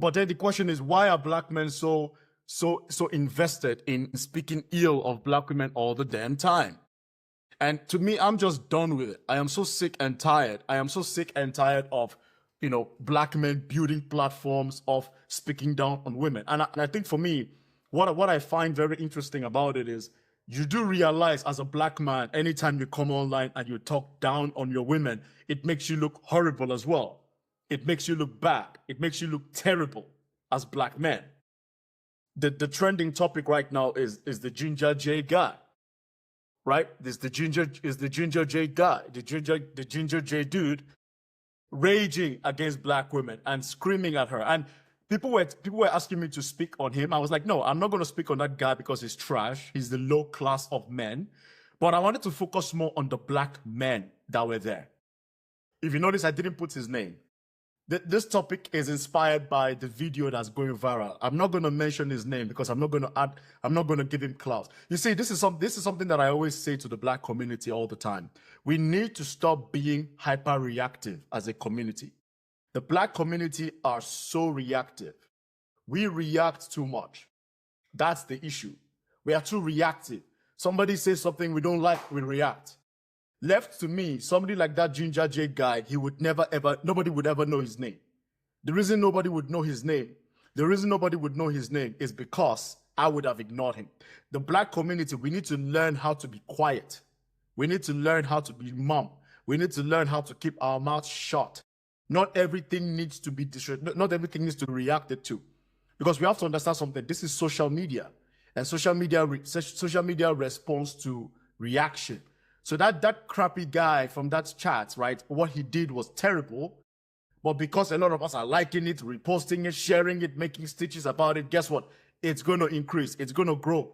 But then the question is, why are black men so invested in speaking ill of black women all the damn time? And to me, I'm just done with it. I am so sick and tired. I am so sick and tired of, black men building platforms of speaking down on women. And I think for me, what I find very interesting about it is you do realize as a black man, anytime you come online and you talk down on your women, it makes you look horrible as well. It makes you look bad. It makes you look terrible as black men. The trending topic right now is the Ginger J guy. Right? The Ginger J guy, the Ginger J dude raging against black women and screaming at her. And people were asking me to speak on him. I was like, no, I'm not going to speak on that guy because he's trash. He's the low class of men. But I wanted to focus more on the black men that were there. If you notice, I didn't put his name. This topic is inspired by the video that's going viral. I'm not going to mention his name because I'm not going to give him clout. You see, this is something that I always say to the black community all the time. We need to stop being hyper-reactive as a community. The black community are so reactive. We react too much. That's the issue. We are too reactive. Somebody says something we don't like, we react. Left to me, somebody like that Ginger J guy, nobody would ever know his name. The reason nobody would know his name is because I would have ignored him. The black community, we need to learn how to be quiet. We need to learn how to be mum. We need to learn how to keep our mouths shut. Not everything needs to be not everything needs to be reacted to. Because we have to understand something. This is social media. And social media responds to reaction. So that crappy guy from that chat, right, what he did was terrible. But because a lot of us are liking it, reposting it, sharing it, making stitches about it, guess what? It's going to increase. It's going to grow.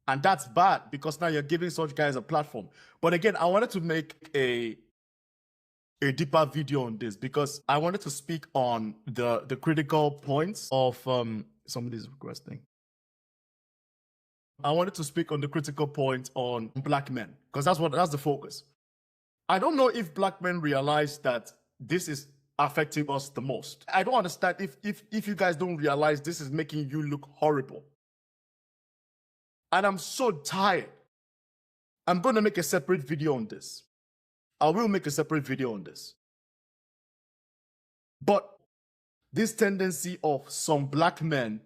And that's bad because now you're giving such guys a platform. But again, I wanted to make a deeper video on this because I wanted to speak on the critical points of somebody's requesting. I wanted to speak on the critical point on black men because that's the focus. I don't know if black men realize that this is affecting us the most. I don't understand if you guys don't realize this is making you look horrible. And I'm so tired. I'm going to make a separate video on this. I will make a separate video on this. But this tendency of some black men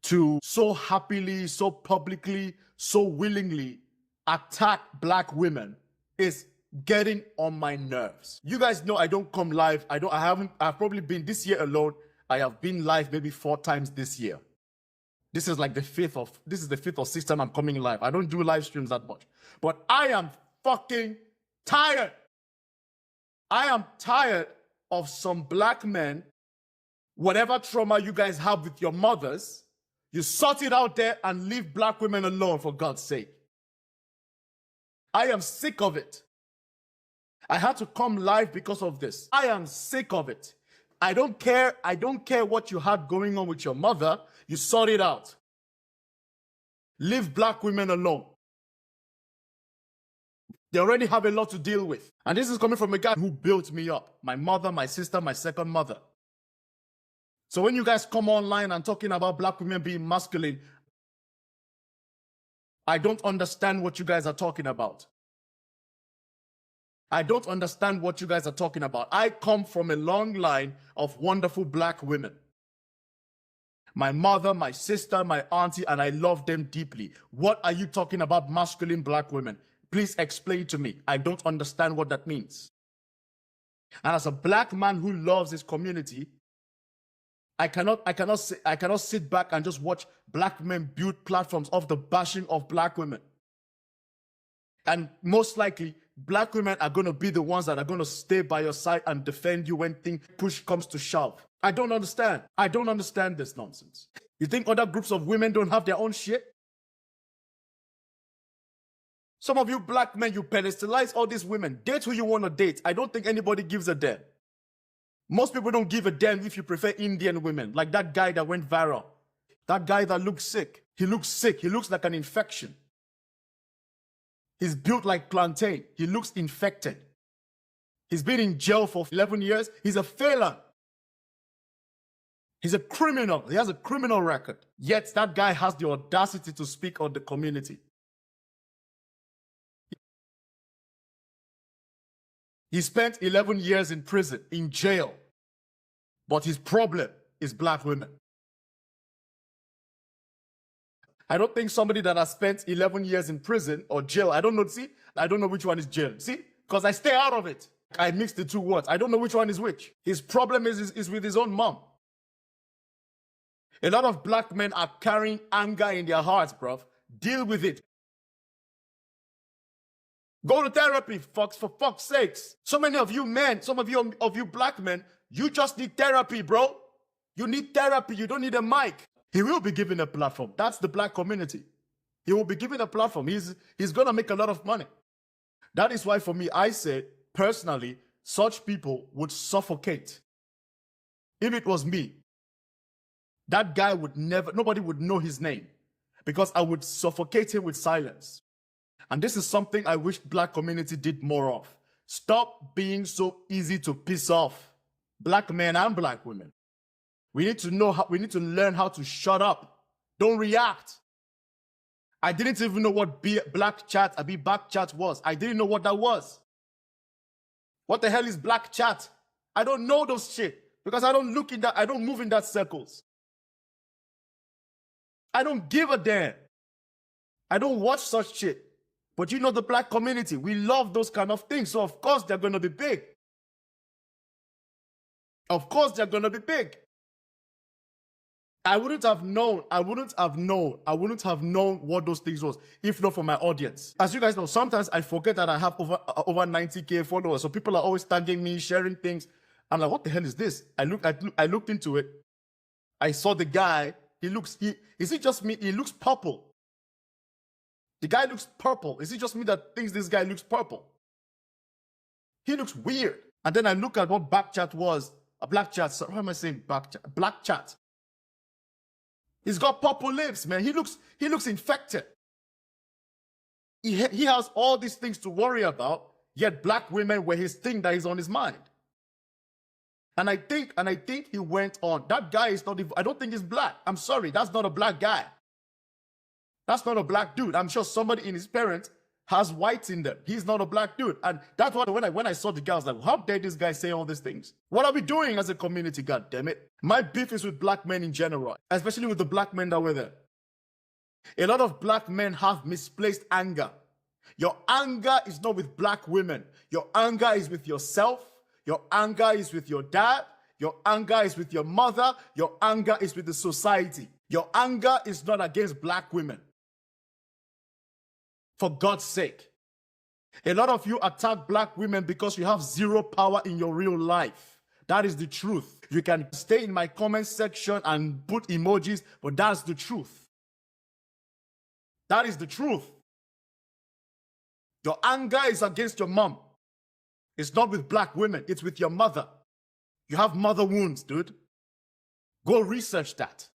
to so happily, so publicly, so willingly attack black women is getting on my nerves. You guys know I don't come live. I've probably been this year alone. I have been live maybe 4 times this year. This is like the fifth or sixth time I'm coming live. I don't do live streams that much. But I am fucking tired. I am tired of some black men, whatever trauma you guys have with your mothers, you sort it out there and leave black women alone, for God's sake. I am sick of it. I had to come live because of this. I am sick of it. I don't care what you had going on with your mother. You sort it out. Leave black women alone. They already have a lot to deal with. And this is coming from a guy who built me up. My mother, my sister, my second mother. So when you guys come online and talking about black women being masculine, I don't understand what you guys are talking about. I don't understand what you guys are talking about. I come from a long line of wonderful black women. My mother, my sister, my auntie, and I love them deeply. What are you talking about masculine black women? Please explain to me. I don't understand what that means. And as a black man who loves his community, I cannot sit back and just watch black men build platforms of the bashing of black women. And most likely, black women are going to be the ones that are going to stay by your side and defend you when push comes to shove. I don't understand. I don't understand this nonsense. You think other groups of women don't have their own shit? Some of you black men, you pedestalize all these women. Date who you want to date. I don't think anybody gives a damn. Most people don't give a damn if you prefer Indian women, like that guy that went viral. That guy that looks sick. He looks sick. He looks like an infection. He's built like plantain. He looks infected. He's been in jail for 11 years. He's a felon. He's a criminal. He has a criminal record. Yet that guy has the audacity to speak on the community. He spent 11 years in prison, in jail. But his problem is black women. I don't think somebody that has spent 11 years in prison or jail, I don't know, see? I don't know which one is jail, see? Because I stay out of it. I mix the two words. I don't know which one is which. His problem is with his own mom. A lot of black men are carrying anger in their hearts, bruv. Deal with it. Go to therapy, for fuck's sakes. So many of you men, some of you black men, you just need therapy, bro. You need therapy. You don't need a mic. He will be given a platform. That's the black community. He will be given a platform. He's going to make a lot of money. That is why for me, I said, personally, such people would suffocate. If it was me, that guy would never, nobody would know his name because I would suffocate him with silence. And this is something I wish black community did more of. Stop being so easy to piss off. Black men and black women. We need to know how, we need to learn how to shut up. Don't react. I didn't even know what black chat, back chat was. I didn't know what that was. What the hell is black chat? I don't know those shit because I don't look in that, I don't move in that circles. I don't give a damn. I don't watch such shit. But you know the black community, we love those kind of things. So of course they're going to be big. Of course they're going to be big. I wouldn't have known what those things was if not for my audience. As you guys know, sometimes I forget that I have over 90K followers. So people are always tagging me, sharing things. I'm like, what the hell is this? I looked into it. I saw the guy. Is it just me? He looks purple. The guy looks purple. Is it just me that thinks this guy looks purple? He looks weird. And then I look at what back chat was. A black chat. So, why am I saying back chat? Black chat. He's got purple lips, man. He looks infected. He has all these things to worry about, yet black women were his thing that is on his mind. And I think he went on. That guy is not, I don't think he's black. I'm sorry, that's not a black guy. That's not a black dude. I'm sure somebody in his parents has whites in them. He's not a black dude. And that's what, when I saw the guy, I was like, how dare this guy say all these things? What are we doing as a community, God damn it? My beef is with black men in general, especially with the black men that were there. A lot of black men have misplaced anger. Your anger is not with black women. Your anger is with yourself. Your anger is with your dad. Your anger is with your mother. Your anger is with the society. Your anger is not against black women. For God's sake. A lot of you attack black women because you have zero power in your real life. That is the truth. You can stay in my comment section and put emojis, but that's the truth. That is the truth. Your anger is against your mom. It's not with black women. It's with your mother. You have mother wounds, dude. Go research that.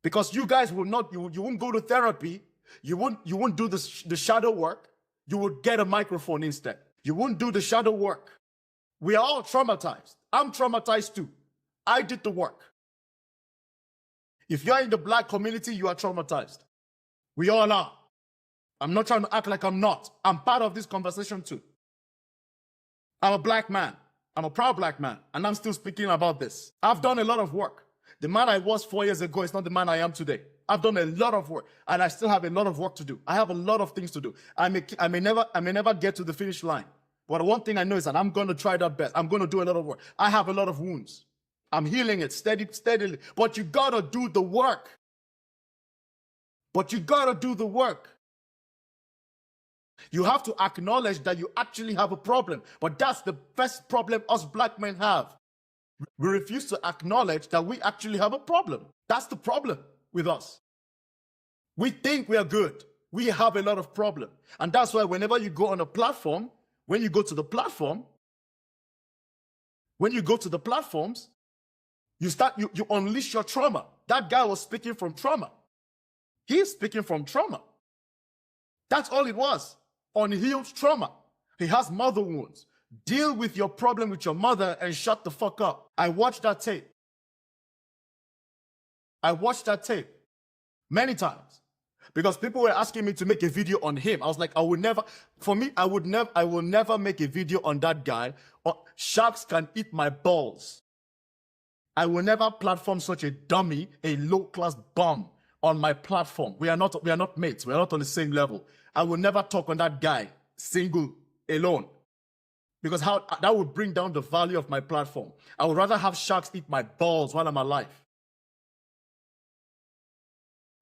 Because you guys will not, you won't go to therapy. You won't do the shadow work. You would get a microphone instead. You won't do the shadow work. We are all traumatized. I'm traumatized too. I did the work. If you're in the black community, you are traumatized. We all are. I'm not trying to act like I'm not. I'm part of this conversation too. I'm a black man. I'm a proud black man. And I'm still speaking about this. I've done a lot of work. The man I was 4 years ago is not the man I am today. I've done a lot of work, and I still have a lot of work to do. I have a lot of things to do. I may never get to the finish line. But one thing I know is that I'm going to try that best. I'm going to do a lot of work. I have a lot of wounds. I'm healing it steadily. But you got to do the work. But you got to do the work. You have to acknowledge that you actually have a problem. But that's the best problem us black men have. We refuse to acknowledge that we actually have a problem. That's the problem with us. We think we are good. We have a lot of problem. And that's why whenever you go on a platform, when you go to the platforms, you unleash your trauma. That guy was speaking from trauma. He's speaking from trauma. That's all it was. Unhealed trauma. He has mother wounds. Deal with your problem with your mother and shut the fuck up. I watched that tape. I watched that tape many times because people were asking me to make a video on him. I was like, I will never make a video on that guy. Sharks can eat my balls. I will never platform such a dummy, a low-class bum on my platform. We are not mates. We are not on the same level. I will never talk on that guy, single, alone. Because that would bring down the value of my platform. I would rather have sharks eat my balls while I'm alive.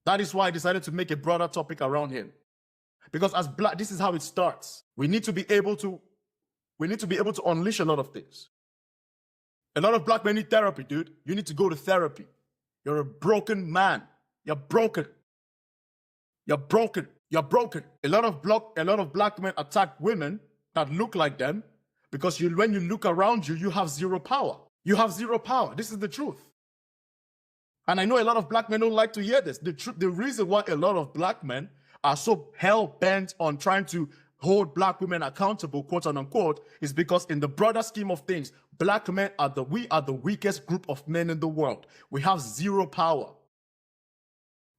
That is why I decided to make a broader topic around him. Because as black, this is how it starts. We need to be able to unleash a lot of things. A lot of black men need therapy, dude. You need to go to therapy. You're a broken man. You're broken. You're broken. You're broken. A lot of black men attack women that look like them because when you look around you, you have zero power. You have zero power. This is the truth. And I know a lot of black men don't like to hear this. The reason why a lot of black men are so hell-bent on trying to hold black women accountable, quote unquote, is because in the broader scheme of things, black men we are the weakest group of men in the world. We have zero power.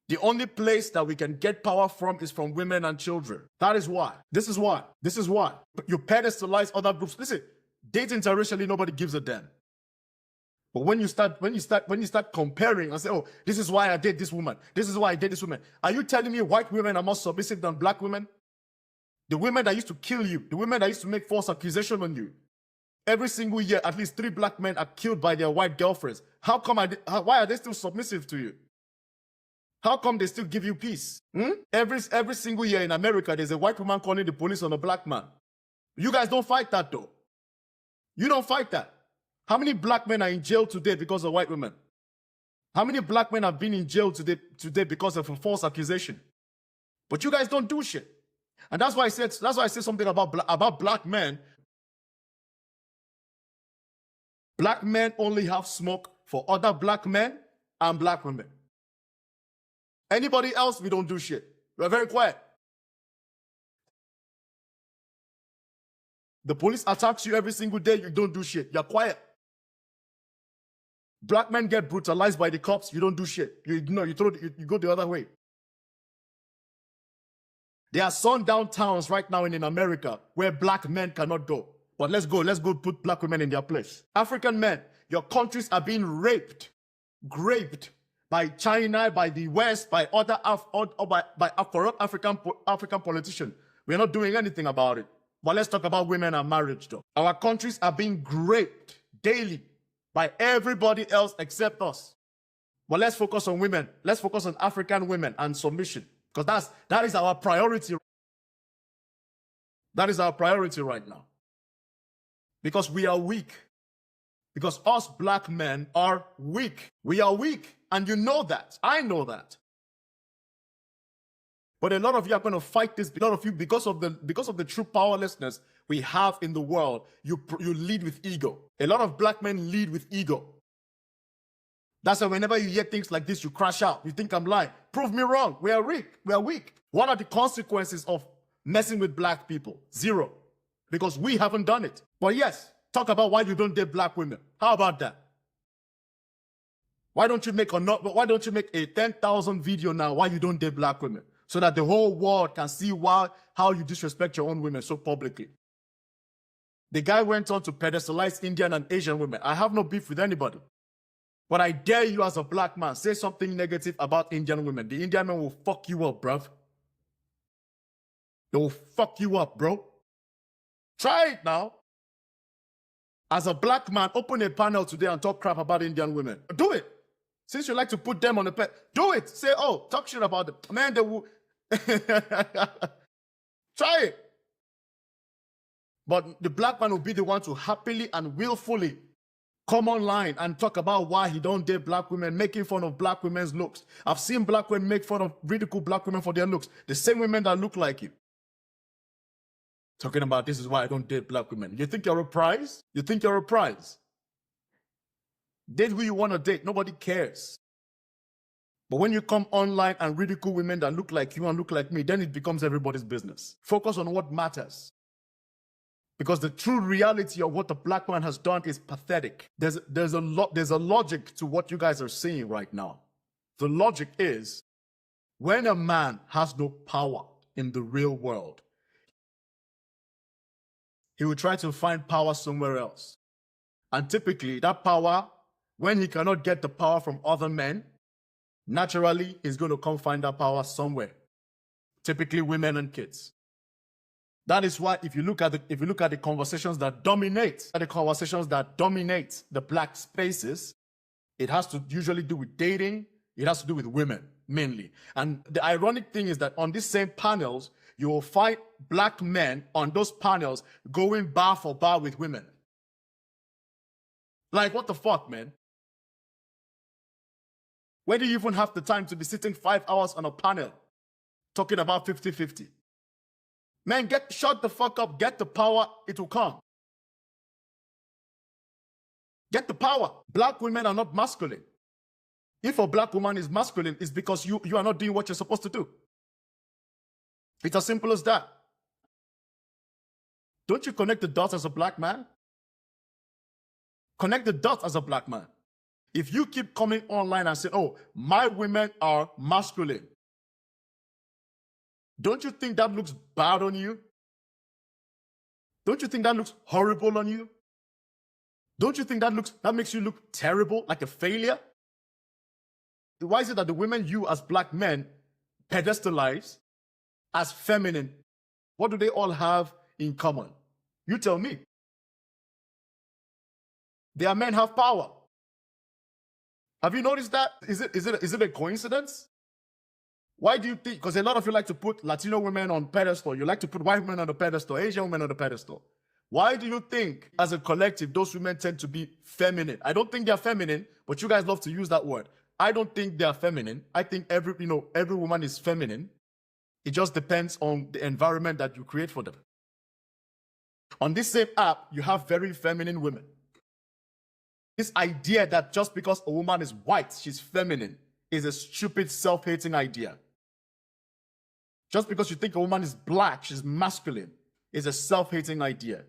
The only place that we can get power from is from women and children. That is why. This is why. This is why. You pedestalize other groups. Listen, dating interracially, nobody gives a damn. But when you start comparing and say, oh, this is why I date this woman. This is why I date this woman. Are you telling me white women are more submissive than black women? The women that used to kill you, the women that used to make false accusation on you. Every single year, at least 3 black men are killed by their white girlfriends. Why are they still submissive to you? How come they still give you peace? Every single year in America, there's a white woman calling the police on a black man. You guys don't fight that though. You don't fight that. How many black men are in jail today because of white women? How many black men have been in jail today because of a false accusation? But you guys don't do shit. And that's why I said something about black men. Black men only have smoke for other black men and black women. Anybody else, we don't do shit. We're very quiet. The police attacks you every single day, you don't do shit. You're quiet. Black men get brutalized by the cops, you don't do shit. You ignore, you go the other way. There are sundown towns right now in America where black men cannot go. But let's go put black women in their place. African men, your countries are being raped by China, by the West, by other by corrupt African politicians. We're not doing anything about it. But let's talk about women and marriage, though. Our countries are being raped daily by everybody else except us. But let's focus on women. Let's focus on African women and submission, because that is our priority. That is our priority right now. Because we are weak. Because us black men are weak. We are weak. And you know that. I know that. But a lot of you are going to fight this. A lot of you, because of the true powerlessness we have in the world, you lead with ego. A lot of black men lead with ego. That's why whenever you hear things like this, you crash out. You think I'm lying. Prove me wrong. We are weak. We are weak. What are the consequences of messing with black people? Zero. Because we haven't done it. But yes, talk about why you don't date black women. How about that? Why don't you make a 10,000 video now why you don't date black women? So that the whole world can see how you disrespect your own women so publicly. The guy went on to pedestalize Indian and Asian women. I have no beef with anybody. But I dare you as a black man, say something negative about Indian women. The Indian men will fuck you up, bruv. They will fuck you up, bro. Try it now. As a black man, open a panel today and talk crap about Indian women. Do it. Since you like to put them on the pet, do it. Say, oh, talk shit about them. Man, they will. Try it. But the black man will be the one to happily and willfully come online and talk about why he don't date black women, making fun of black women's looks. I've seen black women make fun of ridicule black women for their looks. The same women that look like you. Talking about this is why I don't date black women. You think you're a prize? You think you're a prize? Date who you want to date. Nobody cares. But when you come online and ridicule women that look like you and look like me, then it becomes everybody's business. Focus on what matters. Because the true reality of what the black man has done is pathetic. There's a logic to what you guys are saying right now. The logic is, when a man has no power in the real world, he will try to find power somewhere else. And typically, that power, when he cannot get the power from other men, naturally, he's going to come find that power somewhere. Typically, women and kids. That is why, if you look at the conversations that dominate, the black spaces, it has to usually do with dating. It has to do with women, mainly. And the ironic thing is that on these same panels, you will find black men on those panels going bar for bar with women. Like, what the fuck, man? Where do you even have the time to be sitting 5 hours on a panel talking about 50-50? Man, shut the fuck up, get the power, it will come. Get the power. Black women are not masculine. If a black woman is masculine, it's because you are not doing what you're supposed to do. It's as simple as that. Don't you connect the dots as a black man? Connect the dots as a black man. If you keep coming online and say, oh, my women are masculine, don't you think that looks bad on you? Don't you think that looks horrible on you? Don't you think that makes you look terrible, like a failure? Why is it that the women you as black men pedestalize as feminine, what do they all have in common? You tell me. Their men have power. Have you noticed that? Is it a coincidence? Why do you think? Because a lot of you like to put Latino women on pedestal. You like to put white women on the pedestal, Asian women on the pedestal. Why do you think, as a collective, those women tend to be feminine? I don't think they're feminine, but you guys love to use that word. I don't think they're feminine. I think every woman is feminine. It just depends on the environment that you create for them. On this same app, you have very feminine women. This idea that just because a woman is white, she's feminine, is a stupid, self-hating idea. Just because you think a woman is black, she's masculine, is a self-hating idea.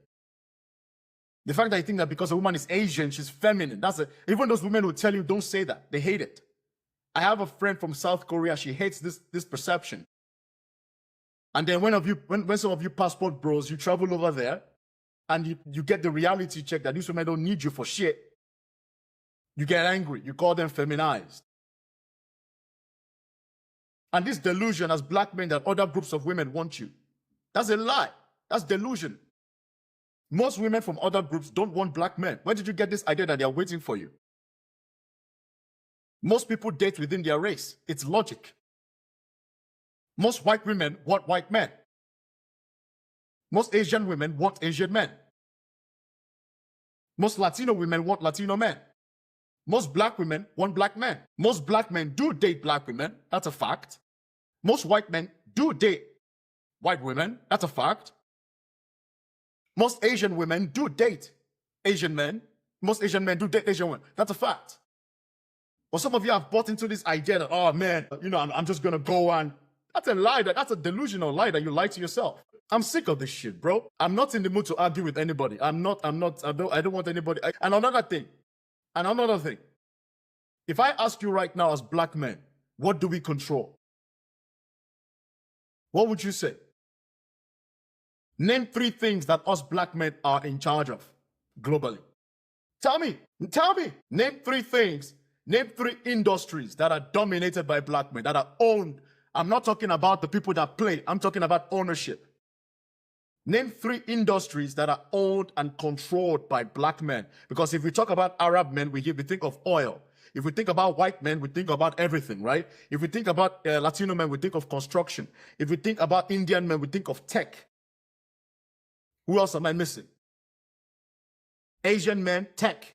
The fact that you think that because a woman is Asian, she's feminine, even those women will tell you, don't say that. They hate it. I have a friend from South Korea, she hates this perception. And then when some of you passport bros, you travel over there, and you get the reality check that these women don't need you for shit, you get angry. You call them feminized. And this delusion as black men that other groups of women want you, that's a lie. That's delusion. Most women from other groups don't want black men. Where did you get this idea that they are waiting for you? Most people date within their race. It's logic. Most white women want white men. Most Asian women want Asian men. Most Latino women want Latino men. Most black women want black men. Most black men do date black women. That's a fact. Most white men do date white women. That's a fact. Most Asian women do date Asian men. Most Asian men do date Asian women. That's a fact. But some of you have bought into this idea that, oh man, I'm just going to go and... That's a lie. That's a delusional lie that you lie to yourself. I'm sick of this shit, bro. I'm not in the mood to argue with anybody. I don't want anybody. And another thing. If I ask you right now as black men, what do we control? What would you say? Name 3 things that us black men are in charge of globally. Tell me. Name 3 things. Name 3 industries that are dominated by black men, that are owned. I'm not talking about the people that play. I'm talking about ownership. Name 3 industries that are owned and controlled by black men. Because if we talk about Arab men, we think of oil. If we think about white men, we think about everything, right? If we think about Latino men, we think of construction. If we think about Indian men, we think of tech. Who else am I missing? Asian men, tech.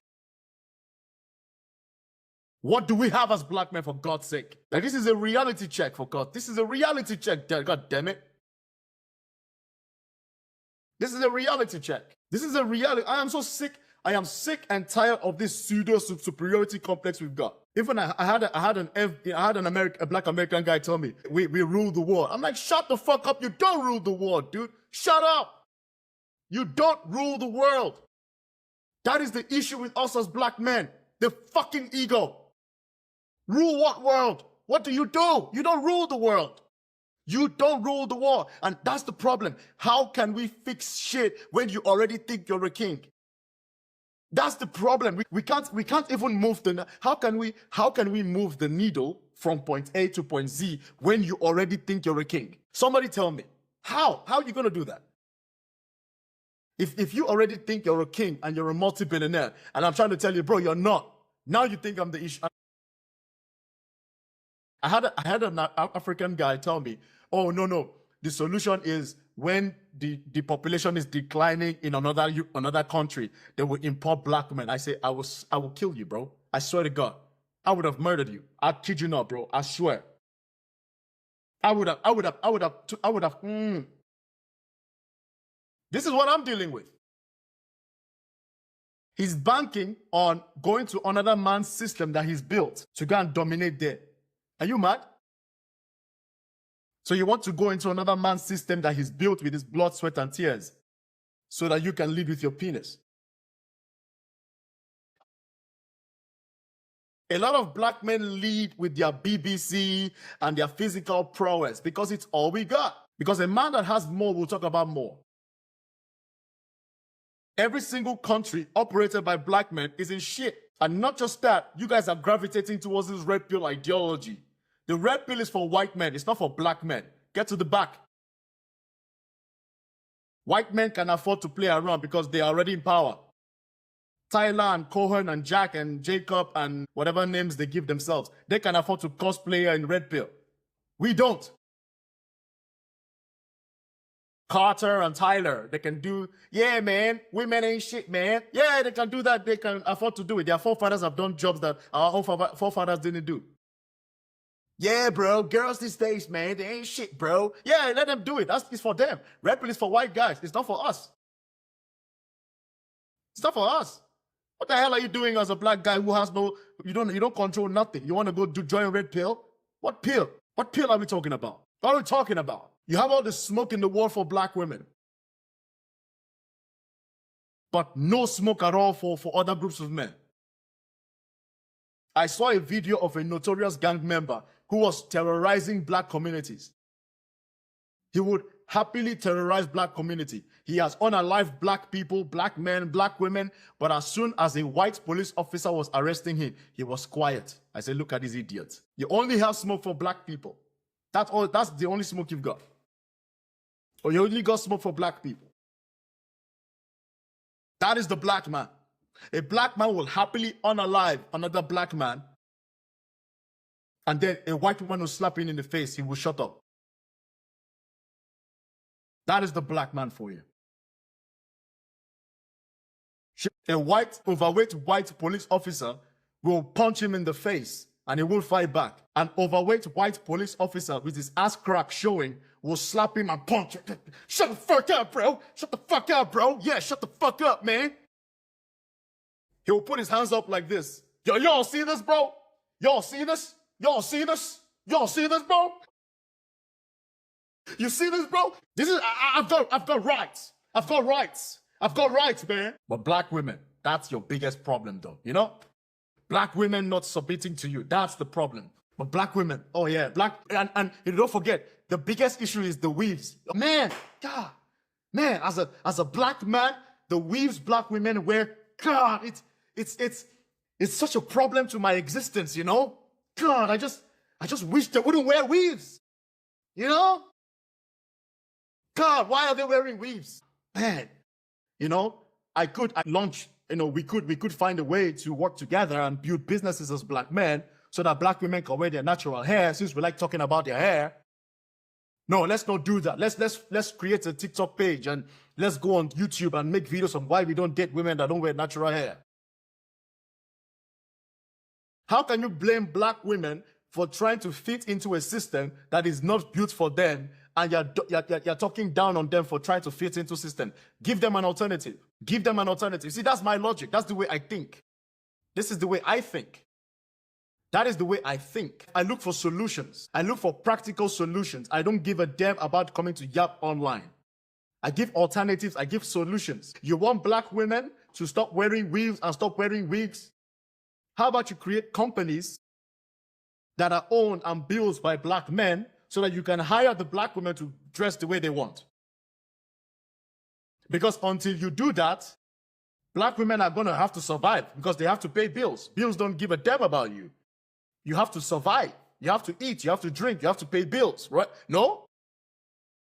What do we have as black men, for God's sake? Like, this is a reality check, for God. This is a reality check, God damn it. This is a reality check. This is a reality. I am so sick. I am sick and tired of this pseudo superiority complex we've got. Even I had a black American guy tell me, we rule the world. I'm like, shut the fuck up. You don't rule the world, dude. Shut up. You don't rule the world. That is the issue with us as black men. The fucking ego. Rule what world? What do? You don't rule the world. You don't rule the world. And that's the problem. How can we fix shit when you already think you're a king? That's the problem. We can't even move how can we move the needle from point A to point Z when you already think you're a king? Somebody tell me. How are you going to do that? If you already think you're a king and you're a multi-billionaire, and I'm trying to tell you, bro, you're not. Now you think I'm the issue. I had an African guy tell me, oh, no, the solution is when the population is declining in another country, they will import black men. I say, I will kill you, bro. I swear to God. I would have murdered you. I kid you not, bro. I swear. I would have. This is what I'm dealing with. He's banking on going to another man's system that he's built to go and dominate there. Are you mad? So you want to go into another man's system that he's built with his blood, sweat, and tears so that you can lead with your penis. A lot of black men lead with their BBC and their physical prowess because it's all we got. Because a man that has more will talk about more. Every single country operated by black men is in shit. And not just that, you guys are gravitating towards this red pill ideology. The red pill is for white men. It's not for black men. Get to the back. White men can afford to play around because they are already in power. Tyler and Cohen and Jack and Jacob and whatever names they give themselves, they can afford to cosplay in red pill. We don't. Carter and Tyler, they can do, yeah, man, women ain't shit, man. Yeah, they can do that. They can afford to do it. Their forefathers have done jobs that our forefathers didn't do. Yeah, bro, girls these days, man, they ain't shit, bro. Yeah, let them do it. It's for them. Red pill is for white guys. It's not for us. It's not for us. What the hell are you doing as a black guy who has you don't control nothing? You want to go join red pill? What pill? What pill are we talking about? What are we talking about? You have all the smoke in the world for black women, but no smoke at all for other groups of men. I saw a video of a notorious gang member who was terrorizing black communities. He would happily terrorize black community. He has unalived black people, black men, black women, but as soon as a white police officer was arresting him, he was quiet. I said, look at these idiots. You only have smoke for black people. That's the only smoke you've got. Or you only got smoke for black people. That is the black man. A black man will happily unalive another black man, and then a white woman will slap him in the face. He will shut up. That is the black man for you. A overweight white police officer will punch him in the face and he will fight back. An overweight white police officer with his ass crack showing will slap him and punch him. Shut the fuck up, bro. Shut the fuck up, bro. Yeah, shut the fuck up, man. He will put his hands up like this. Y'all see this, bro? Y'all see this? Y'all see this? Y'all see this, bro? You see this, bro? This is, I've got rights. I've got rights. I've got rights, man. But black women, that's your biggest problem, though. You know? Black women not submitting to you. That's the problem. But black women, oh yeah, and you don't forget, the biggest issue is the weaves. Man, God, man, as a black man, the weaves black women wear, God, it's such a problem to my existence, you know? God, I just wish they wouldn't wear weaves. You know? God, why are they wearing weaves? Man, you know, I launch, you know, we could find a way to work together and build businesses as black men so that black women can wear their natural hair, since we like talking about their hair. No, let's not do that. Let's create a TikTok page and let's go on YouTube and make videos on why we don't date women that don't wear natural hair. How can you blame black women for trying to fit into a system that is not built for them, and you're talking down on them for trying to fit into a system? Give them an alternative. Give them an alternative. See, that's my logic. That's the way I think. This is the way I think. That is the way I think. I look for solutions. I look for practical solutions. I don't give a damn about coming to Yap online. I give alternatives. I give solutions. You want black women to stop wearing weaves and stop wearing wigs? How about you create companies that are owned and built by black men so that you can hire the black women to dress the way they want? Because until you do that, black women are going to have to survive because they have to pay bills. Bills don't give a damn about you. You have to survive. You have to eat. You have to drink. You have to pay bills, right? No?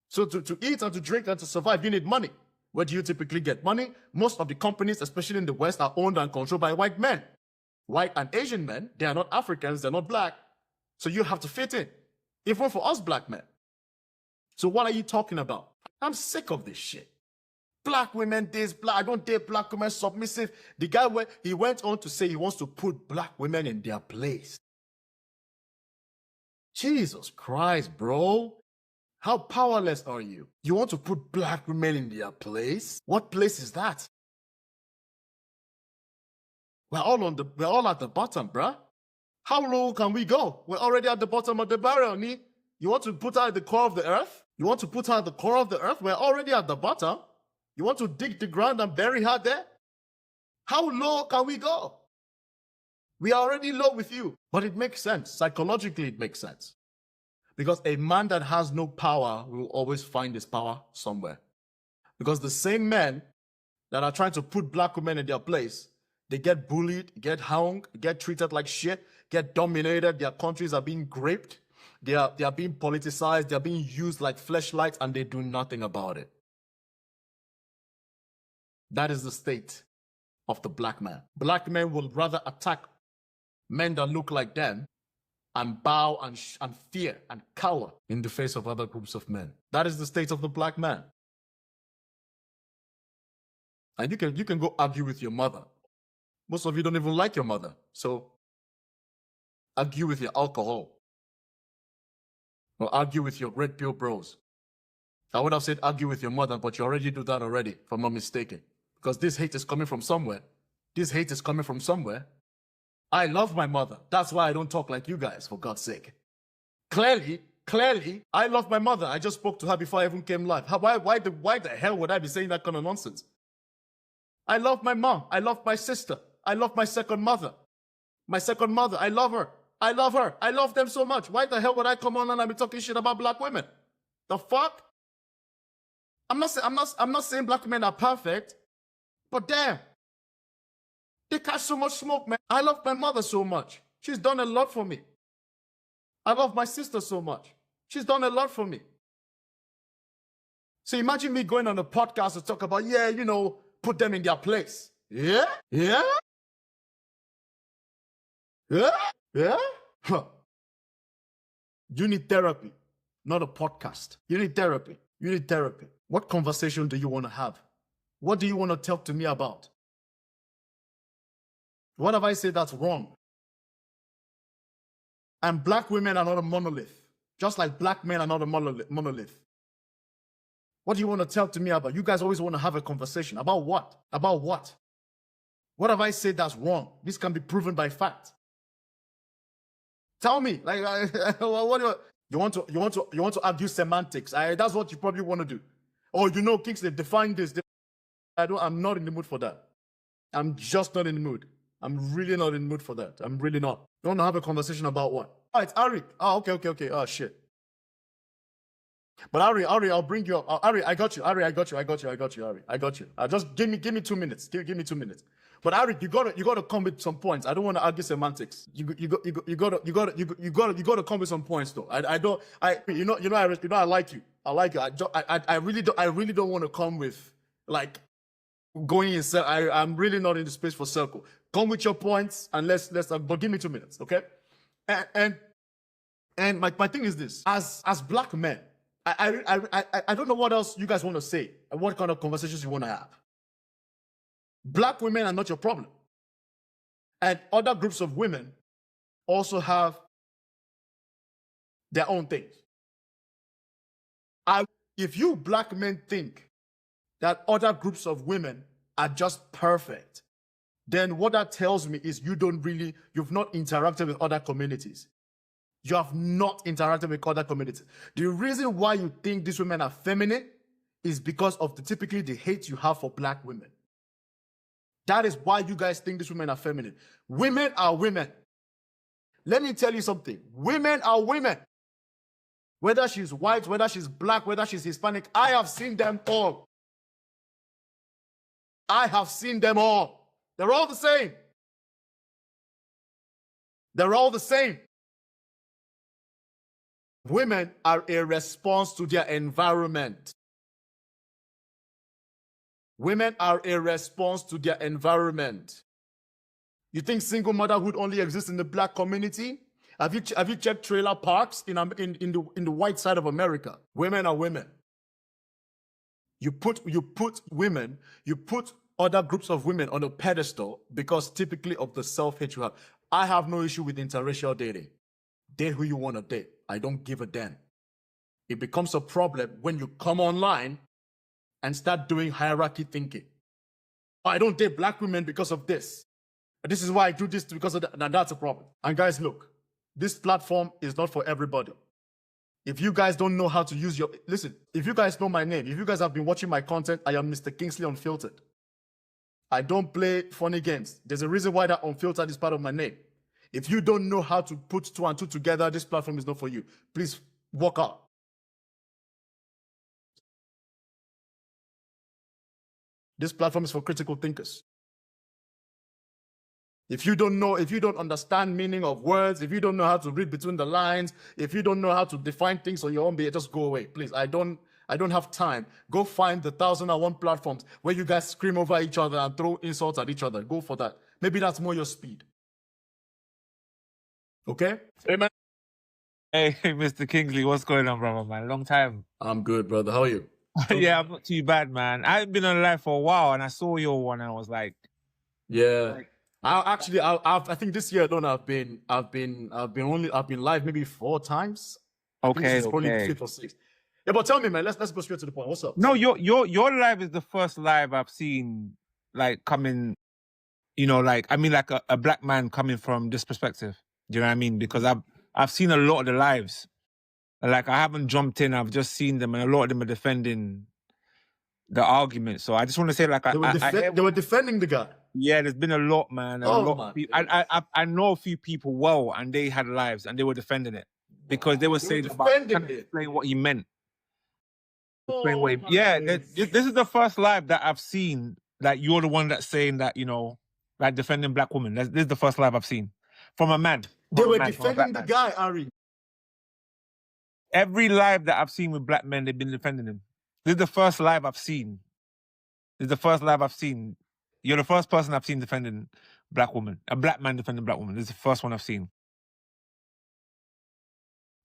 So to eat and to drink and to survive, you need money. Where do you typically get money? Most of the companies, especially in the West, are owned and controlled by white men. White and Asian men, they are not Africans, they're not black. So you have to fit in, even for us black men. So what are you talking about? I'm sick of this shit. Black women, I don't date black women, submissive. The guy, he went on to say he wants to put black women in their place. Jesus Christ, bro. How powerless are you? You want to put black women in their place? What place is that? We're all at the bottom, bruh. How low can we go? We're already at the bottom of the barrel, Ni. You want to put her at the core of the earth? You want to put her at the core of the earth? We're already at the bottom. You want to dig the ground and bury her there? How low can we go? We are already low with you. But it makes sense. Psychologically, it makes sense. Because a man that has no power will always find his power somewhere. Because the same men that are trying to put black women in their place, they get bullied, get hung, get treated like shit, get dominated, their countries are being raped, they are being politicized, they are being used like fleshlights, and they do nothing about it. That is the state of the black man. Black men will rather attack men that look like them and bow and fear and cower in the face of other groups of men. That is the state of the black man. And you can go argue with your mother. Most of you don't even like your mother. So argue with your alcohol. Or argue with your red pill bros. I would have said argue with your mother, but you already do that already, if I'm not mistaken. Because this hate is coming from somewhere. This hate is coming from somewhere. I love my mother. That's why I don't talk like you guys, for God's sake. Clearly, I love my mother. I just spoke to her before I even came live. Why the hell would I be saying that kind of nonsense? I love my mom. I love my sister. I love my second mother. My second mother, I love her. I love her. I love them so much. Why the hell would I come on and I be talking shit about black women? The fuck? I'm not saying black women are perfect, but damn. They catch so much smoke, man. I love my mother so much. She's done a lot for me. I love my sister so much. She's done a lot for me. So imagine me going on a podcast to talk about, yeah, you know, put them in their place. Yeah? Yeah? Yeah? Yeah? Huh. You need therapy, not a podcast. You need therapy. You need therapy. What conversation do you want to have? What do you want to talk to me about? What have I said that's wrong? And black women are not a monolith. Just like black men are not a monolith. What do you want to talk to me about? You guys always want to have a conversation. About what? About what? What have I said that's wrong? This can be proven by fact. Tell me. Like, what do you want to argue semantics? That's what you probably want to do. Oh, you know, Kings, they define this. I'm not in the mood for that. I'm just not in the mood. I'm really not in the mood for that. I'm really not. You want to have a conversation about what? Oh, it's Ari. Oh, okay. Oh, shit. But Ari, I'll bring you up. Ari, I got you. Ari, I got you. Ari, I got you. Just give me 2 minutes. Give me 2 minutes. But Ari, you gotta come with some points. I don't want to argue semantics. You gotta come with some points though. I like you. I really don't want to come with like going in. I'm really not in the space for circle. Come with your points and let's but give me 2 minutes, okay? And my thing is this: as black men, I don't know what else you guys want to say and what kind of conversations you want to have. Black women are not your problem. And other groups of women also have their own things. If you black men think that other groups of women are just perfect, then what that tells me is you've not interacted with other communities. You have not interacted with other communities. The reason why you think these women are feminine is because of typically the hate you have for black women. That is why you guys think these women are feminine. Women are women. Let me tell you something. Women are women. Whether she's white, whether she's black, whether she's Hispanic, I have seen them all. I have seen them all. They're all the same. They're all the same. Women are a response to their environment. Women are a response to their environment. You think single motherhood only exists in the black community? Have you checked trailer parks in the white side of America? Women are women. You put other groups of women on a pedestal because typically of the self-hate you have. I have no issue with interracial dating. Date who you want to date. I don't give a damn. It becomes a problem when you come online and start doing hierarchy thinking. I don't date black women because of this. This is why I do this because of that. Now that's a problem. And guys, look, this platform is not for everybody. If you guys don't know how to use your... Listen, if you guys know my name, if you guys have been watching my content, I am Mr. Kingsley Unfiltered. I don't play funny games. There's a reason why that Unfiltered is part of my name. If you don't know how to put two and two together, this platform is not for you. Please walk out. This platform is for critical thinkers. If you don't understand meaning of words, if you don't know how to read between the lines, if you don't know how to define things on your own, just go away. Please, I don't have time. Go find the 1001 platforms where you guys scream over each other and throw insults at each other. Go for that. Maybe that's more your speed. Okay? Amen. Hey, Mr. Kingsley, what's going on, brother, man? Long time. I'm good, brother. How are you? Yeah, I'm not too bad, man. I haven't been on live for a while, and I saw your one, and I was like, yeah. I think this year alone I've been live maybe 4 times. okay, It's probably okay. 5th or 6th. Yeah, but tell me, man. Let's go straight to the point. What's up? No, your live is the first live I've seen, like, coming, you know, like, I mean, like a black man coming from this perspective. Do you know what I mean? Because I've seen a lot of the lives. Like, I haven't jumped in. I've just seen them, and a lot of them are defending the argument. So I just want to say, like, They were defending the guy. Yeah, there's been a lot, man. A lot of people. I know a few people well, and they had lives, and they were defending it because they were saying trying to explain what he meant. Explain what he, yeah, this is the first live that I've seen that you're the one that's saying that, you know, like defending black women. This is the first live I've seen from a man. They were defending the guy, Ari. Every live that I've seen with black men, they've been defending him. This is the first live I've seen. This is the first live I've seen. You're the first person I've seen defending black woman. A black man defending black woman. This is the first one I've seen.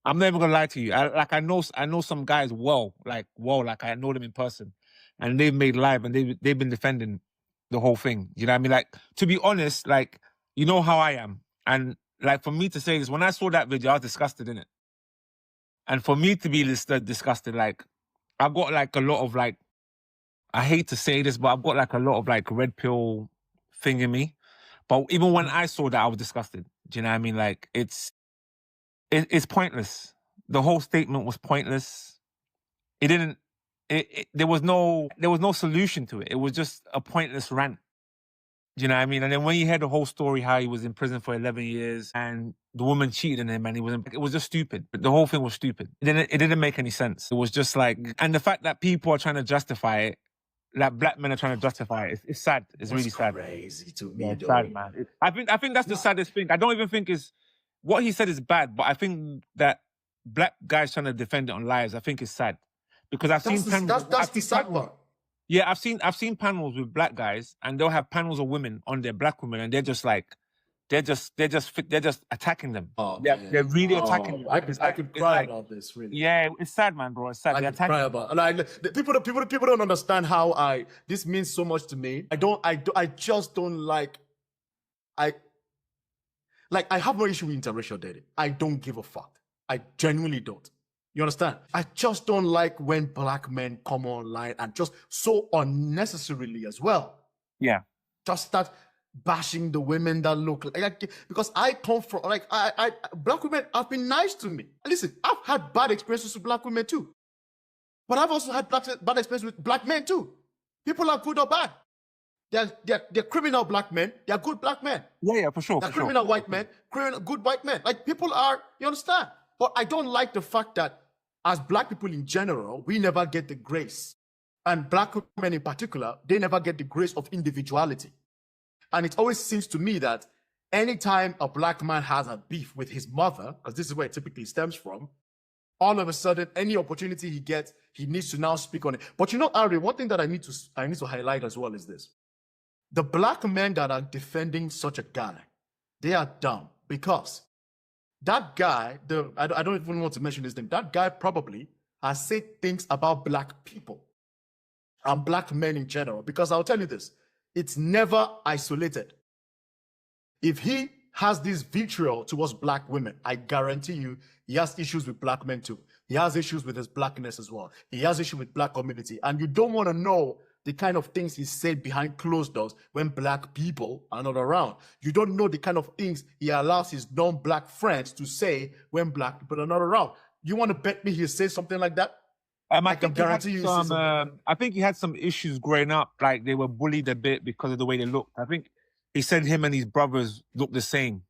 I'm not even gonna lie to you. I know some guys well, like I know them in person, and they've made live and they've been defending the whole thing. You know what I mean? Like, to be honest, like, you know how I am, and like, for me to say this, when I saw that video, I was disgusted, innit? And for me to be disgusted, like, I've got like a lot of, like, I hate to say this, but I've got like a lot of like red pill thing in me. But even when I saw that, I was disgusted. Do you know what I mean? Like, it's pointless. The whole statement was pointless. There was no solution to it. It was just a pointless rant. Do you know what I mean? And then when you heard the whole story, how he was in prison for 11 years and the woman cheated on him and it was just stupid. The whole thing was stupid. It didn't make any sense. It was just like, and the fact that people are trying to justify it, that black men are trying to justify it, it's sad. It's really sad. Crazy to me, it's sad, man. I think that's the saddest thing. I don't even think what he said is bad, but I think that black guys trying to defend it on lives, I think it's sad. Because I've seen panels. That's the sad part. Yeah, I've seen panels with black guys, and they'll have panels of women on their black women, and they're just like, they're just attacking them. Oh, they're really attacking them. I could cry about this, really. Yeah, it's sad, man, bro. It's sad. I could cry about. Like, people don't understand how this means so much to me. I just don't like. I have no issue with interracial dating. I don't give a fuck. I genuinely don't. You understand? I just don't like when black men come online and just so unnecessarily as well. Yeah. Just start bashing the women that look like, because I come from, like, black women have been nice to me. Listen, I've had bad experiences with black women too. But I've also had bad experience with black men too. People are good or bad. They're criminal black men. They're good black men. Yeah, for sure. They're criminal white men, good white men. Like people are, you understand? But I don't like the fact that as black people in general, we never get the grace. And black women in particular, they never get the grace of individuality. And it always seems to me that anytime a black man has a beef with his mother, because this is where it typically stems from, all of a sudden, any opportunity he gets, he needs to now speak on it. But you know, Ari, one thing that I need to highlight as well is this. The black men that are defending such a guy, they are dumb because that guy, I don't even want to mention his name, that guy probably has said things about black people and black men in general. Because I'll tell you this, it's never isolated. If he has this vitriol towards black women, I guarantee you, he has issues with black men too. He has issues with his blackness as well. He has issues with black community. And you don't want to know the kind of things he said behind closed doors when black people are not around. You don't know the kind of things he allows his non-black friends to say when black people are not around. You want to bet me he says something like that? I can guarantee you. I think he had some issues growing up. Like they were bullied a bit because of the way they looked. I think he said him and his brothers looked the same.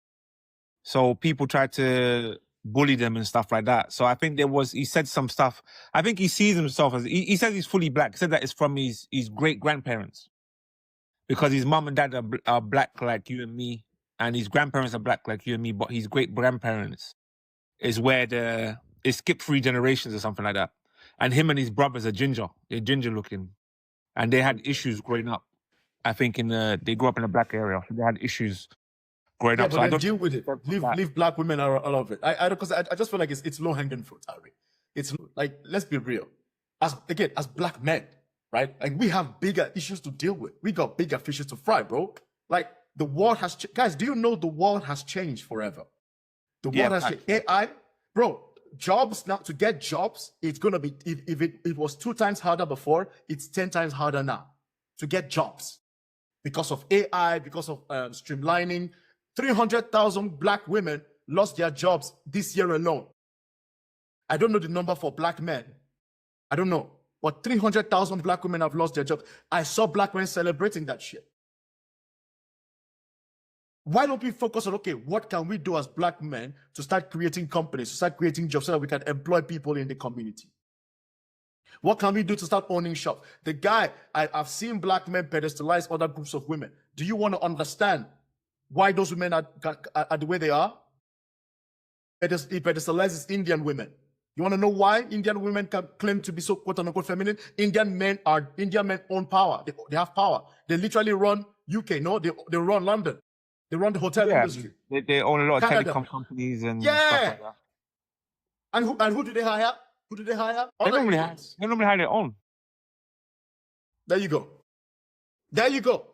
So people tried to bully them and stuff like that. So I think he said some stuff. I think he sees himself as, he says he's fully black. He said that it's from his great-grandparents. Because his mom and dad are black like you and me. And his grandparents are black like you and me. But his great-grandparents is where it skipped 3 generations or something like that. And him and his brothers are ginger. They're ginger looking. And they had issues growing up. I think they grew up in a black area. So they had issues growing up. But so I don't deal with it. Leave black women out of it. I just feel like it's low hanging fruit, Ari. It's like, let's be real. As black men, right? Like we have bigger issues to deal with. We got bigger fishes to fry, bro. Like the world has guys, do you know the world has changed forever? The world has changed. AI, bro, jobs now, to get jobs, it's gonna be, if it was 2 times harder before, it's 10 times harder now to get jobs. Because of AI, because of streamlining. 300,000 black women lost their jobs this year alone. I don't know the number for black men. I don't know. But 300,000 black women have lost their jobs. I saw black men celebrating that shit. Why don't we focus on, okay, what can we do as black men to start creating companies, to start creating jobs so that we can employ people in the community? What can we do to start owning shops? The guy, I've seen black men pedestalize other groups of women. Do you want to understand why those women are the way they are? He pedestalizes Indian women. You want to know why Indian women can claim to be so quote unquote feminine? Indian men own power. They have power. They literally run UK, no? They run London. They run the hotel industry. They own a lot of telecom companies and stuff like that. And who do they hire? Who do they hire? They normally hire their own. There you go.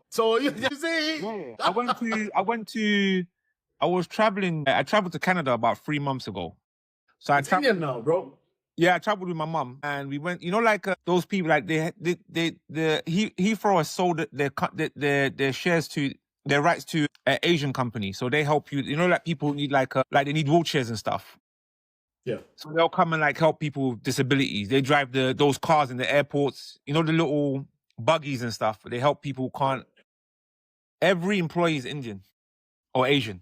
So you see, I traveled to Canada about 3 months ago. So it's Indian now, bro. Yeah, I traveled with my mom and we went, you know, like those people, like Heathrow has sold their shares to, their rights to an Asian company. So they help you, you know, like people need like they need wheelchairs and stuff. Yeah. So they'll come and like help people with disabilities. They drive those cars in the airports, you know, the little buggies and stuff. They help people who can't. Every employee is Indian or Asian.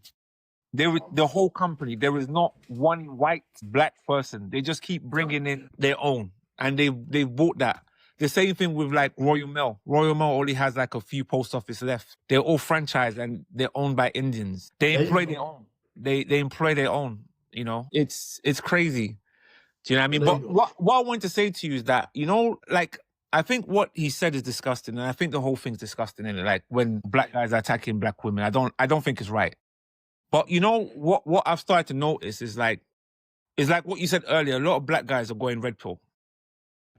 The whole company, there is not one white, black person. They just keep bringing in their own. And they bought that. The same thing with like Royal Mail. Royal Mail only has like a few post office left. They're all franchised and they're owned by Indians. They employ their own. They employ their own, you know. It's crazy. Do you know what I mean? But what I want to say to you is that, you know, like, I think what he said is disgusting, and I think the whole thing's disgusting, innit? Like when black guys are attacking black women, I don't think it's right. But you know what I've started to notice is like what you said earlier. A lot of black guys are going red pill,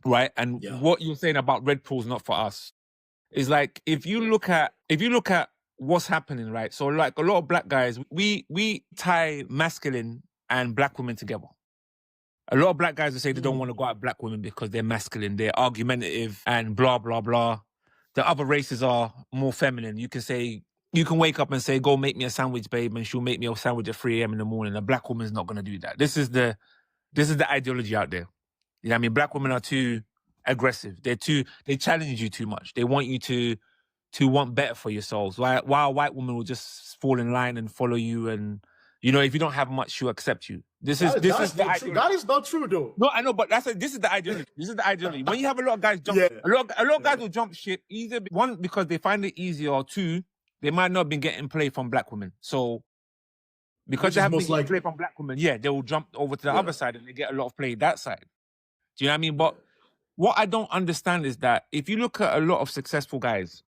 right? And what you're saying about red pill is not for us. Is like if you look at what's happening, right? So like a lot of black guys, we tie masculine and black women together. A lot of black guys will say they don't want to go at black women because they're masculine, they're argumentative and blah, blah, blah. The other races are more feminine. You can wake up and say, go make me a sandwich, babe, and she'll make me a sandwich at 3 a.m. in the morning. A black woman's not going to do that. This is the ideology out there. You know what I mean? Black women are too aggressive. They challenge you too much. They want you to want better for yourselves. While a white woman will just fall in line and follow you, and if you don't have much, she'll accept you. This is the true. That is not true, though. No, I know, but this is the ideology. This is the ideology. When you have a lot of guys jump, a lot of guys will jump ship. Either one, because they find it easier, or two, they might not have been getting play from black women. So because they haven't been getting play from black women, they will jump over to the other side and they get a lot of play that side. Do you know what I mean? But what I don't understand is that if you look at a lot of successful guys,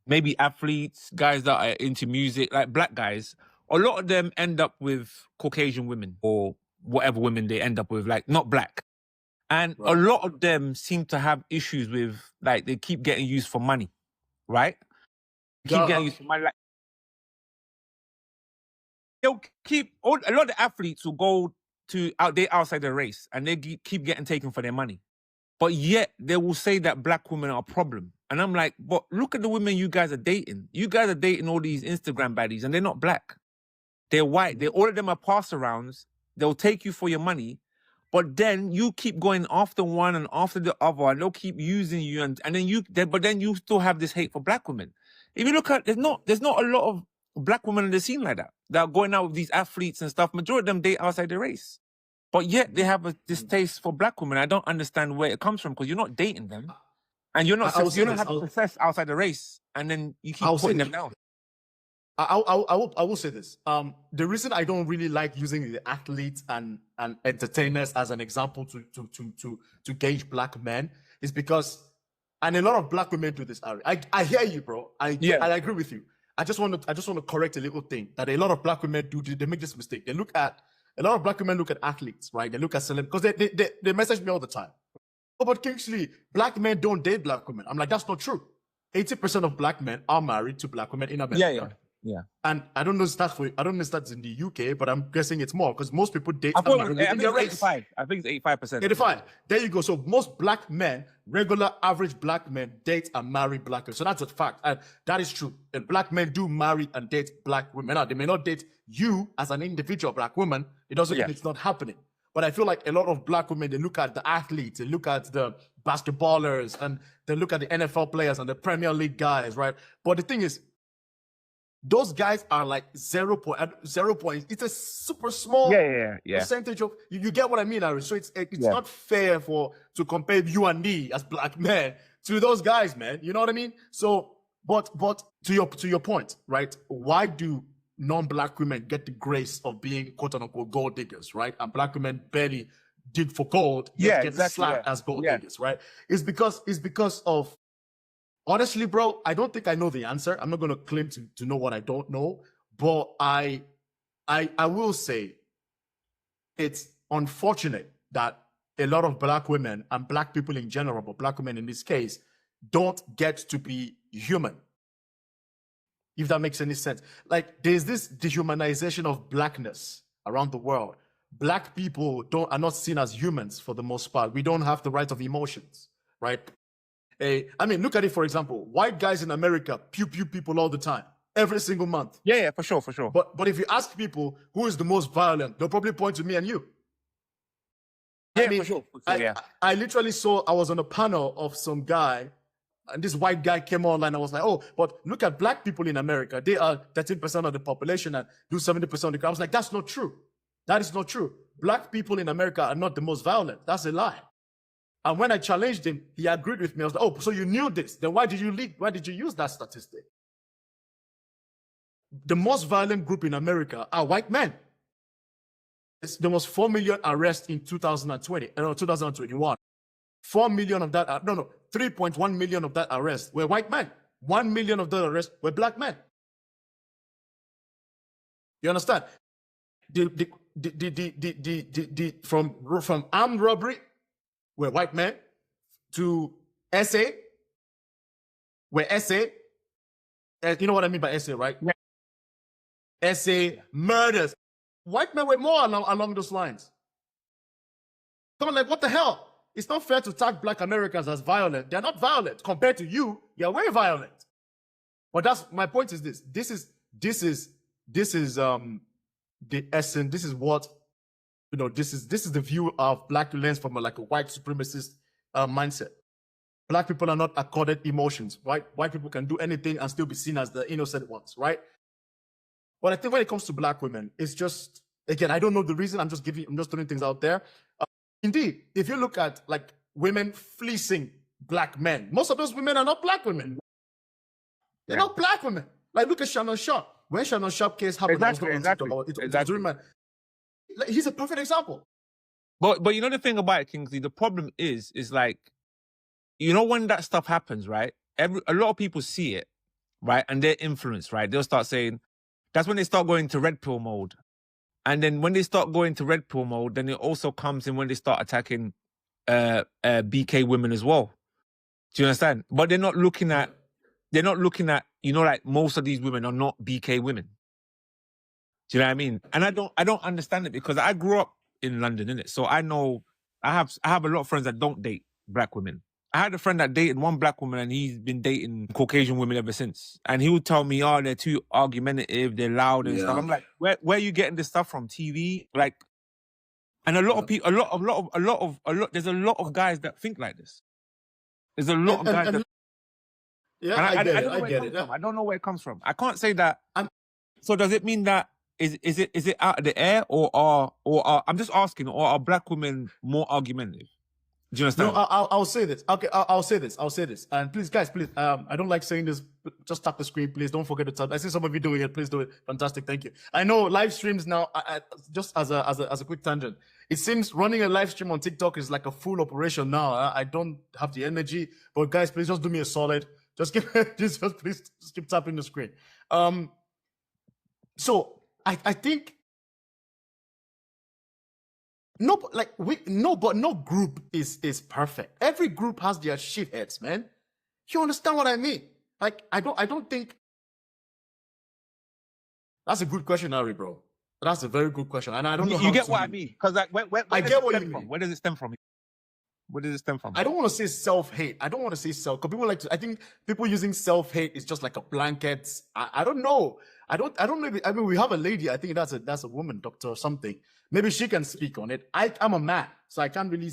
maybe athletes, guys that are into music, like black guys, a lot of them end up with Caucasian women or whatever women they end up with, like not black. And a lot of them seem to have issues with, like, they keep getting used for money, right? Keep getting used for money. Like, they'll keep, a lot of the athletes will go to outside the race and they keep getting taken for their money. But yet they will say that black women are a problem. And I'm like, but look at the women you guys are dating. You guys are dating all these Instagram baddies and they're not black. They're white. All of them are pass-arounds. They'll take you for your money. But then you keep going after one and after the other, and they'll keep using you, and then you still have this hate for black women. If you look at, there's not a lot of black women in the scene like that are going out with these athletes and stuff. Majority of them date outside the race, but yet they have a distaste for black women. I don't understand where it comes from, because you're not dating them, and you're not having success outside the race, and then you keep putting them down. I will say this. The reason I don't really like using the athletes and entertainers as an example to gauge black men is because, and a lot of black women do this, Ari. I hear you, bro. I agree with you. I just want to correct a little thing that a lot of black women do. They make this mistake. A lot of black women look at athletes, right? They look at celebrities, because they message me all the time. Oh, but Kingsley, black men don't date black women. I'm like, that's not true. 80% of black men are married to black women in America. Yeah. And I don't know if that's in the UK, but I'm guessing it's more, because most people date. I think it's 85%. 85%. There you go. So most black men, regular average black men, date and marry black women. So that's a fact. And that is true. And black men do marry and date black women. Now, they may not date you as an individual black woman. It doesn't mean it's not happening. But I feel like a lot of black women, they look at the athletes, they look at the basketballers, and they look at the NFL players and the Premier League guys, right? But the thing is, those guys are like 0 point. It's a super small percentage of you get what I mean, Ari. So it's not fair to compare you and me as black men to those guys, man. You know what I mean? So, but to your point, right? Why do non-black women get the grace of being quote unquote gold diggers, right? And black women barely dig for gold, get slapped as gold diggers, right? It's because of, honestly, bro, I don't think I know the answer. I'm not going to claim to know what I don't know, but I will say it's unfortunate that a lot of black women and black people in general, but black women in this case, don't get to be human. If that makes any sense. Like, there's this dehumanization of blackness around the world. Black people are not seen as humans for the most part. We don't have the right of emotions, right? I mean, look at it, for example. White guys in America pew people all the time, every single month. Yeah, for sure. But if you ask people who is the most violent, they'll probably point to me and you. Yeah, I mean, for sure. I literally I was on a panel of some guy, and this white guy came on and I was like, oh, but look at black people in America. They are 13% of the population and do 70% of the crime. I was like, that's not true. That is not true. Black people in America are not the most violent. That's a lie. And when I challenged him, he agreed with me. I was like, oh, so you knew this. Then why did you use that statistic? The most violent group in America are white men. There was 4 million arrests in 2021. 4 million of that, 3.1 million of that arrests were white men. 1 million of that arrests were black men. You understand? From armed robbery were white men to SA, where SA, you know what I mean by SA, right? SA murders. White men were more along those lines. So I'm like, what the hell? It's not fair to tag black Americans as violent. They're not violent. Compared to you, you're way violent. But that's my point is this. This is the essence. This is what, this is the view of black lens from a white supremacist mindset. Black people are not accorded emotions, right? White people can do anything and still be seen as the innocent ones, right? But I think when it comes to Black women, it's just, again, I don't know the reason. I'm just throwing things out there. Indeed, if you look at like women fleecing Black men, most of those women are not Black women. They're not Black women. Like, look at Shannon Sharp. When Shannon Sharp case happened, he's a perfect example. But you know the thing about it, Kingsley, the problem is like, you know, when that stuff happens, right? A lot of people see it, right? And they're influenced, right? They'll start saying, that's when they start going to red pill mode. And then when they start going to red pill mode, then it also comes in when they start attacking BK women as well. Do you understand? But they're not looking at, you know, like most of these women are not BK women. Do you know what I mean? And I don't understand it because I grew up in London, innit? So I know I have a lot of friends that don't date Black women. I had a friend that dated one Black woman and he's been dating Caucasian women ever since. And he would tell me, oh, they're too argumentative, they're loud and stuff. I'm like, where are you getting this stuff from? TV? Like, and a lot of people, there's a lot of guys that think like this. There's a lot of guys that. Yeah, I get it. I don't know where it comes from. I can't say that. So does it mean that is it out of the air or are I'm just asking, or are Black women more argumentative? Do you understand? No, I'll say this. Okay, I'll say this. And please, guys, please. I don't like saying this. Just tap the screen, please. Don't forget to tap. I see some of you doing it. Please do it. Fantastic. Thank you. I know live streams now. Just as a quick tangent, it seems running a live stream on TikTok is like a full operation now. I don't have the energy. But guys, please just do me a solid. Just please just keep tapping the screen. So I think. But no group is perfect. Every group has their shitheads, man. You understand what I mean? Like, I don't think. That's a good question, Harry, bro. That's a very good question, and I don't know. You get what I mean? Because like, I get what you mean. Where does it stem from? Where does it stem from? I don't want to say self-hate. I don't want to say self, because people like to. I think people using self-hate is just like a blanket. I don't know. I don't know. I mean, we have a lady. I think that's a woman doctor or something. Maybe she can speak on it. I'm a man, so I can't really.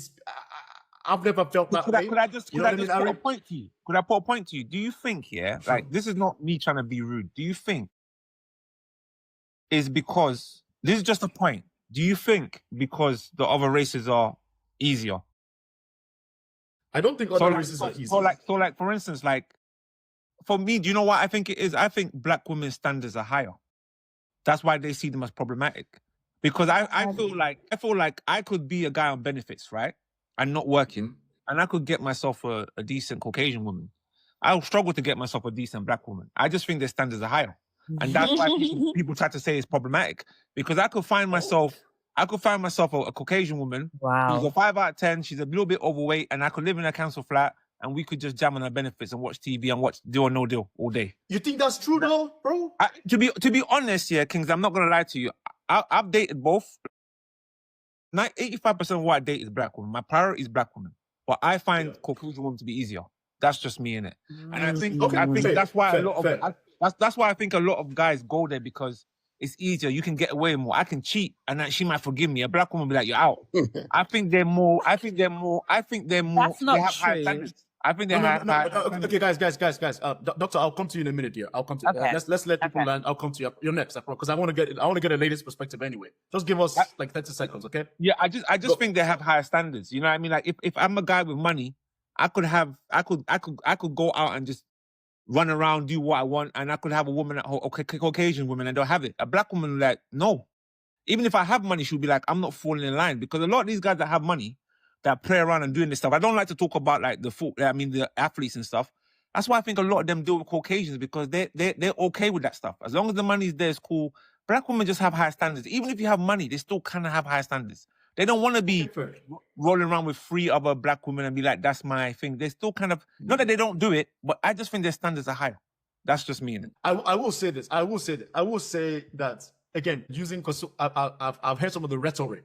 I've never felt that way. Could I just put a point to you? Could I put a point to you? Do you think, like, this is not me trying to be rude. Do you think is because this is just a point? Do you think because the other races are easier? I don't think other races are easier. So like, for instance, like, for me, do you know what I think it is? I think Black women's standards are higher. That's why they see them as problematic. Because I feel like I could be a guy on benefits, right? And not working, and I could get myself a decent Caucasian woman. I'll struggle to get myself a decent Black woman. I just think their standards are higher. And that's why people try to say it's problematic. Because I could find myself a Caucasian woman. Wow. She's a 5 out of 10, she's a little bit overweight, and I could live in a council flat and we could just jam on her benefits and watch TV and watch Deal or No Deal all day. You think that's true though, bro? To be honest, Kings, I'm not gonna lie to you. I've dated both. 85% of what I date is Black women. My priority is Black women. But I find Caucasian women to be easier. That's just me, innit? And I think that's why that's why I think a lot of guys go there, because it's easier. You can get away more. I can cheat and she might forgive me. A Black woman will be like, you're out. I think they're more. That's not they have true. high standards. I think they have. Okay, guys. Doctor, I'll come to you in a minute here. I'll come to you. Okay. Let's let people land. I'll come to you. You're next, because I want to get a lady's perspective anyway. Just give us like 30 seconds, okay? Yeah, I just think they have higher standards. You know what I mean? Like, if I'm a guy with money, I could go out and just run around, do what I want, and I could have a woman at home, Caucasian woman, and don't have it. A Black woman, like, no. Even if I have money, she'll be like, I'm not falling in line, because a lot of these guys that have money, that play around and doing this stuff. I don't like to talk about like the athletes and stuff. That's why I think a lot of them deal with Caucasians, because they're okay with that stuff. As long as the money's there, it's cool. Black women just have high standards. Even if you have money, they still kind of have high standards. They don't want to be rolling around with 3 other Black women and be like, that's my thing. They still kind of, not that they don't do it, but I just think their standards are higher. That's just me. I will say this. I will say that, again, because I've heard some of the rhetoric,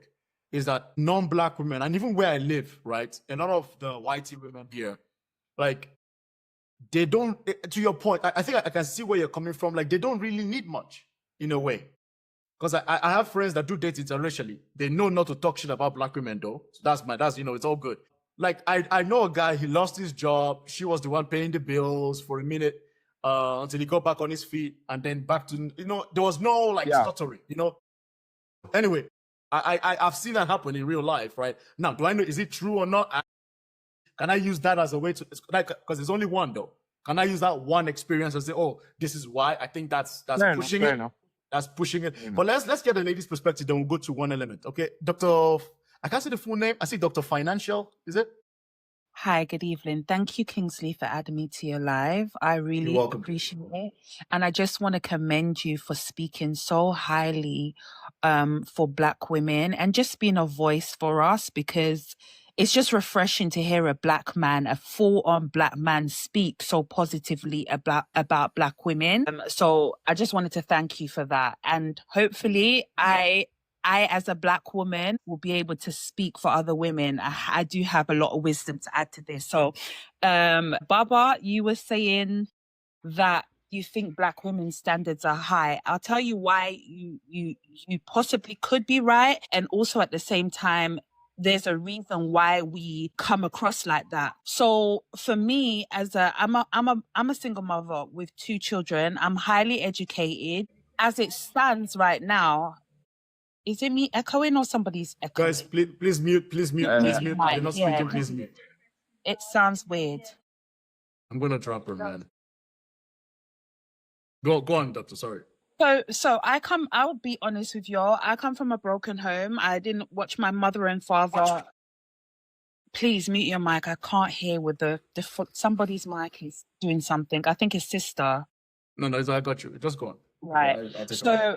is that non-Black women, and even where I live, right, a lot of the whitey women here, like, they don't, to your point, I think I can see where you're coming from, like, they don't really need much, in a way. Because I have friends that do date interracially. They know not to talk shit about Black women, though. So that's it's all good. Like I know a guy, he lost his job. She was the one paying the bills for a minute until he got back on his feet, and then back to, there was no like stuttering, Anyway, I've seen that happen in real life, right? Now, do I know, is it true or not? Can I use that as a way to, because there's only one though. Can I use that one experience and say, oh, this is why? I think that's pushing it. That's pushing it. But let's get the lady's perspective, then we'll go to one element. Okay, Dr. I can't say the full name. I see Dr. Financial, is it? Hi, good evening. Thank you, Kingsley, for adding me to your live. I really appreciate it. And I just want to commend you for speaking so highly for Black women and just being a voice for us, because it's just refreshing to hear a Black man, a full-on Black man, speak so positively about Black women. So I just wanted to thank you for that. And hopefully I, as a Black woman, will be able to speak for other women. I do have a lot of wisdom to add to this. So, Baba, you were saying that you think Black women's standards are high. I'll tell you why you possibly could be right. And also at the same time, there's a reason why we come across like that. So for me, I'm a single mother with 2 children. I'm highly educated. As it stands right now, is it me echoing or somebody's echoing? Guys, please mute. Please mute. You're not speaking, please mute. It sounds weird. I'm going to drop her, man. Go on, doctor. Sorry. So I'll be honest with y'all. I come from a broken home. I didn't watch my mother and father. Please mute your mic. I can't hear with somebody's mic is doing something. I think his sister. No, I got you. Just go on. Right.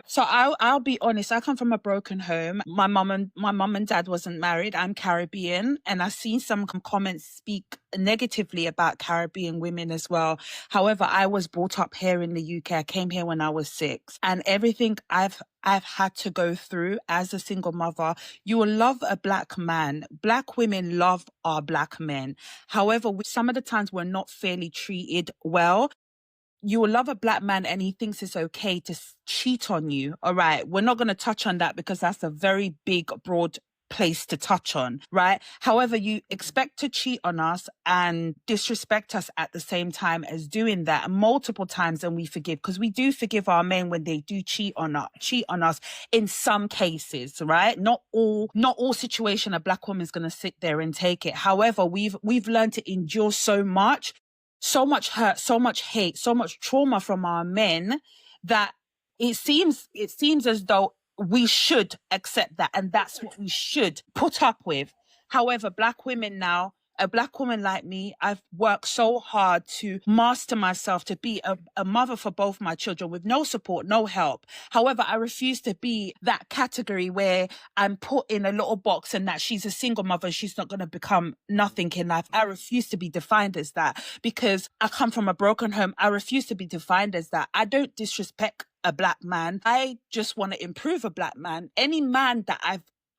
So I'll be honest. I come from a broken home. My mum and dad wasn't married. I'm Caribbean, and I've seen some comments speak negatively about Caribbean women as well. However, I was brought up here in the UK. I came here when I was 6, and everything I've had to go through as a single mother. You will love a Black man. Black women love our Black men. However, some of the times we're not fairly treated well. You will love a Black man and he thinks it's okay to cheat on you. All right. We're not going to touch on that because that's a very big, broad place to touch on, right? However, you expect to cheat on us and disrespect us at the same time as doing that multiple times, and we forgive, because we do forgive our men when they do cheat on us in some cases, right? Not all situation a Black woman's going to sit there and take it. However, we've learned to endure so much hurt, so much hate, so much trauma from our men that it seems as though we should accept that, and that's what we should put up with. However, Black women now, a Black woman like me, I've worked so hard to master myself to be a mother for both my children with no support, no help. However, I refuse to be that category where I'm put in a little box and that she's a single mother, she's not going to become nothing in life. I refuse to be defined as that because I come from a broken home. I refuse to be defined as that. I don't disrespect a Black man. I just want to improve a Black man. Any man that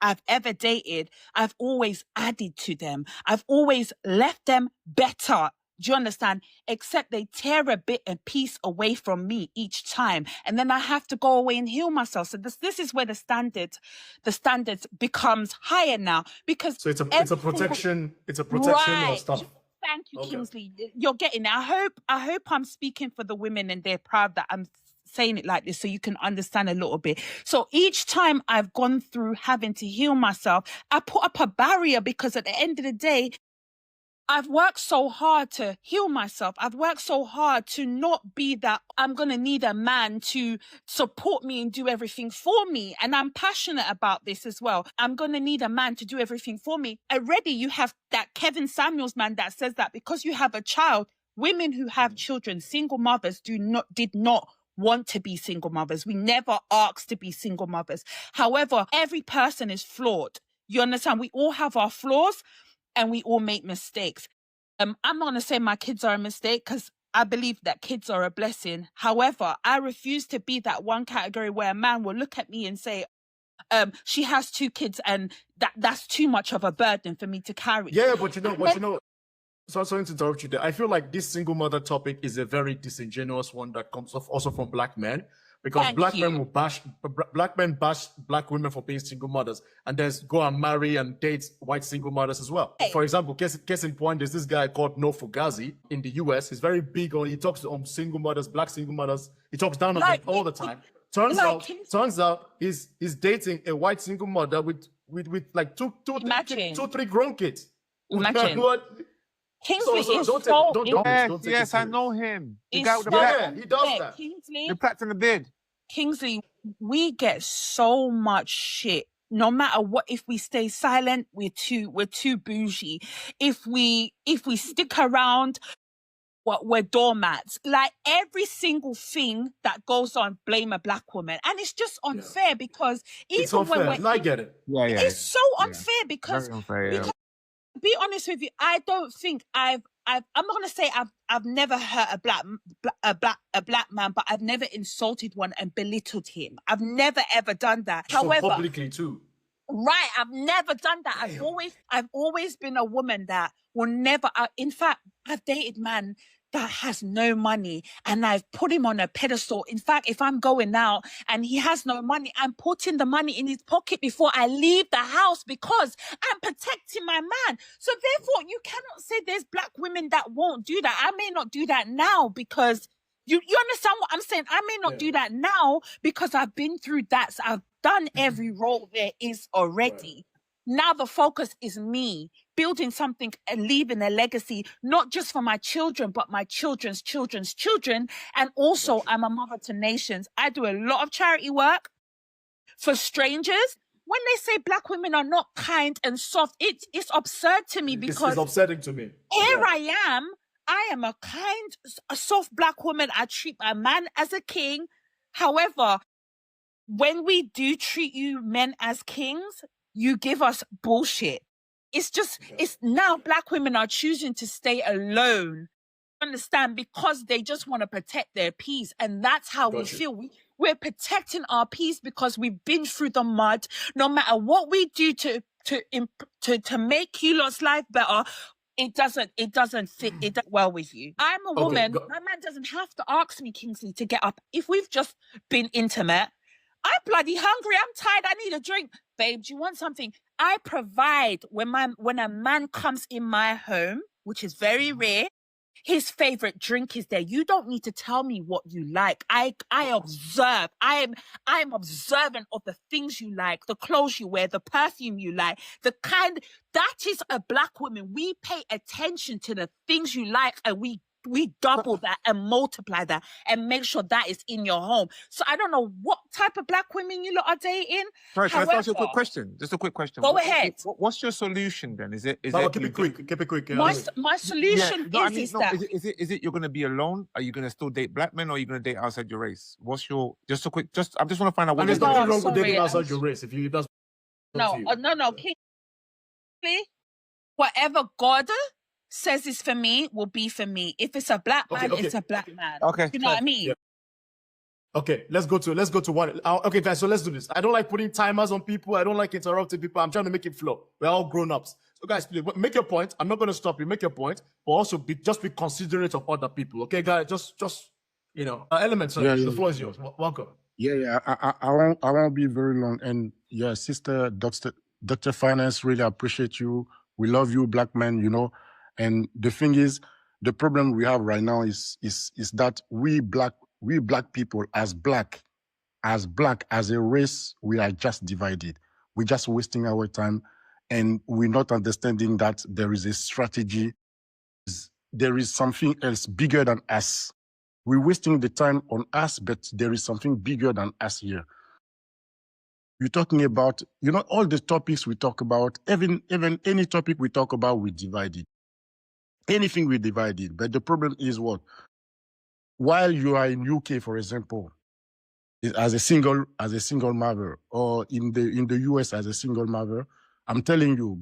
I've ever dated, I've always added to them. I've always left them better. Do you understand? Except they tear a bit and piece away from me each time. And then I have to go away and heal myself. So this is where the standards becomes higher now, because so it's a protection right. of stuff. Thank you, okay. Kingsley. You're getting it. I hope I'm speaking for the women and they're proud that I'm saying it like this so you can understand a little bit. So each time I've gone through having to heal myself, I put up a barrier, because at the end of the day, I've worked so hard to heal myself. I've worked so hard to not be that I'm going to need a man to support me and do everything for me. And I'm passionate about this as well. I'm going to need a man to do everything for me. Already you have that Kevin Samuels man that says that because you have a child, women who have children, single mothers did not want to be single mothers. We never asked to be single mothers. However, every person is flawed. You understand? We all have our flaws and we all make mistakes. I'm not going to say my kids are a mistake, because I believe that kids are a blessing. However, I refuse to be that one category where a man will look at me and say, she has 2 kids and that's too much of a burden for me to carry. Yeah, but you know, so sorry to interrupt you there. I feel like this single mother topic is a very disingenuous one that comes off also from Black men. Because Thank black you. men will bash black women for being single mothers, and then go and marry and date white single mothers as well. For example, case in point, there's this guy called No Fugazi in the US. He's very big on, he talks on single mothers, black single mothers. He talks down on them all the time. Turns out he's dating a white single mother with like two, three grown kids. Imagine. Kingsley Yes, I know him. The guy with the black. He does that. Kingsley, the plaits and the beard. Kingsley, we get so much shit. No matter what, if we stay silent, we're too bougie. If we stick around, we're doormats. Like every single thing that goes on, blame a black woman, and it's just unfair because even when I get it. It's so unfair because. Very unfair, Be honest with you, I don't think I'm not gonna say I've never hurt a black man, but I've never insulted one and belittled him. I've never ever done that. So however, publicly too. Right, I've never done that. I've always been a woman that will never. In fact, I've dated man that has no money, and I've put him on a pedestal. In fact, if I'm going out and he has no money, I'm putting the money in his pocket before I leave the house because I'm protecting my man. So therefore, you cannot say there's black women that won't do that. I may not do that now because you understand what I'm saying? I may not do that now because I've been through that. So I've done every role there is already. Now the focus is me building something and leaving a legacy, not just for my children, but my children's children's children. And also I'm a mother to nations. I do a lot of charity work for strangers. When they say black women are not kind and soft, it's absurd to me because it's upsetting to me. Here I am a kind, a soft black woman. I treat my man as a king. However, when we do treat you men as kings, you give us bullshit. It's just, it's now black women are choosing to stay alone. Understand? Because they just want to protect their peace. And that's how we feel. We're protecting our peace because we've been through the mud. No matter what we do to make you lot's life better, it doesn't fit it well with you. I'm a woman. My man doesn't have to ask me, Kingsley, to get up. If we've just been intimate, I'm bloody hungry. I'm tired. I need a drink. Babe, do you want something? I provide when a man comes in my home, which is very rare, his favorite drink is there. You don't need to tell me what you like. I observe. I'm observant of the things you like, the clothes you wear, the perfume you like, the kind. That is a black woman. We pay attention to the things you like, and we double that and multiply that and make sure that is in your home. So I don't know what type of black women you lot are dating. Sorry, can I ask you a quick question? Just a quick question. Go ahead. What's your solution then? Is it? Keep it quick. My solution is you're going to be alone? Are you going to still date black men, or are you going to date outside your race? What's your I just want to find out what. And there's nothing wrong with dating outside your race if that's no. Kingsley, whatever God says is for me will be for me. If it's a black man, it's a black man. Okay, you know what I mean? Yeah. Okay, let's go to one. Okay, guys, so let's do this. I don't like putting timers on people. I don't like interrupting people. I'm trying to make it flow. We're all grown-ups. So guys, please make your point. I'm not going to stop you. Make your point, but also be considerate of other people. Okay, guys, just elements. The floor is yours. Welcome. I won't be very long. And yeah, sister, Dr. Finance, really appreciate you. We love you, black men. And the thing is, the problem we have right now is that we black people as a race, we are just divided. We're just wasting our time, and we're not understanding that there is a strategy. There is something else bigger than us. We're wasting the time on us, but there is something bigger than us here. You're talking about, all the topics we talk about, even any topic we talk about, we divide it. Anything we divided, but the problem is what? While you are in UK, for example, as a single mother, or in the US as a single mother, I'm telling you,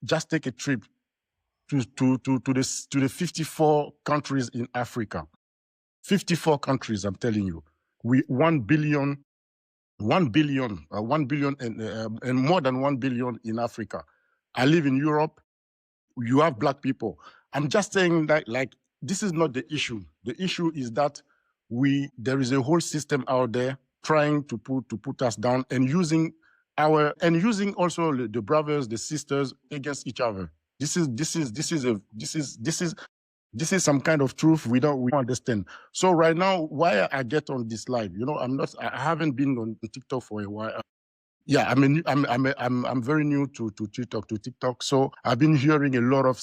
just take a trip to the 54 countries in Africa. 54 countries, I'm telling you. 1 billion and more than 1 billion in Africa. I live in Europe. You have black people. I'm just saying that, this is not the issue. The issue is that there is a whole system out there trying to put us down and using also the brothers, the sisters against each other. This is some kind of truth we don't understand. So right now, why I get on this live, I haven't been on TikTok for a while. Yeah, I'm very new to TikTok. So I've been hearing a lot of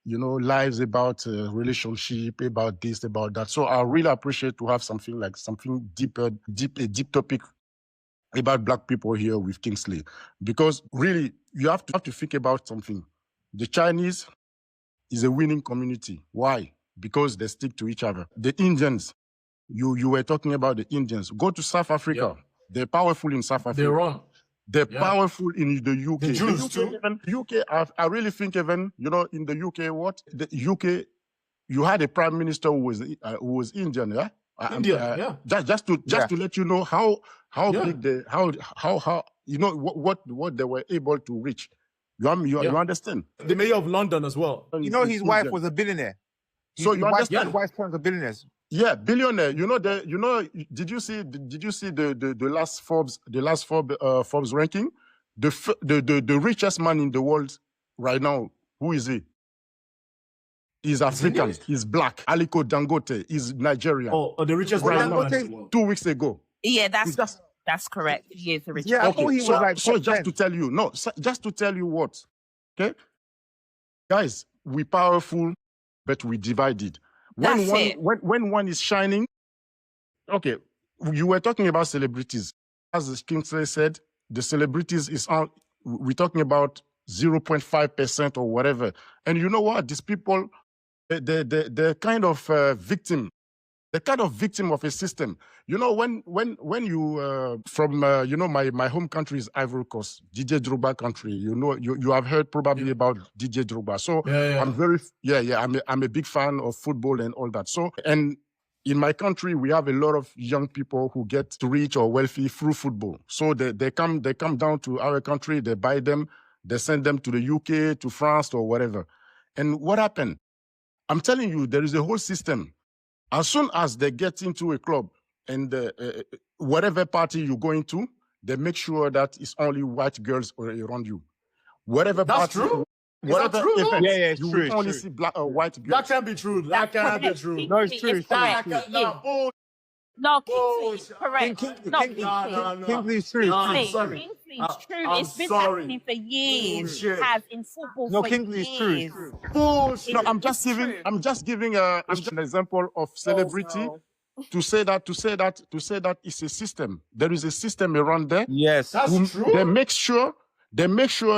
lives about relationship, about this, about that. So I really appreciate to have something deeper, a deep topic about Black people here with Kingsley, because really you have to think about something. The Chinese is a winning community. Why? Because they stick to each other. The Indians, you were talking about the Indians. Go to South Africa. Yep. They're powerful in South Africa. They're wrong. They're powerful in the UK. The Jews too. UK, I really think even, in the UK, the UK, you had a prime minister who was Indian, yeah? India, yeah. Just to let you know how big what they were able to reach. You understand? The mayor of London as well. His wife was a billionaire. So you understand? His wife's parents are billionaires. Yeah, billionaire. Did you see the last Forbes ranking? The richest man in the world right now, who is he? He's African. He's Black. Aliko Dangote is Nigerian. Oh, the richest man in the world. 2 weeks ago. Yeah, that's correct. He is the richest. Yeah, okay. So just to tell you, just to tell you what, okay, guys, we powerful, but we divided. When one is shining, okay, you were talking about celebrities. As Kingsley said, the celebrities we're talking about 0.5% or whatever. And you know what? These people, they're kind of victim. They're kind of victim of a system. When you from my home country is Ivory Coast, DJ Drogba country. You have heard probably about DJ Drogba. So I'm a big fan of football and all that. So and in my country we have a lot of young people who get rich or wealthy through football. So they come down to our country, they buy them, they send them to the UK, to France or whatever. And what happened? I'm telling you, there is a whole system. As soon as they get into a club and whatever party you go into, they make sure that it's only white girls around you. Whatever That's party, true. whatever true, event, it's you true, will only true. see black or white girls. That can't be true. That can't be true. No, it's true. No, Kingsley's correct. Kingsley's true. I'm sorry. Kingsley's true. I'm It's been sorry. happening for years. Bullshit. It has in football No, for Kingsley's years. true. Bullshit. No, I'm just giving an example of celebrity to say that it's a system. There is a system around there. Yes. That's true. They make sure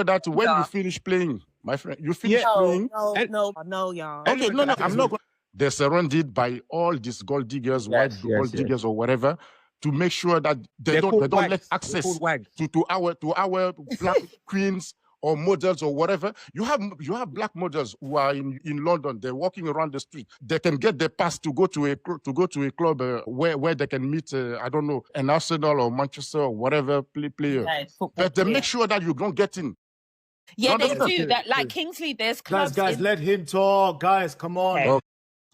that when you finish playing, my friend, you finish playing. No, y'all. Okay, no, I'm not going. They're surrounded by all these gold diggers, gold diggers or whatever, to make sure that they don't let access to our black queens or models or whatever. You have black models who are in London. They're walking around the street. They can get their pass to go to a club where they can meet I don't know, an Arsenal or Manchester or whatever player. But they make sure that you don't get in. Yeah, they do that. Like Kingsley, there's clubs. Guys, let him talk. Guys, come on. Okay.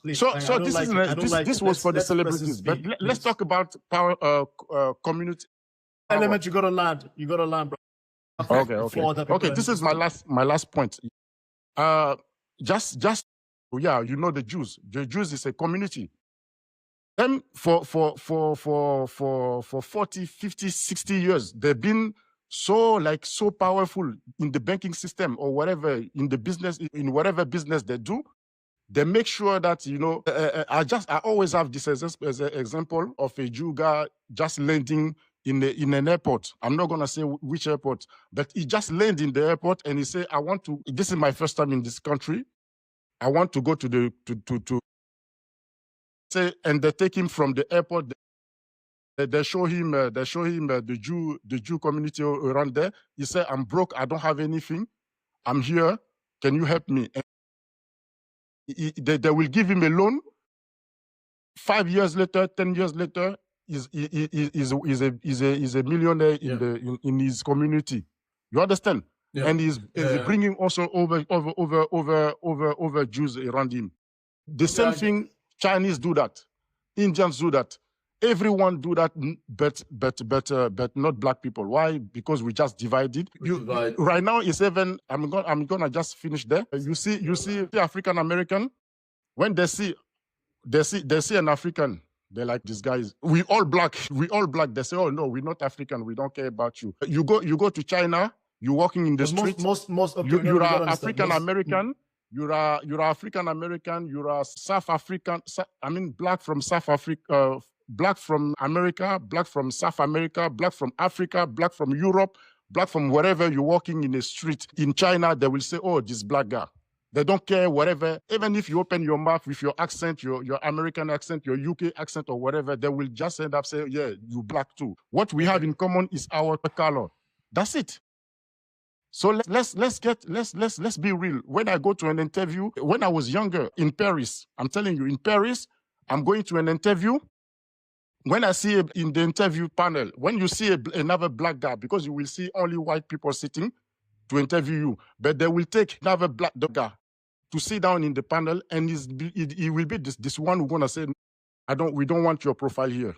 Please, So this was for the celebrities. But let's talk about power community. Element, you gotta land, bro. Okay. This is my last point. The Jews. The Jews is a community. Them for 40, 50, 60 years, they've been so powerful in the banking system or whatever, in the business, in whatever business they do. They make sure that, I always have this as an example of a Jew guy just landing in an airport. I'm not going to say which airport, but he just landed in the airport and he said, this is my first time in this country. I want to go to and they take him from the airport. They show him the Jew community around there. He said, I'm broke. I don't have anything. I'm here. Can you help me? And they will give him a loan. 5 years later, 10 years later, he's a millionaire in his community. You understand? Yeah. And he's bringing also over Jews around him. The same thing. Chinese do that. Indians do that. Everyone do that, but not black people. Why? Because we just divided. Right now, it's even. I'm gonna just finish there. You see the African American, when they see an African, they're like, these guys. We all black. They say, oh no, we're not African. We don't care about you. You go to China. You're walking in the street. Most okay, you're African American. You're African American. You're a South African. Black from South Africa. Black from America, black from South America, black from Africa, black from Europe, black from wherever you're walking in the street. In China, they will say, oh, this black guy. They don't care whatever. Even if you open your mouth with your accent, your American accent, your UK accent or whatever, they will just end up saying, yeah, you black too. What we have in common is our color. That's it. So let's be real. When I go to an interview, when I was younger in Paris, I'm telling you, in Paris, I'm going to an interview. When I see in the interview panel, when you see another black guy, because you will see only white people sitting to interview you, but they will take another black guy to sit down in the panel, and he will be this one who's gonna say, we don't want your profile here.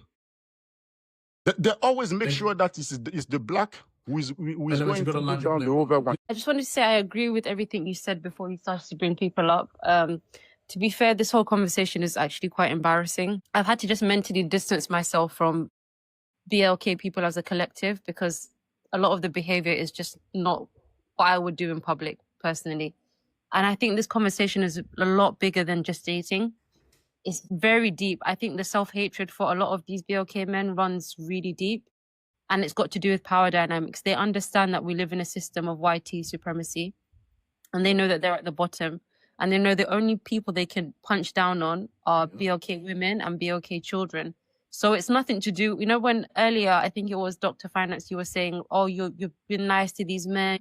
They always make sure that it's the black who is going to put down the other one. I just wanted to say I agree with everything you said before you started to bring people up. To be fair, this whole conversation is actually quite embarrassing. I've had to just mentally distance myself from BLK people as a collective because a lot of the behavior is just not what I would do in public personally. And I think this conversation is a lot bigger than just dating. It's very deep. I think the self-hatred for a lot of these BLK men runs really deep. And it's got to do with power dynamics. They understand that we live in a system of YT supremacy. And they know that they're at the bottom. And they know the only people they can punch down on are BLK women and BLK children. So it's nothing to do, when earlier, I think it was Dr. Finance, you were saying, oh, you've been nice to these men.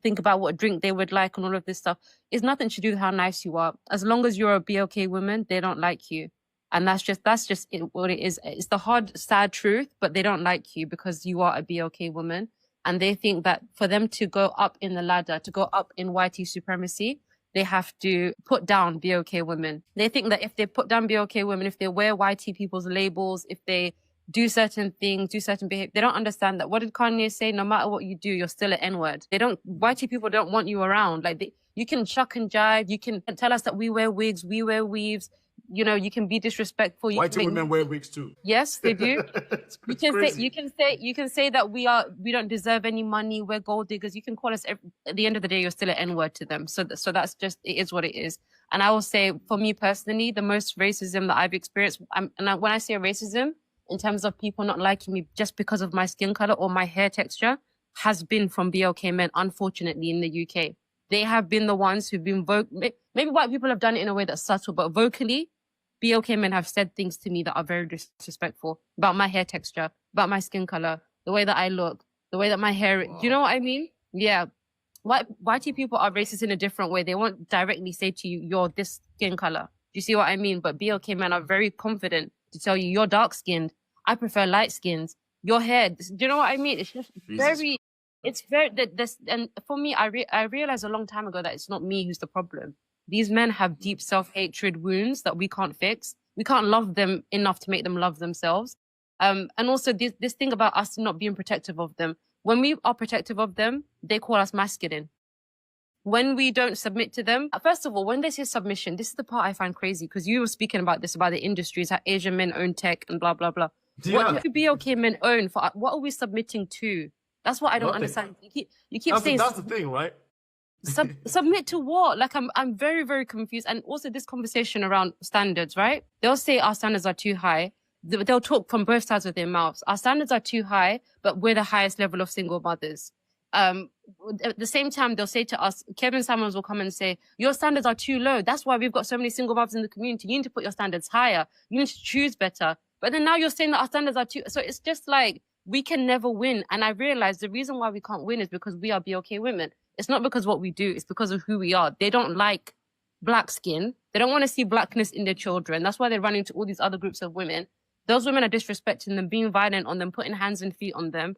Think about what drink they would like and all of this stuff. It's nothing to do with how nice you are. As long as you're a BLK woman, they don't like you. And that's just what it is. It's the hard, sad truth, but they don't like you because you are a BLK woman. And they think that for them to go up in the ladder, to go up in YT supremacy, they have to put down BLK women. They think that if they put down BLK women, if they wear YT people's labels, if they do certain things, do certain behavior, they don't understand that. What did Kanye say? No matter what you do, you're still an N-word. YT people don't want you around. You can chuck and jive. You can tell us that we wear wigs, we wear weaves. You can be disrespectful. YT women wear wigs too. Yes, they do. You can say that we don't deserve any money. We're gold diggers. You can call us. At the end of the day, you're still an N-word to them. So that's just, it is what it is. And I will say, for me personally, the most racism that I've experienced, when I say racism, in terms of people not liking me just because of my skin color or my hair texture, has been from BLK men, unfortunately, in the UK. They have been the ones who've been maybe white people have done it in a way that's subtle, but vocally, BLK men have said things to me that are very disrespectful about my hair texture, about my skin color, the way that I look, the way that my hair. Wow. Do you know what I mean? Yeah. YT people are racist in a different way. They won't directly say to you, you're this skin color. Do you see what I mean? But BLK men are very confident to tell you, you're dark skinned. I prefer light skins. Your hair. Do you know what I mean? It's just and for me, I realized a long time ago that it's not me who's the problem. These men have deep self-hatred wounds that we can't fix. We can't love them enough to make them love themselves. And also this thing about us not being protective of them. When we are protective of them, they call us masculine. When we don't submit to them, first of all, when they say submission, this is the part I find crazy because you were speaking about this, about the industries, how Asian men own tech and blah, blah, blah. Yeah. What do BLK men own? What are we submitting to? That's what I don't understand. You keep saying... That's the thing, right? Submit to what? I'm very, very confused. And also this conversation around standards, right? They'll say our standards are too high. They'll talk from both sides of their mouths. Our standards are too high, but we're the highest level of single mothers. At the same time, they'll say to us, Kevin Samuels will come and say, your standards are too low. That's why we've got so many single mothers in the community. You need to put your standards higher. You need to choose better. But then now you're saying that our standards are too... So it's just like, we can never win. And I realized the reason why we can't win is because we are BLK women. It's not because what we do, it's because of who we are. They don't like black skin. They don't want to see blackness in their children. That's why they're running to all these other groups of women. Those women are disrespecting them, being violent on them, putting hands and feet on them.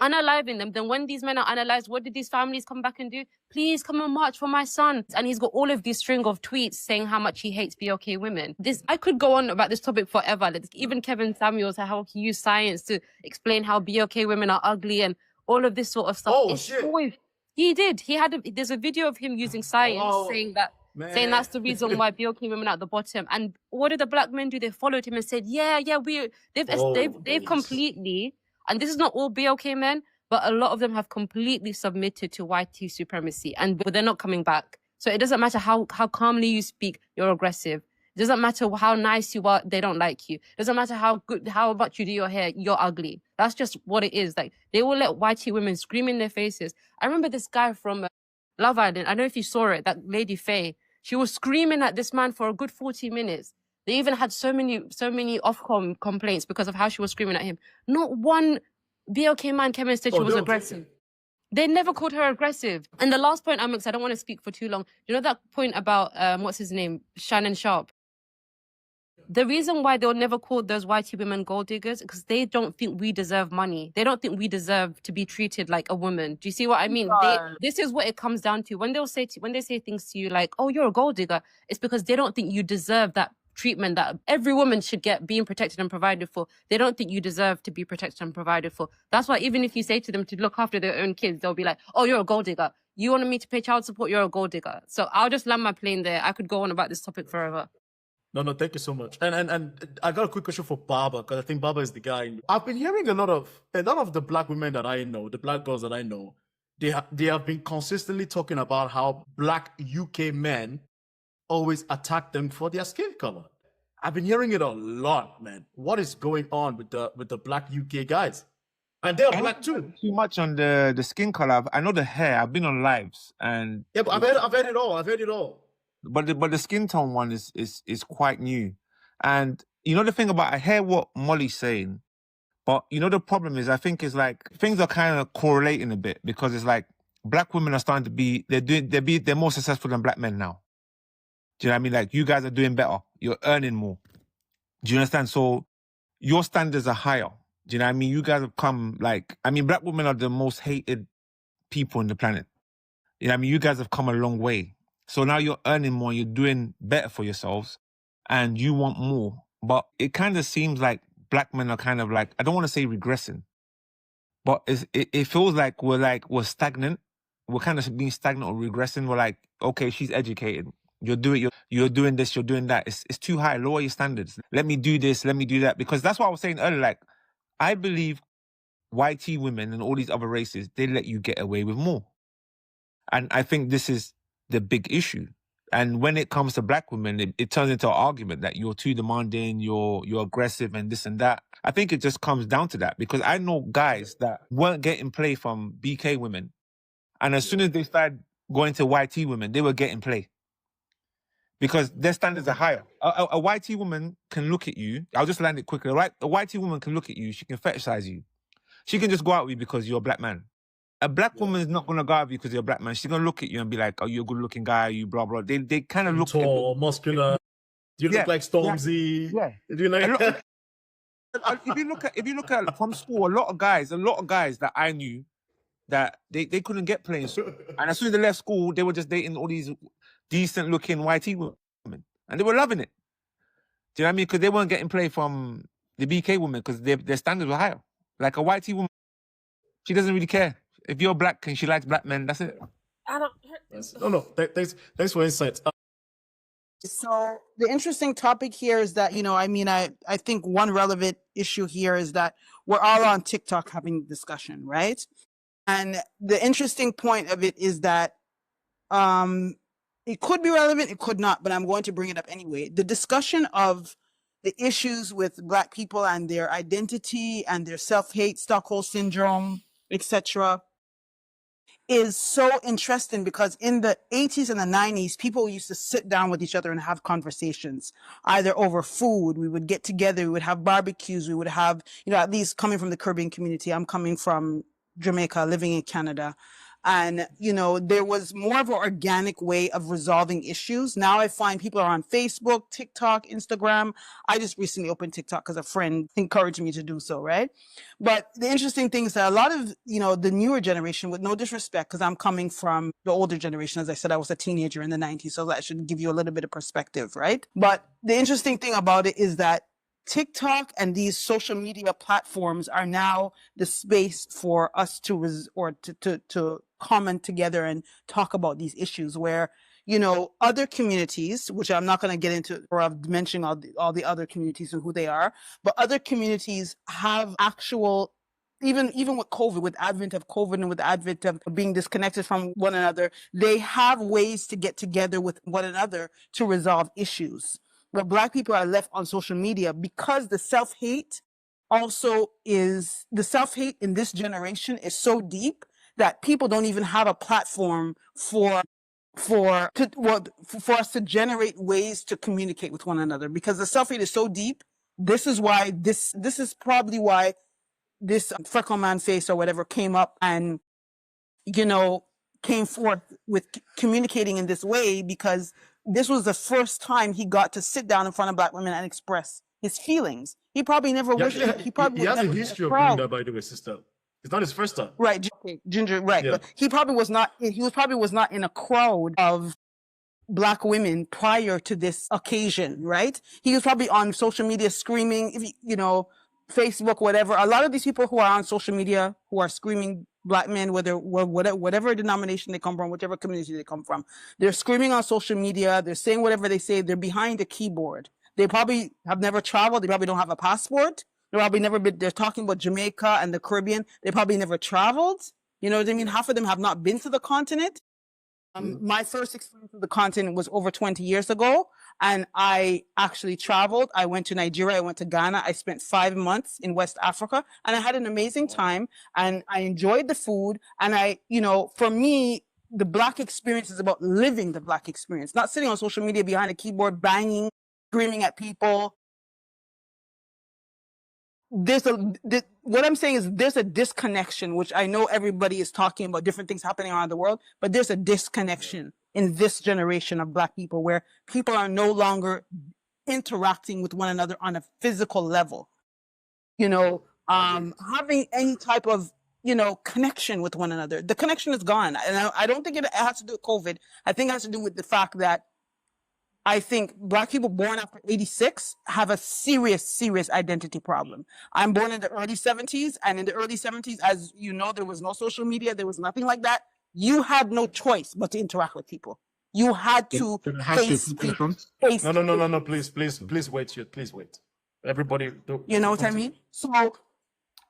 unaliving them. Then when these men are unalived, what did these families come back and do? Please come and march for my son. And he's got all of these string of tweets saying how much he hates BLK women. I could go on about this topic forever. Like, even Kevin Samuels, how he used science to explain how BLK women are ugly and all of this sort of stuff. Oh, shit. He did. There's a video of him using science saying that's the reason why BLK women are at the bottom. And what did the black men do? They followed him and said, they've completely, and this is not all BLK men, but a lot of them have completely submitted to YT supremacy, but they're not coming back. So it doesn't matter how calmly you speak, you're aggressive. It doesn't matter how nice you are, they don't like you. It doesn't matter how much you do your hair, you're ugly. That's just what it is. Like, they will let YT women scream in their faces. I remember this guy from Love Island. I don't know if you saw it, that lady Faye. She was screaming at this man for a good 40 minutes. They even had so many Ofcom complaints because of how she was screaming at him. Not one BLK man came and said she was aggressive. They never called her aggressive. And the last point I make, 'cause I don't want to speak for too long. You know that point about, what's his name? Shannon Sharp. The reason why they'll never call those YT women gold diggers is because they don't think we deserve money. They don't think we deserve to be treated like a woman. Do you see what I mean? This is what it comes down to. When they say things to you like, "Oh, you're a gold digger," it's because they don't think you deserve that treatment that every woman should get, being protected and provided for. They don't think you deserve to be protected and provided for. That's why even if you say to them to look after their own kids, they'll be like, "Oh, you're a gold digger. You wanted me to pay child support? You're a gold digger." So I'll just land my plane there. I could go on about this topic forever. No, thank you so much. And I got a quick question for Baba, because I think Baba is the guy. I've been hearing a lot of the black women that I know, the black girls that I know, they have been consistently talking about how black UK men always attack them for their skin color. I've been hearing it a lot, man. What is going on with the black UK guys? And they're black too. Too much on the skin color. I know the hair. I've been on lives and yeah, but I've heard it all. I've heard it all. But the skin tone one is quite new. And you know the thing about, I hear what Molly's saying, but you know the problem is, I think is like things are kind of correlating a bit, because it's like black women are starting to be they're more successful than black men now. Do you know what I mean? Like, you guys are doing better. You're earning more. Do you understand? So your standards are higher. Do you know what I mean? You guys have come, like, I mean, black women are the most hated people on the planet. You know what I mean? You guys have come a long way. So now you're earning more, you're doing better for yourselves, and you want more. But it kind of seems like black men are kind of like, I don't want to say regressing, but it feels like we're stagnant. We're kind of being stagnant or regressing. We're like, okay, she's educated. You're doing this, you're doing that. It's too high. Lower your standards. Let me do this, let me do that. Because that's what I was saying earlier. Like, I believe YT women and all these other races, they let you get away with more. And I think this is the big issue. And when it comes to black women, it turns into an argument that you're too demanding, you're aggressive and this and that. I think it just comes down to that, because I know guys that weren't getting play from BK women. And as soon as they started going to YT women, they were getting play. Because their standards are higher. A YT woman can look at you. I'll just land it quickly. A YT woman can look at you. She can fetishize you. She can just go out with you because you're a black man. A black woman is not going to go out with you because you're a black man. She's going to look at you and be like, "Oh, you're a good-looking guy, you blah, blah." They kind of look tall, muscular. You look like Stormzy. Yeah. Do you know? If you look at from school, a lot of guys that I knew that they couldn't get playing. And as soon as they left school, they were just dating all these decent-looking YT women. And they were loving it. Do you know what I mean? Because they weren't getting play from the BK women because their standards were higher. Like, a YT woman, she doesn't really care. If you're black and she likes black men, that's it. I don't. No. Thanks for insights. So the interesting topic here is that, I think one relevant issue here is that we're all on TikTok having discussion, right? And the interesting point of it is that it could be relevant, it could not, but I'm going to bring it up anyway. The discussion of the issues with Black people and their identity and their self-hate, Stockholm syndrome, etc., is so interesting because in the 80s and the 90s, people used to sit down with each other and have conversations, either over food. We would get together, we would have barbecues, we would have, at least coming from the Caribbean community. I'm coming from Jamaica, living in Canada. And, there was more of an organic way of resolving issues. Now I find people are on Facebook, TikTok, Instagram. I just recently opened TikTok because a friend encouraged me to do so, right? But the interesting thing is that a lot of, the newer generation, with no disrespect, because I'm coming from the older generation, as I said, I was a teenager in the 90s, so that should give you a little bit of perspective, right? But the interesting thing about it is that TikTok and these social media platforms are now the space for us to comment together and talk about these issues where, other communities, which I'm not going to get into or I've mentioned all the other communities and who they are, but other communities have actual, even with COVID, with advent of COVID and with the advent of being disconnected from one another, they have ways to get together with one another to resolve issues. But Black people are left on social media because the self-hate in this generation is so deep that people don't even have a platform for us to generate ways to communicate with one another, because the self-hate is so deep. This is probably why this freckle man face or whatever came up and, came forth with communicating in this way, because this was the first time he got to sit down in front of Black women and express his feelings. He probably never wished. He has a history of doing that, by the way, sister. It's not his first time. Right, okay, Ginger, right. Yeah. But he probably was not in a crowd of Black women prior to this occasion, right? He was probably on social media screaming, Facebook, whatever. A lot of these people who are on social media who are screaming Black men, whatever denomination they come from, whichever community they come from, they're screaming on social media. They're saying whatever they say. They're behind a keyboard. They probably have never traveled. They probably don't have a passport. They're probably never been. They're talking about Jamaica and the Caribbean. They probably never traveled. You know what I mean? Half of them have not been to the continent. My first experience with the continent was over 20 years ago, and I actually traveled. I went to Nigeria, I went to Ghana. I spent 5 months in West Africa, and I had an amazing time, and I enjoyed the food. And for me, the Black experience is about living the Black experience, not sitting on social media behind a keyboard, banging, screaming at people. What I'm saying is there's a disconnection, which I know everybody is talking about different things happening around the world, but there's a disconnection in this generation of Black people where people are no longer interacting with one another on a physical level, having any type of, connection with one another. The connection is gone. And I don't think it has to do with COVID. I think it has to do with the fact that I think Black people born after 86 have a serious, serious identity problem. I'm born in the early 70s, and in the early 70s, as you know, there was no social media. There was nothing like that. You had no choice but to interact with people. You had to face people. No. Please wait. Please wait. Everybody. You know what I mean? So,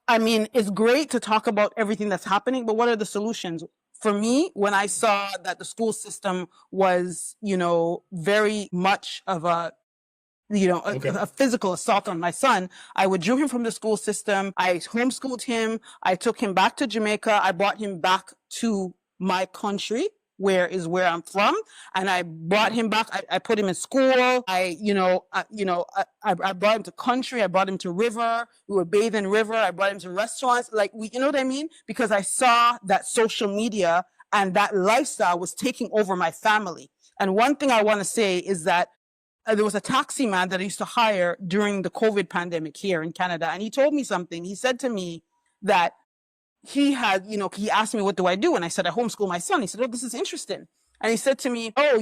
it's great to talk about everything that's happening, but what are the solutions? For me, when I saw that the school system was, very much of a physical assault on my son, I withdrew him from the school system. I homeschooled him. I took him back to Jamaica. I brought him back to my country, where I'm from, and I brought him back. I put him in school. I brought him to country. I brought him to river. We would bathe in river. I brought him to restaurants. You know what I mean? Because I saw that social media and that lifestyle was taking over my family. And one thing I want to say is that there was a taxi man that I used to hire during the COVID pandemic here in Canada, and he told me something. He said to me that he asked me, what do I do? And I said, I homeschool my son. He said, oh, this is interesting. And he said to me, oh,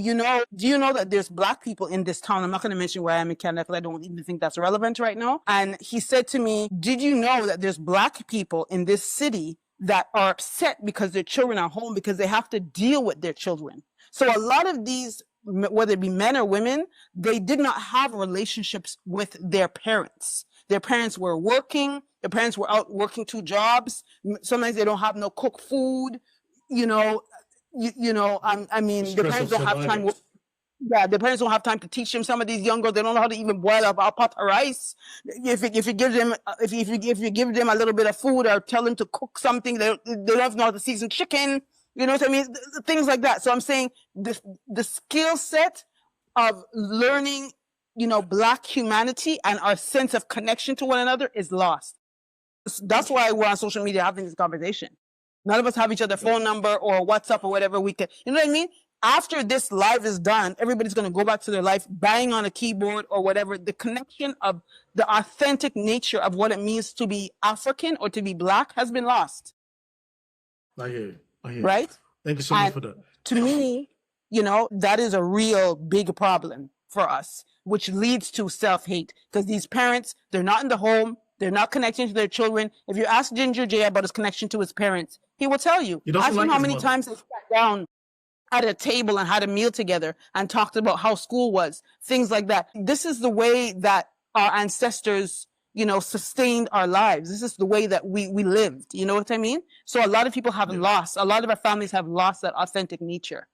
do you know that there's Black people in this town? I'm not going to mention where I am in Canada because I don't even think that's relevant right now. And he said to me, did you know that there's Black people in this city that are upset because their children are home because they have to deal with their children? So a lot of these, whether it be men or women, they did not have relationships with their parents. Their parents were working. Their parents were out working 2 jobs. Sometimes they don't have no cooked food. The parents don't have time. The parents don't have time to teach them. Some of these young girls, they don't know how to even boil a pot of rice. If you give them a little bit of food or tell them to cook something, they don't know how to season chicken. You know what I mean? Things like that. So I'm saying the skill set of learning, Black humanity and our sense of connection to one another is lost. That's why we're on social media having this conversation. None of us have each other's phone number or WhatsApp or whatever we can. You know what I mean? After this live is done, everybody's going to go back to their life, bang on a keyboard or whatever. The connection of the authentic nature of what it means to be African or to be Black has been lost. I hear you. I hear you. Right? Thank you so much And for that. to me, you know, that is a real big problem for us, which leads to self-hate because these parents, they're not in the home. They're not connecting to their children. If you ask Ginger J about his connection to his parents, he will tell you. He doesn't Ask him like how his many mother. times they sat down at a table and had a meal together and talked about how school was, things like that. This is the way that our ancestors, you know, sustained our lives. This is the way that we lived. You know what I mean? So a lot of people have lost, a lot of our families have lost that authentic nature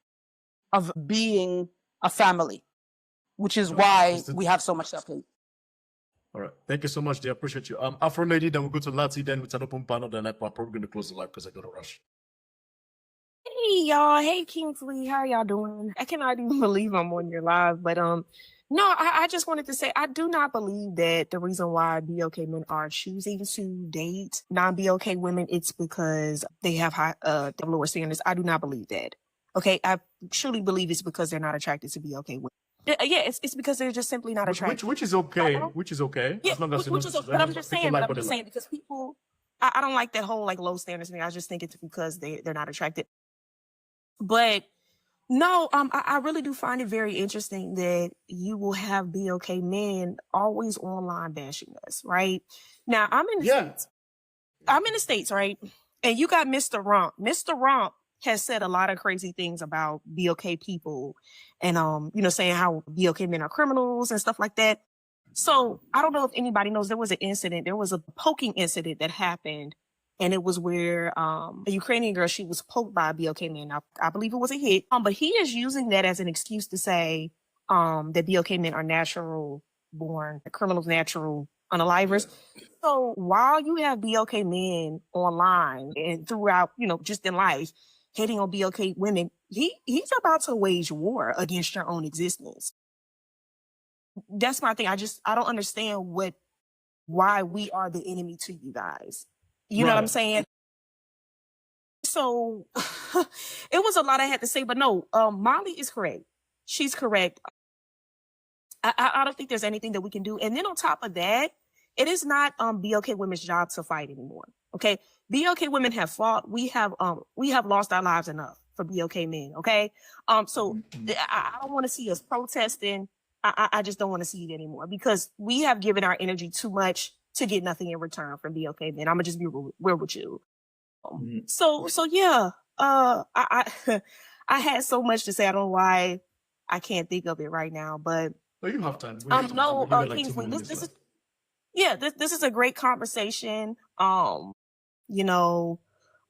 of being a family, which is why we have so much self-hate. All right. Thank you so much, dear. Appreciate you. Afro Lady, then we'll go to Lati, then with an open panel, then I'm probably going to close the live because I got to rush. Hey y'all, hey Kingsley, how y'all doing? I cannot even believe I'm on your live, but no, I just wanted to say I do not believe that the reason why BLK men are choosing to date non-BLK women, it's because they have lower standards. I do not believe that. Okay, I truly believe it's because they're not attracted to BLK women. Yeah, it's because they're just simply not attracted. Which is okay. Which is okay. Yeah, as long as which is okay. But I'm just saying, because people, I don't like that whole like low standards thing. I just think it's because they're not attracted. But no, I really do find it very interesting that you will have BLK men always online bashing us, right? Now I'm in the States. I'm in the States, right? And you got Mr. Romp. Mr. Romp has said a lot of crazy things about BLK people and you know, saying how BLK men are criminals and stuff like that. So I don't know if anybody knows, there was an incident, there was a poking incident that happened. And it was where a Ukrainian girl, she was poked by a BLK man. I believe it was a hit. But he is using that as an excuse to say that BLK men are natural born criminals, natural unalivers. So while you have BLK men online and throughout, you know, just in life, hating on BLK women, he's about to wage war against your own existence. That's my thing. I don't understand why we are the enemy to you guys. You know what I'm saying? So it was a lot I had to say, but no, Molly is correct. She's correct. I don't think there's anything that we can do. And then on top of that, it is not BLK women's job to fight anymore. Okay, BLK women have fought. We have lost our lives enough for BLK men. Okay, so I don't want to see us protesting. I just don't want to see it anymore because we have given our energy too much to get nothing in return from BLK men. I'm gonna just be real with you. So yeah. I had so much to say. I don't know why I can't think of it right now, but you have time. Kingsley, this is a great conversation. You know,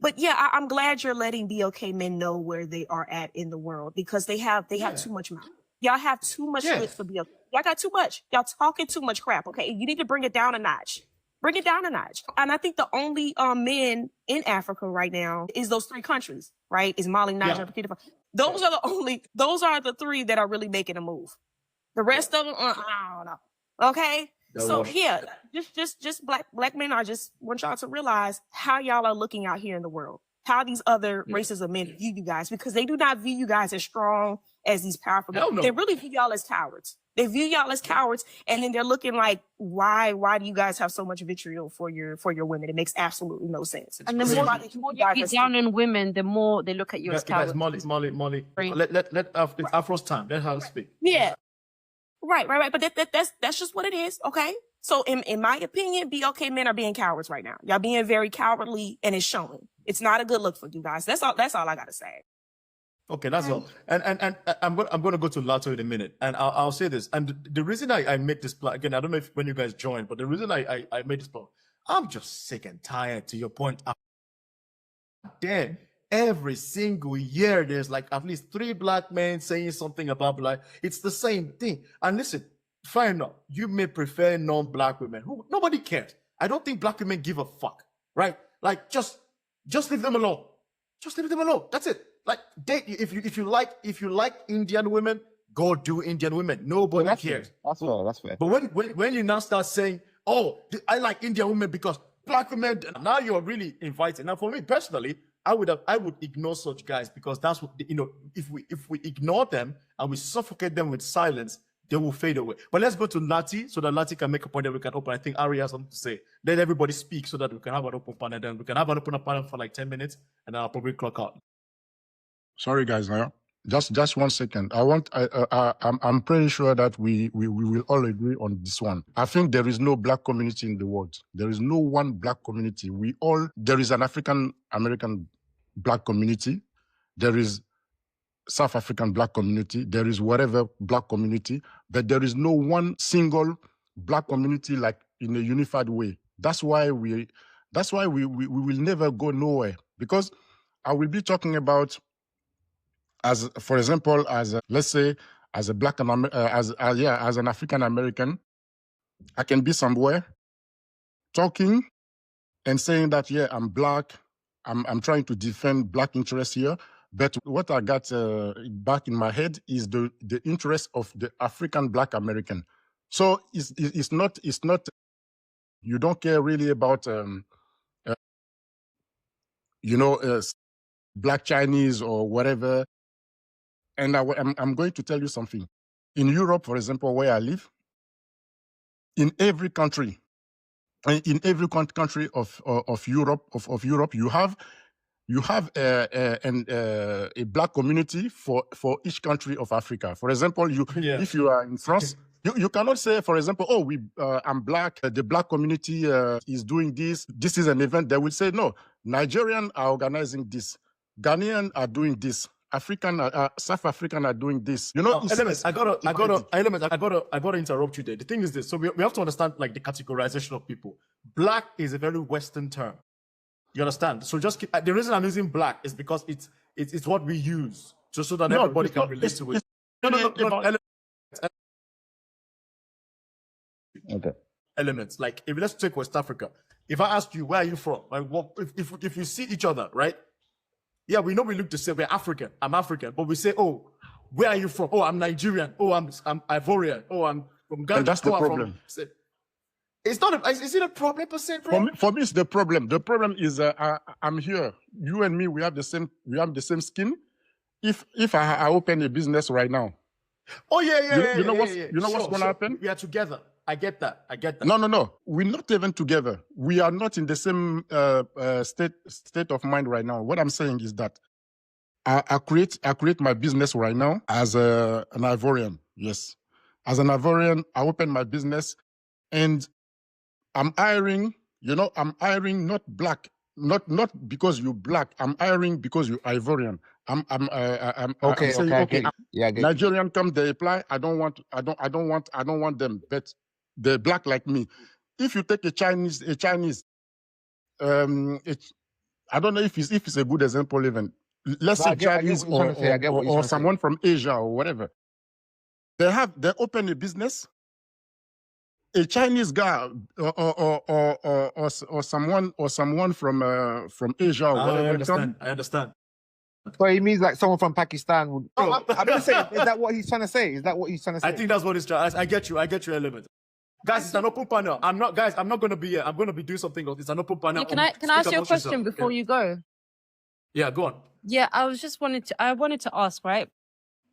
but yeah, I'm glad you're letting BLK men know where they are at in the world because they have too much mouth. Y'all have too much shit for BLK. Y'all got too much. Y'all talking too much crap. Okay, you need to bring it down a notch. Bring it down a notch. And I think the only men in Africa right now is those 3 countries, right? Is Mali, Niger, and Burkina Faso. Those are the 3 that are really making a move. The rest of them, I don't know. Okay. So yeah, just black men are just want y'all to realize how y'all are looking out here in the world. How these other races of men view you guys, because they do not view you guys as strong as these powerful men. They really view y'all as cowards. They view y'all as cowards, and then they're looking like, why do you guys have so much vitriol for your women? It makes absolutely no sense. And the more you get down on women, the more they look at you as cowards. Guys, Molly. Let Afro's time. Let her speak. Yeah. Right. But that's just what it is. Okay. So in my opinion, BLK men are being cowards right now. Y'all being very cowardly, and it's showing. It's not a good look for you guys. That's all I gotta say. Okay, that's all. And I'm going to go to Lato in a minute, and I'll say this. And the reason I made this plan again, I don't know if when you guys joined, but the reason I made this plan, I'm just sick and tired. To your point, every single year there's like at least 3 black men saying something about black. It's the same thing. And listen, fair enough. You may prefer non-black women. Nobody cares. I don't think black women give a fuck, right? Like just leave them alone. Just leave them alone. That's it. Like date if you like Indian women, go do Indian women. Nobody cares. That's fair. But when you now start saying, oh, I like Indian women because black women, now you're really inviting. Now for me personally, I would ignore such guys, because that's what, you know, if we ignore them and we suffocate them with silence, they will fade away. But let's go to Lati, so that Lati can make a point that we can open. I think Ari has something to say. Let everybody speak so that we can have an open panel. Then we can have an open panel for like 10 minutes, and then I'll probably clock out. Sorry, guys. Now, just 1 second. I'm pretty sure that we will all agree on this one. I think there is no black community in the world. There is no one black community. There is an African American black community. There is South African black community. There is whatever black community, but there is no one single black community like in a unified way. That's why we will never go nowhere, because I will be talking about, as for example, let's say as a black as an African American, I can be somewhere talking and saying that, yeah, I'm black. I'm trying to defend black interests here. But what I got back in my head is the interest of the African black American. So it's not you don't care really about black Chinese or whatever. And I'm going to tell you something. In Europe, for example, where I live, in every country of Europe, you have a black community for each country of Africa. For example, if you are in France, you cannot say, for example, I'm black, the black community is doing this. This is an event. They will say, no, Nigerians are organizing this. Ghanaians are doing this. South African are doing this. You know, I gotta interrupt you there. The thing is this. So we have to understand like the categorization of people. Black is a very Western term. You understand? So just the reason I'm using black is because it's what we use, just so that everybody can relate to it. No. Okay. Elements. Like, if let's take West Africa. If I ask you, where are you from? Like, what if you see each other, right? Yeah, we know we look the same. We're African. I'm African, but we say, oh, where are you from? Oh, I'm Nigerian. Oh, I'm Ivorian. Oh, I'm from Ghana. And that's the problem. It's not. Is it a problem per se, bro? For me, it's the problem. The problem is I'm here. You and me, we have the same skin. If I open a business right now. Oh yeah. You know what's going to happen? We are together. I get that. No. We're not even together. We are not in the same state of mind right now. What I'm saying is that I create my business right now as an Ivorian. Yes, as an Ivorian, I open my business, and I'm hiring. I'm hiring not black, not because you're black. I'm hiring because you're Ivorian. I'm saying, Nigerian come, they apply. I don't want them, but they're black like me. If you take a Chinese, I don't know if it's a good example even. Let's say Chinese or someone from Asia or whatever. They open a business. A Chinese guy or someone from Asia or whatever. I understand. So he means like someone from Pakistan would. I'm just saying, is that what he's trying to say? I think that's what he's trying. I get you element. Guys, it's an open panel. I'm not going to be here. I'm going to be doing something else. It's an open panel. Can I ask you a question before you go? Yeah, go on. Yeah, I wanted to ask, right?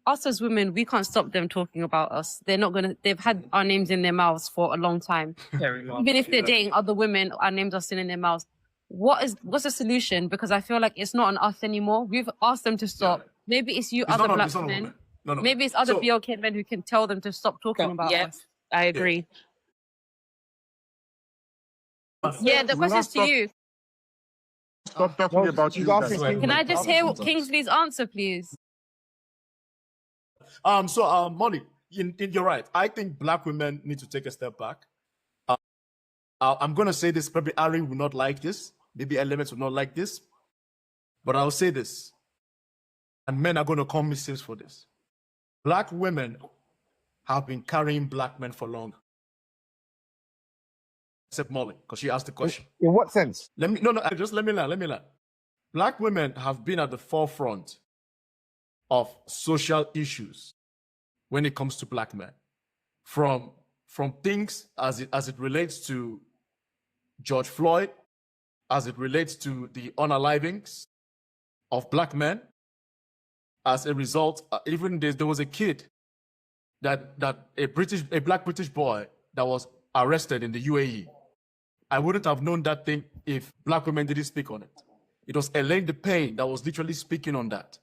Us as women, we can't stop them talking about us. They've had our names in their mouths for a long time. Very long. Even if they're dating other women, our names are still in their mouths. What's the solution? Because I feel like it's not on us anymore. We've asked them to stop. Yeah. Maybe it's other black men. No. Maybe it's other BLK men who can tell them to stop talking about us. I agree. Yeah, the question's to you. Stop talking about you. Can I just hear Kingsley's answer, please? Molly, you're right. I think black women need to take a step back. I'm going to say this, probably Ari will not like this. Maybe Elements will not like this. But I'll say this. And men are going to call me sis for this. Black women have been carrying black men for long. Except Molly, because she asked the question. In what sense? Let me learn. Black women have been at the forefront of social issues when it comes to black men. From things as it relates to George Floyd, as it relates to the unalivings, of black men. As a result, even there was a kid that a black British boy that was arrested in the UAE. I wouldn't have known that thing if black women didn't speak on it. It was Elaine the Pain that was literally speaking on that.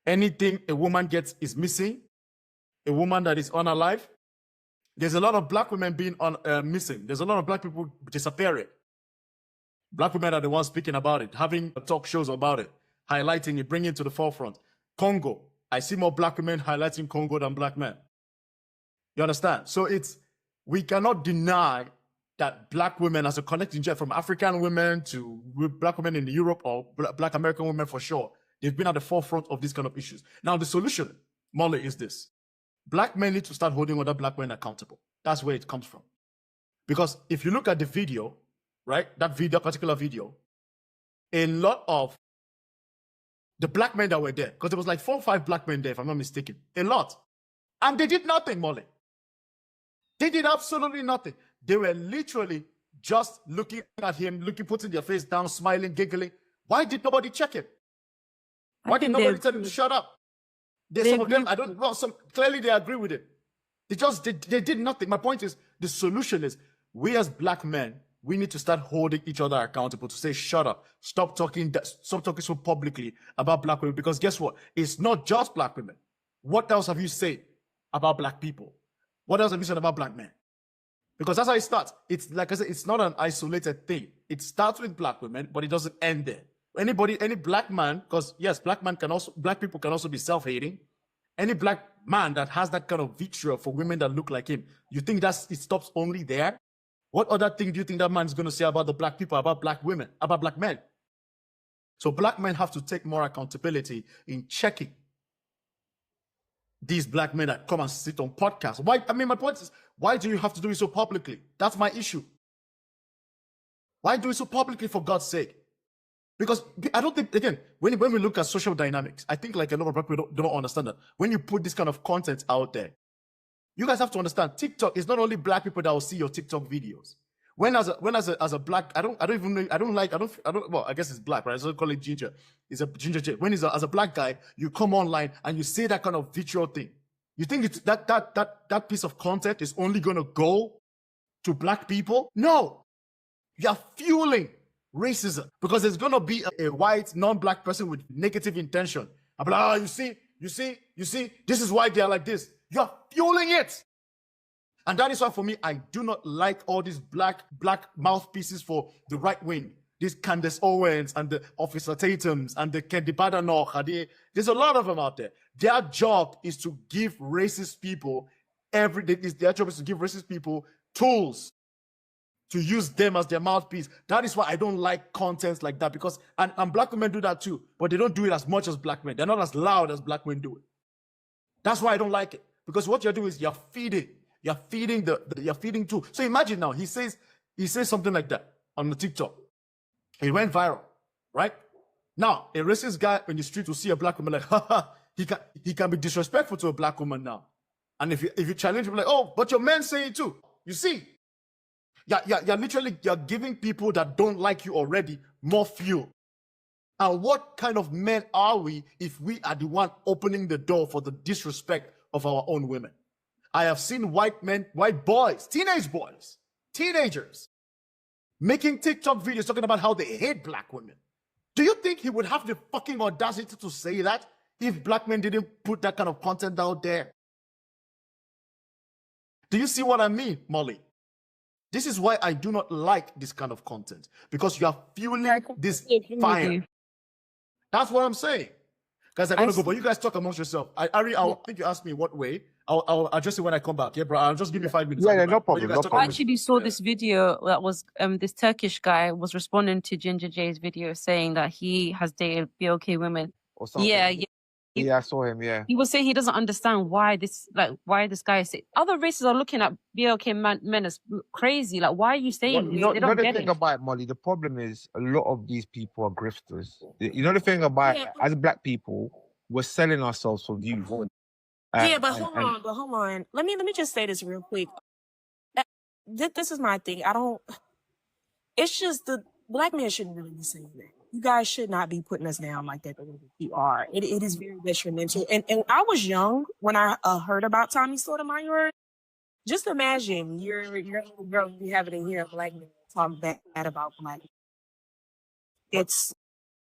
Anything a woman gets is missing, a woman that is unalive. There's a lot of black women being missing. There's a lot of black people disappearing. Black women are the ones speaking about it, having talk shows about it, highlighting it, bringing it to the forefront. Congo, I see more black women highlighting Congo than black men. You understand? So we cannot deny that black women, as a collective jet, from African women to black women in Europe or black American women for sure, they've been at the forefront of these kind of issues. Now, the solution, Molly, is this. Black men need to start holding other black men accountable. That's where it comes from. Because if you look at the video, right, that particular video, a lot of the black men that were there, because there was like 4 or 5 black men there, if I'm not mistaken, a lot. And they did nothing, Molly. They did absolutely nothing. They were literally just looking at him, putting their face down, smiling, giggling. Why did nobody check him? Why did nobody tell him to shut up? There's some of them, I don't know, clearly they agree with it. They did nothing. My point is, the solution is, we as black men, we need to start holding each other accountable to say, shut up, stop talking so publicly about black women, because guess what? It's not just black women. What else have you said about black people? What else have you said about black men? Because that's how it starts. It's like I said, it's not an isolated thing. It starts with black women, but it doesn't end there. Any black man, because yes, black people can also be self-hating. Any black man that has that kind of vitriol for women that look like him, you think it stops only there? What other thing do you think that man is going to say about the black people, about black women, about black men? So black men have to take more accountability in checking these black men that come and sit on podcasts. Why? I mean, my point is, why do you have to do it so publicly? That's my issue. Why do it so publicly, for God's sake? Because I don't think, again, when we look at social dynamics, I think like a lot of people don't understand that. When you put this kind of content out there, you guys have to understand, TikTok is not only black people that will see your TikTok videos. When as a black, well, I guess it's black, right? I don't call it ginger. It's a ginger jet. When as a black guy, you come online and you say that kind of vitriol thing. You think it's that piece of content is only gonna go to black people? No. You're fueling racism, because there's gonna be a white, non-black person with negative intention. I'm like, you see, this is why they're like this. You're fueling it. And that is why, for me, I do not like all these black mouthpieces for the right wing. These Candace Owens and the Officer Tatums and the Kendi Badanoch. There's a lot of them out there. Their job is to give racist people their job is to give racist people tools to use them as their mouthpiece. That is why I don't like contents like that, because and black women do that too, but they don't do it as much as black men. They're not as loud as black men do it. That's why I don't like it, because what you're doing is you're feeding too. So imagine now, he says something like that on the TikTok. It went viral, right? Now, a racist guy in the street will see a black woman like, haha, he can be disrespectful to a black woman now. And if you challenge him, like, oh, but your men say it too. You see, you're giving people that don't like you already more fuel. And what kind of men are we if we are the one opening the door for the disrespect of our own women? I have seen white boys, teenagers, making TikTok videos talking about how they hate black women. Do you think he would have the fucking audacity to say that if black men didn't put that kind of content out there? Do you see what I mean, Molly? This is why I do not like this kind of content, because you are fueling this fire. That's what I'm saying. Guys, I gotta go, but you guys talk amongst yourself. I think you asked me what way. I'll address it when I come back. Yeah, bro. I'll just give you 5 minutes. Yeah, no problem. I actually saw this video that was this Turkish guy was responding to Ginger J's video saying that he has dated BLK women. Or something. Yeah, I saw him. Yeah, he was saying he doesn't understand why this guy is saying. Other races are looking at BLK men as crazy. Like, why are you saying this? They don't get it. The thing about it, Molly, the problem is a lot of these people are grifters. You know the thing about as black people, we're selling ourselves for views. Hold on. Let me just say this real quick. This is my thing. It's just the black men shouldn't really be saying that. you guys should not be putting us down like that. You are. It is very detrimental. And I was young when I heard about Tommy Sotomayor. Just imagine you're a little girl, you have it in here, a black man talking bad about black men. It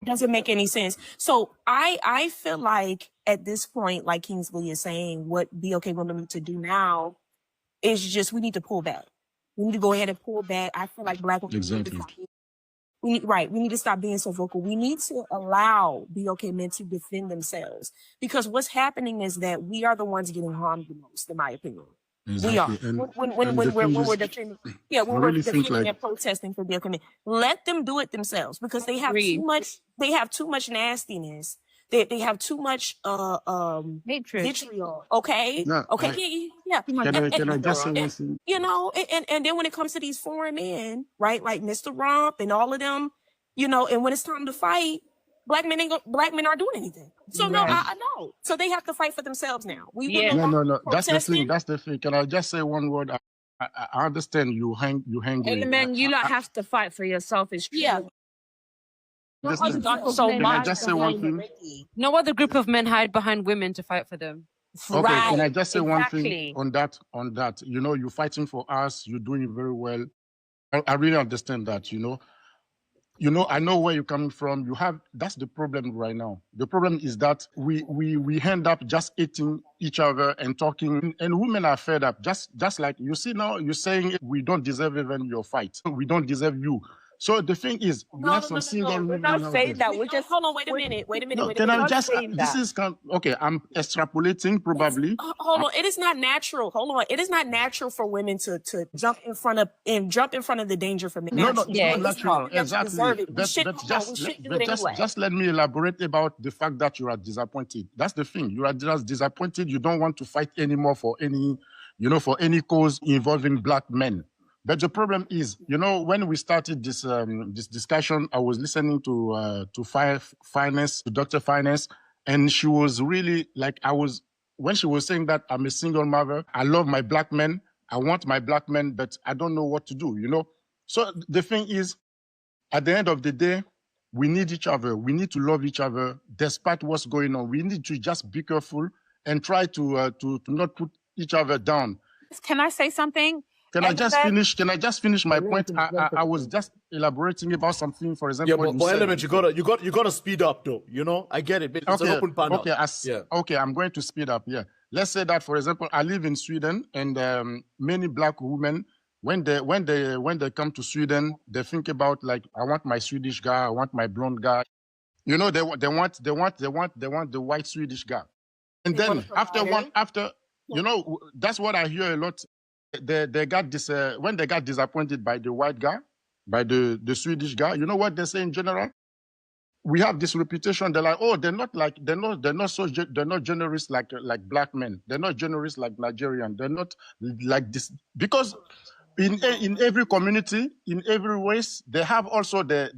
doesn't make any sense. So I feel like at this point, like Kingsley is saying, what BLK women need to do now is just we need to pull back. We need to go ahead and pull back. I feel like black women Exactly. we need to stop being so vocal. We need to allow BLK men to defend themselves, because what's happening is that we are the ones getting harmed the most, in my opinion. We are. Exactly. And When we're defending, when we're really think, defending like- and protesting for BLK men, let them do it themselves, because they have Agree. too much. They have too much nastiness. They have too much vitriol. Okay. Yeah, Okay. Yeah. can I just say one thing? You know, and then when it comes to these foreign men, right, like Mr. Rump and all of them, you know, and when it's time to fight, black men aren't doing anything. So no, I know. So they have to fight for themselves now. No. That's the protesting. thing. That's the thing. Can I just say one word? I understand you hang. Element, you lot have to fight for yourself. Is true. Yeah. Listen, So can I much. just say one thing? No other group of men hide behind women to fight for them. Okay, can I just say one Exactly. thing on that? You know, you're fighting for us. You're doing it very well. I really understand that. You know, I know where you're coming from. That's the problem right now. The problem is that we end up just eating each other and talking, and women are fed up. Just like you see now, you're saying we don't deserve even your fight. We don't deserve you. So the thing is, we have some single We're women not out saying there. that. We're just Hold on, wait a minute. No, Wait a can I minute. just? saying This that. is okay. I'm extrapolating probably. Hold on. It is not natural. Hold on. It is not natural for women to jump in front of the danger for men. No, Naturally. Yeah, it's not natural. We deserve Exactly. it. We But shouldn't do it anyway. just let me elaborate about the fact that you are disappointed. That's the thing. You are just disappointed. You don't want to fight anymore for any cause involving black men. But the problem is, when we started this discussion, I was listening to Finance, to Dr. Finance, and she was really like, when she was saying that I'm a single mother, I love my black men, I want my black men, but I don't know what to do, So the thing is, at the end of the day, we need each other. We need to love each other despite what's going on. We need to just be careful and try to not put each other down. Can I say something? Can I just finish my point? I was just elaborating about something, for example. Yeah, but Element, you gotta speed up though. I get it. But it's an open panel. Okay, I'm going to speed up. Yeah, let's say that, for example, I live in Sweden, and many black women, when they come to Sweden, they think about, like, I want my Swedish guy, I want my blonde guy. They want the white Swedish guy, and then after that's what I hear a lot. They got this when they got disappointed by the white guy, by the Swedish guy. You know what they say in general? We have this reputation. They're like, oh, they're not generous like black men. They're not generous like Nigerian. They're not like this, because in every community, in every race, they have also the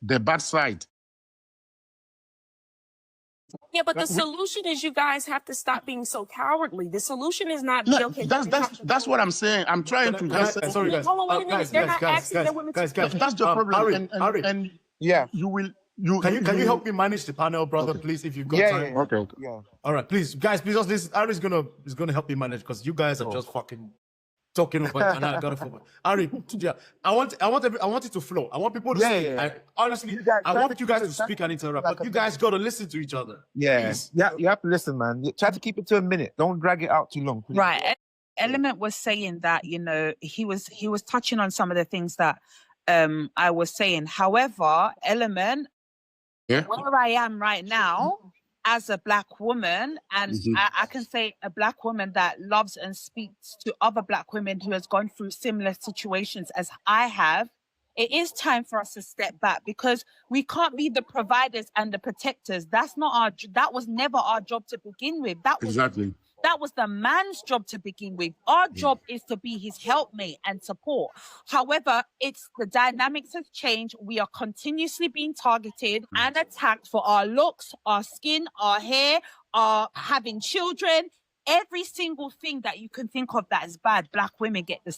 bad side. Yeah, but the solution is you guys have to stop being so cowardly. The solution is not No, okay. that's what I'm saying. I'm trying to just say. Sorry, guys. Hold on, wait a minute. They're not asking their women to. Guys. That's the problem. Harry, and Yeah. Can you help me manage the panel, brother, please, if you've got time? Okay. Yeah. All right, please, guys, please. This Ari's gonna help me manage, because you guys are just fucking talking over, and I gotta focus. Ari, yeah, I want it to flow. I want people to speak. Yeah. Honestly, I want you guys to speak and interrupt, but you guys gotta listen to each other. Yeah. Please. Yeah. You have to listen, man. Try to keep it to a minute. Don't drag it out too long. Please. Right. Element was saying that, he was touching on some of the things that I was saying. However, Element, where I am right now as a black woman, and I can say a black woman that loves and speaks to other black women who has gone through similar situations as I have, it is time for us to step back, because we can't be the providers and the protectors. That was never our job to begin with. That was the man's job to begin with. Our job is to be his helpmate and support. However, the dynamics have changed. We are continuously being targeted and attacked for our looks, our skin, our hair, our having children. every single thing that you can think of that is bad, black women get the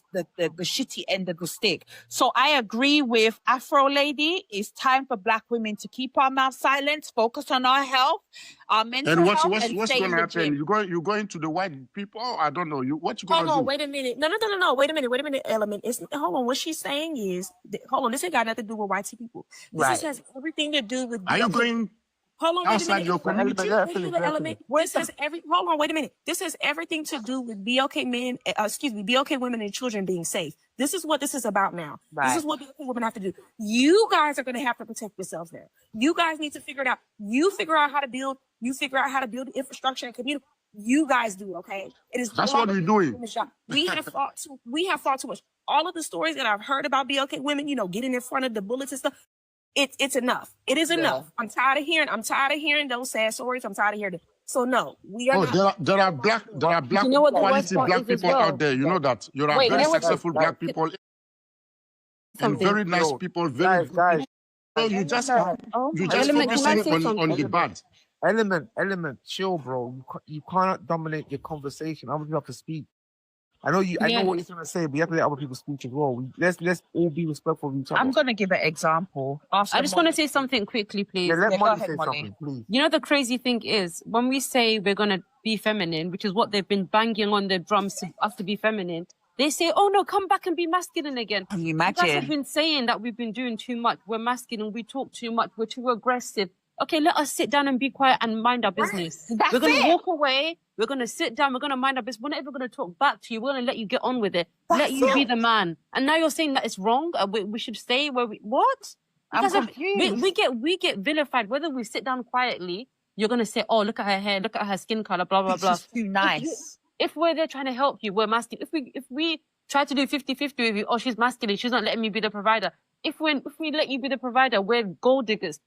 shitty end of the stick. So I agree with Afro Lady. It's time for black women to keep our mouth silent, focus on our health, our mental And health, what's and going stay in to the happen? gym. You going to the white people? I don't know. What you going Hold to on, do? wait a minute. No. Wait a minute, Element. Hold on. What she's saying is, hold on, this ain't got nothing to do with white people. This has everything to do with Are you going Hold on, wait a outside minute. your community? This has hold on, wait a minute. This has everything to do with BLK men, BLK women and children being safe. This is what this is about now. This is what BLK women have to do. You guys are going to have to protect yourselves there. You guys need to figure it out. You figure out how to build. You figure out how to build infrastructure and community. You guys do, okay? It is That's what we're doing. We have fought too much. All of the stories that I've heard about BLK women, getting in front of the bullets and stuff. It's enough. It is enough. I'm tired of hearing those sad stories. I'm tired of hearing it. So no, we are not. There are black You know what the worst quality part black is as people well? out there. You know that. You are Wait, very you know what successful black people and Something. very nice people. Very Guys, So you just Oh, you just Element, can I focusing say on something? the bad. Element, chill, bro. You cannot dominate your conversation. Other people have to speak. I know Yeah. what you're trying to say, but you have to let other people speak as well. Let's all be respectful of each other. I'm going to give an example. I just want to say something quickly, please. Yeah, let go Molly ahead, say Molly. something, please. You know, the crazy thing is, when we say we're going to be feminine, which is what they've been banging on their drums to us to be feminine, they say, oh no, come back and be masculine again. Can you You guys have imagine? been saying that we've been doing too much. We're masculine. We talk too much. We're too aggressive. Okay, let us sit down and be quiet and mind our business. That's We're going to it. walk away. We're going to sit down. We're going to mind our business. We're not even going to talk back to you. We're going to let you get on with it. Let you be the man. And now you're saying that it's wrong. We should stay where we... What? I'm Because confused. we get vilified. Whether we sit down quietly, you're going to say, oh, look at her hair. Look at her skin color, blah, blah, blah. She's too nice. If we're there trying to help you, we're masculine. If we try to do 50-50 with you, oh, she's masculine, she's not letting me be the provider. If we let you be the provider, we're gold diggers.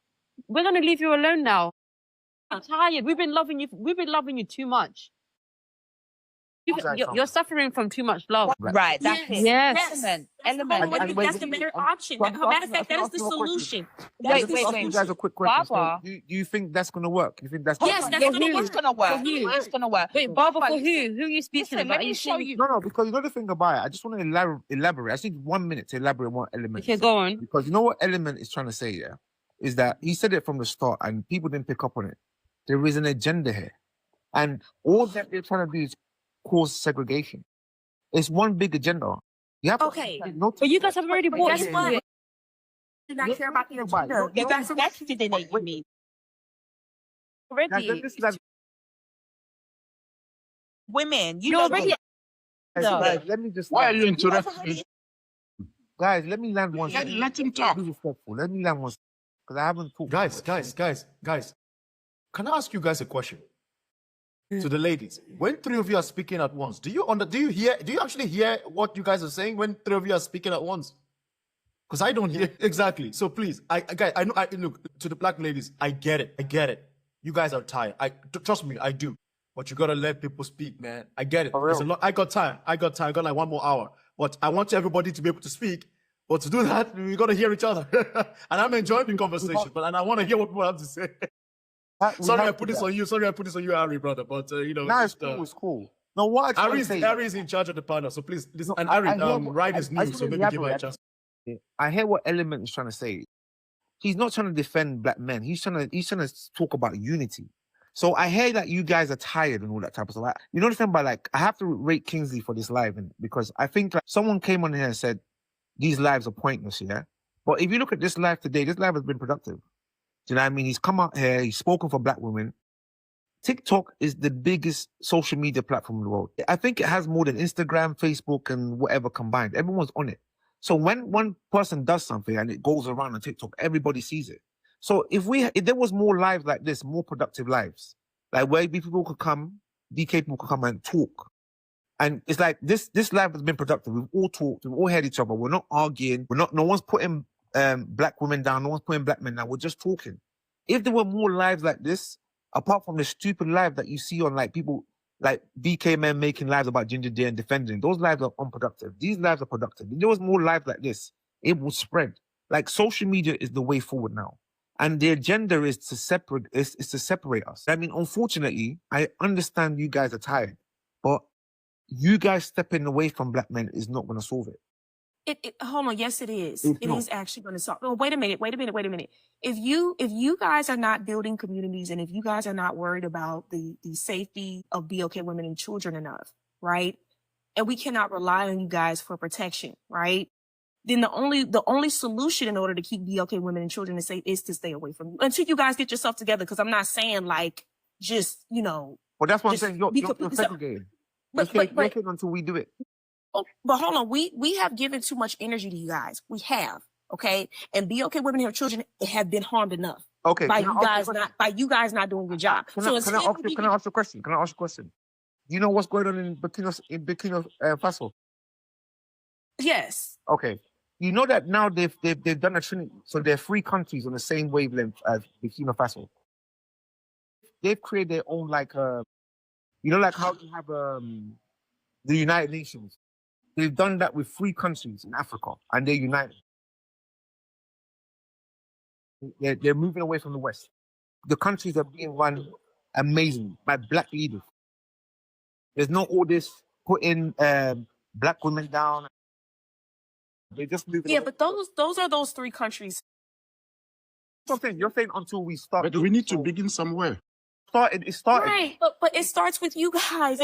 We're gonna leave you alone now. I'm tired. We've been loving you too much. You're suffering from too much love. Right. That's it. Yes. Element. That's the better option. Matter of fact, that is the solution. Wait. You guys a quick question. Barbara. So, do you think that's gonna work? You think that's Yes, that's gonna work. It's going to work. For you. It's going to work. Wait, Barbara, for Listen, who? Who are you speaking Listen, about? let Are me you show saying- you. No, because you know the thing about it. I just want to elaborate. I just need 1 minute to elaborate on what Element. Okay, said. go on. Because you know what Element is trying to say, yeah, is that he said it from the start and people didn't pick up on it. There is an agenda here, and all that they're trying to do is cause segregation. It's one big agenda. You have Okay. But you guys have already bought Guess into what? it. Do not care about the Nobody. agenda. You guys invested in it, you mean? Already. Women, you You're don't already. Let me just. Why are you interrupting? Guys, let me land one. Let him talk. Be respectful. Let me land one. Because I haven't talked. Guys. Can I ask you guys a question? To the ladies, when three of you are speaking at once, do you actually hear what you guys are saying when three of you are speaking at once? Because I don't hear exactly. So please, I know. Look, to the black ladies, I get it. You guys are tired. Trust me, I do. But you gotta let people speak, man. I get it. There's a lot. I got time. I got like 1 more hour. But I want everybody to be able to speak. But to do that, we gotta hear each other. And I'm enjoying the conversation. And I want to hear what people have to say. Sorry, I put this on you, Harry, brother. But Nah, it's cool. No, what I Harry's in charge of the panel, so please listen. And Harry, Ride is new, so maybe give her a chance. I hear what Element is trying to say. He's not trying to defend black men. He's trying to talk about unity. So I hear that you guys are tired and all that type of stuff. You know the thing about I have to rate Kingsley for this live, because I think someone came on here and said these lives are pointless, yeah. But if you look at this live today, this live has been productive. Do you know what I mean? He's come out here, he's spoken for black women. TikTok is the biggest social media platform in the world. I think it has more than Instagram, Facebook, and whatever combined. Everyone's on it. So when one person does something and it goes around on TikTok, everybody sees it. So if there was more lives like this, more productive lives, like where people could come, DK people could come and talk. And it's like this life has been productive. We've all talked, we've all heard each other. We're not arguing. No one's putting black women down, no one's putting black men down. We're just talking. If there were more lives like this, apart from the stupid live that you see on people like BK men making lives about Ginger Day and defending, those lives are unproductive. These lives are productive. If there was more lives like this, it would spread. Social media is the way forward now. And the agenda is to separate us. I mean, unfortunately, I understand you guys are tired. you guys stepping away from black men is not going to solve it. Hold on. Yes, it is. It's It not. is actually going to solve. Oh, wait a minute. If you guys are not building communities, and if you guys are not worried about the safety of BLK women and children enough, right? And we cannot rely on you guys for protection, right? Then the only solution in order to keep BLK women and children safe is to stay away from you until you guys get yourself together. Because I'm not saying like just Well, that's what I'm saying. You're segregating. You're saying until we do it. Oh, but hold on, we have given too much energy to you guys. We have, okay? And BLK women and children have been harmed enough. Okay. By you guys not doing your job. Can I ask you a question? Do you know what's going on in Burkina Faso? Yes. Okay. You know that now they've done a trinity, so they're 3 countries on the same wavelength as Burkina Faso. They've created their own like like how you have the United Nations. They've done that with 3 countries in Africa, and they're united. They're moving away from the West. The countries are being run amazingly by black leaders. There's no all this putting black women down. They're just moving. Yeah, but those are those 3 countries. Something you're saying until we start. But we need to begin somewhere. It started. Right, but it starts with you guys.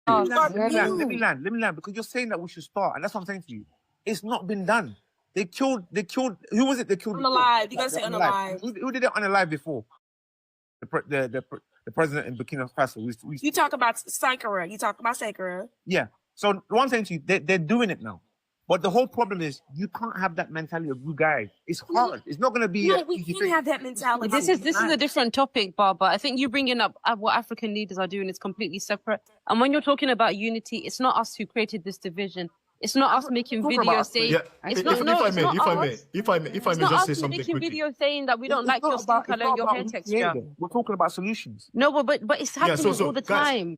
Let me land, because you're saying that we should start, and that's what I'm saying to you. It's not been done. They killed. Who was it? They killed. Unalive. You gotta say unalive. Who did it unalive before? The president in Burkina Faso. You talk about Sankara. Yeah. So one thing to you, they're doing it now. But the whole problem is you can't have that mentality of you guys. It's hard. It's not going to be. No, we can't have that mentality. This is a different topic, Barbara. I think you bringing up what African leaders are doing is completely separate. And when you're talking about unity, it's not us who created this division. It's not us making videos saying. Yeah. It's not. If I may just say something making quickly. videos saying that we don't like your skin color, your hair texture. We're talking about solutions. No, but it's happening all the time.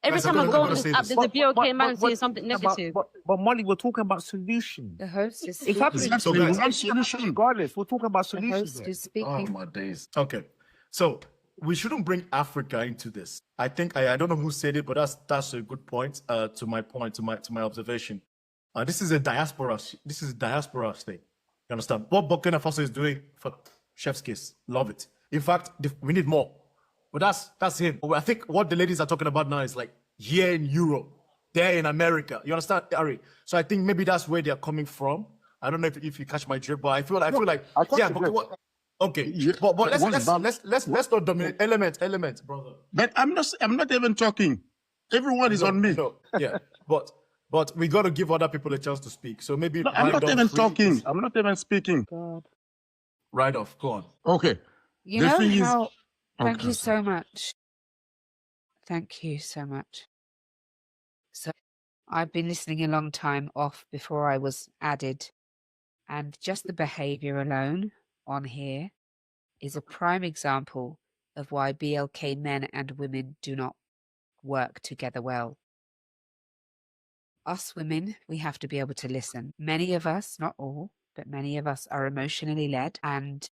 Every time I go on this app, there's a BLK man saying something negative. But Molly, we're talking about solutions. The host is It's happening. So guys, one solution. Regardless, we're talking about The solutions. host is speaking. Oh my days. Okay, so we shouldn't bring Africa into this. I think I don't know who said it, but that's a good point. To my observation. This is a diaspora thing. You understand? What Burkina Faso is doing for Chef's Kiss, love it. In fact, we need more. But that's him. I think what the ladies are talking about now is like here in Europe, there in America. You understand, Ari? So I think maybe that's where they're coming from. I don't know if you catch my drift, but I feel like yeah. But okay, but let's not dominate element, brother. But I'm not even talking. Everyone is on me. No, yeah, but we got to give other people a chance to speak. So maybe I'm not even talking. I'm not even speaking. God. Right off, go on. Okay. You The know thing is- how. Thank Okay, you sorry. so much. Thank you so much. So I've been listening a long time off before I was added, and just the behavior alone on here is a prime example of why BLK men and women do not work together well. Us women, we have to be able to listen. Many of us, not all, but many of us are emotionally led, and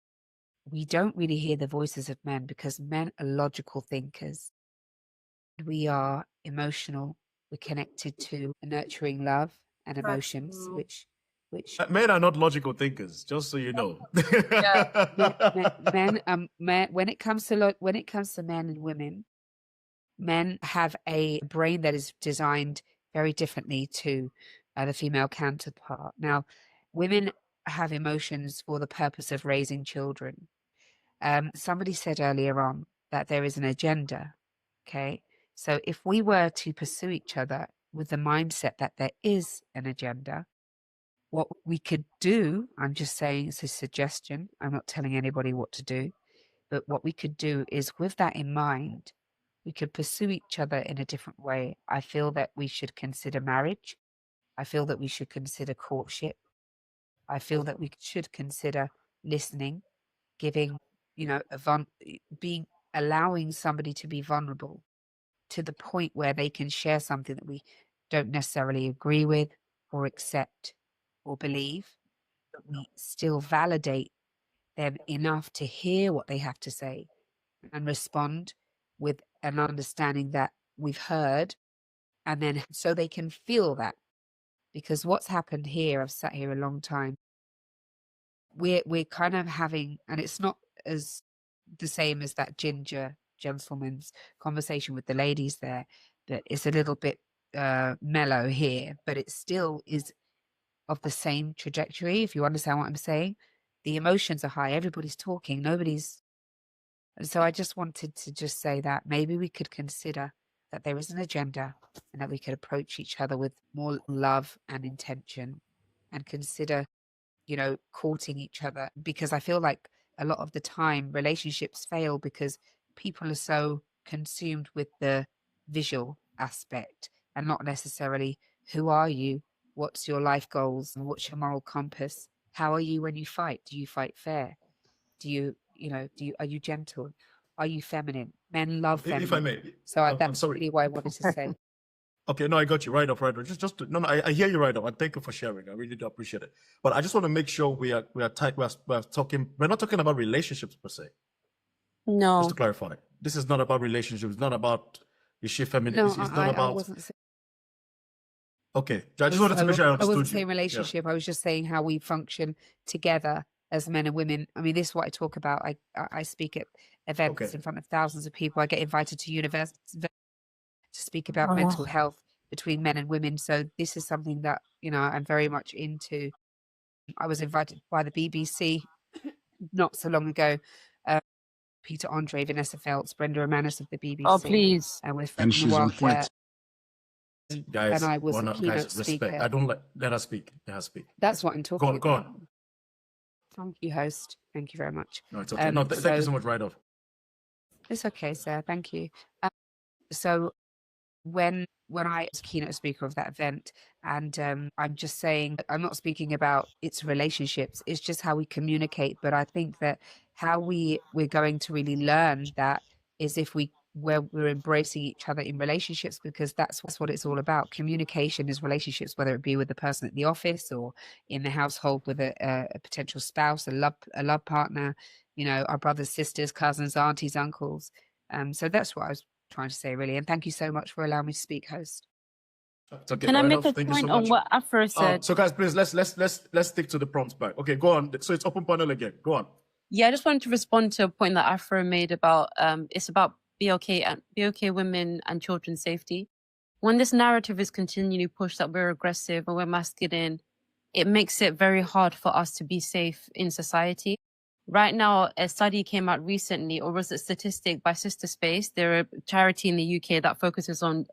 we don't really hear the voices of men because men are logical thinkers. We are emotional. We're connected to nurturing love and emotions, which Men are not logical thinkers, just so you know. men, when it comes to men and women, men have a brain that is designed very differently to the female counterpart. Now, women have emotions for the purpose of raising children. Somebody said earlier on that there is an agenda. Okay, so if we were to pursue each other with the mindset that there is an agenda, what we could do, I'm just saying it's a suggestion, I'm not telling anybody what to do, but what we could do is with that in mind, we could pursue each other in a different way. I feel that we should consider marriage. I feel that we should consider courtship. I feel that we should consider listening, giving, allowing somebody to be vulnerable to the point where they can share something that we don't necessarily agree with or accept or believe, but we still validate them enough to hear what they have to say and respond with an understanding that we've heard And then so they can feel that. Because what's happened here, I've sat here a long time, we're kind of having, and it's not as the same as that ginger gentleman's conversation with the ladies there, that it's a little bit mellow here, but it still is of the same trajectory, if you understand what I'm saying. The emotions are high, everybody's talking, nobody's. And so I just wanted to just say that maybe we could consider that there is an agenda and that we could approach each other with more love and intention and consider, courting each other. Because I feel like a lot of the time relationships fail because people are so consumed with the visual aspect and not necessarily who are you, what's your life goals, and what's your moral compass, how are you when you fight, do you fight fair, are you gentle, are you feminine? Men love feminine. If I may, So I'm that's sorry. really what I wanted to say. Okay, no, I got you right off. No, I hear you right off. And thank you for sharing. I really do appreciate it. But I just want to make sure we are tight. We're talking. We're not talking about relationships per se. No. Just to clarify, this is not about relationships. It's not about is she feminine. No, It's not I about. wasn't saying. Okay, I just wanted to make sure I I understood wasn't you. saying relationship. I was just saying how we function together as men and women. I mean, this is what I talk about. I speak at events Okay. in front of thousands of people. I get invited to universities to speak about mental health between men and women. So this is something that, I'm very much into. I was invited by the BBC not so long ago. Peter Andre, Vanessa Feltz, Brenda Romanis of the BBC. Oh, please. And with And she's on point. Guys, and I was a guys, keynote respect. speaker. I don't like. Let her speak. Let her speak. That's what I'm talking about. Go on. Thank you, host. Thank you very much. No, it's okay. Thank you so much. Right off. It's okay, sir. Thank you. So when I was keynote speaker of that event, and I'm just saying, I'm not speaking about its relationships. It's just how we communicate. But I think that how we're going to really learn that is if we're embracing each other in relationships, because that's what it's all about. Communication is relationships, whether it be with the person at the office or in the household with a potential spouse, a love partner, our brothers, sisters, cousins, aunties, uncles. So that's what I was trying to say, really. And thank you so much for allowing me to speak, host. Okay, Can I right make off. a Thank you point so on much. what Afro said? So guys, please let's stick to the prompts back. Okay, go on. So it's open panel again. Go on. Yeah, I just wanted to respond to a point that Afro made about it's about BLK women and children's safety. When this narrative is continually pushed that we're aggressive and we're masculine, it makes it very hard for us to be safe in society. Right now, a study came out recently, or was it a statistic by Sister Space? They're a charity in the UK that focuses on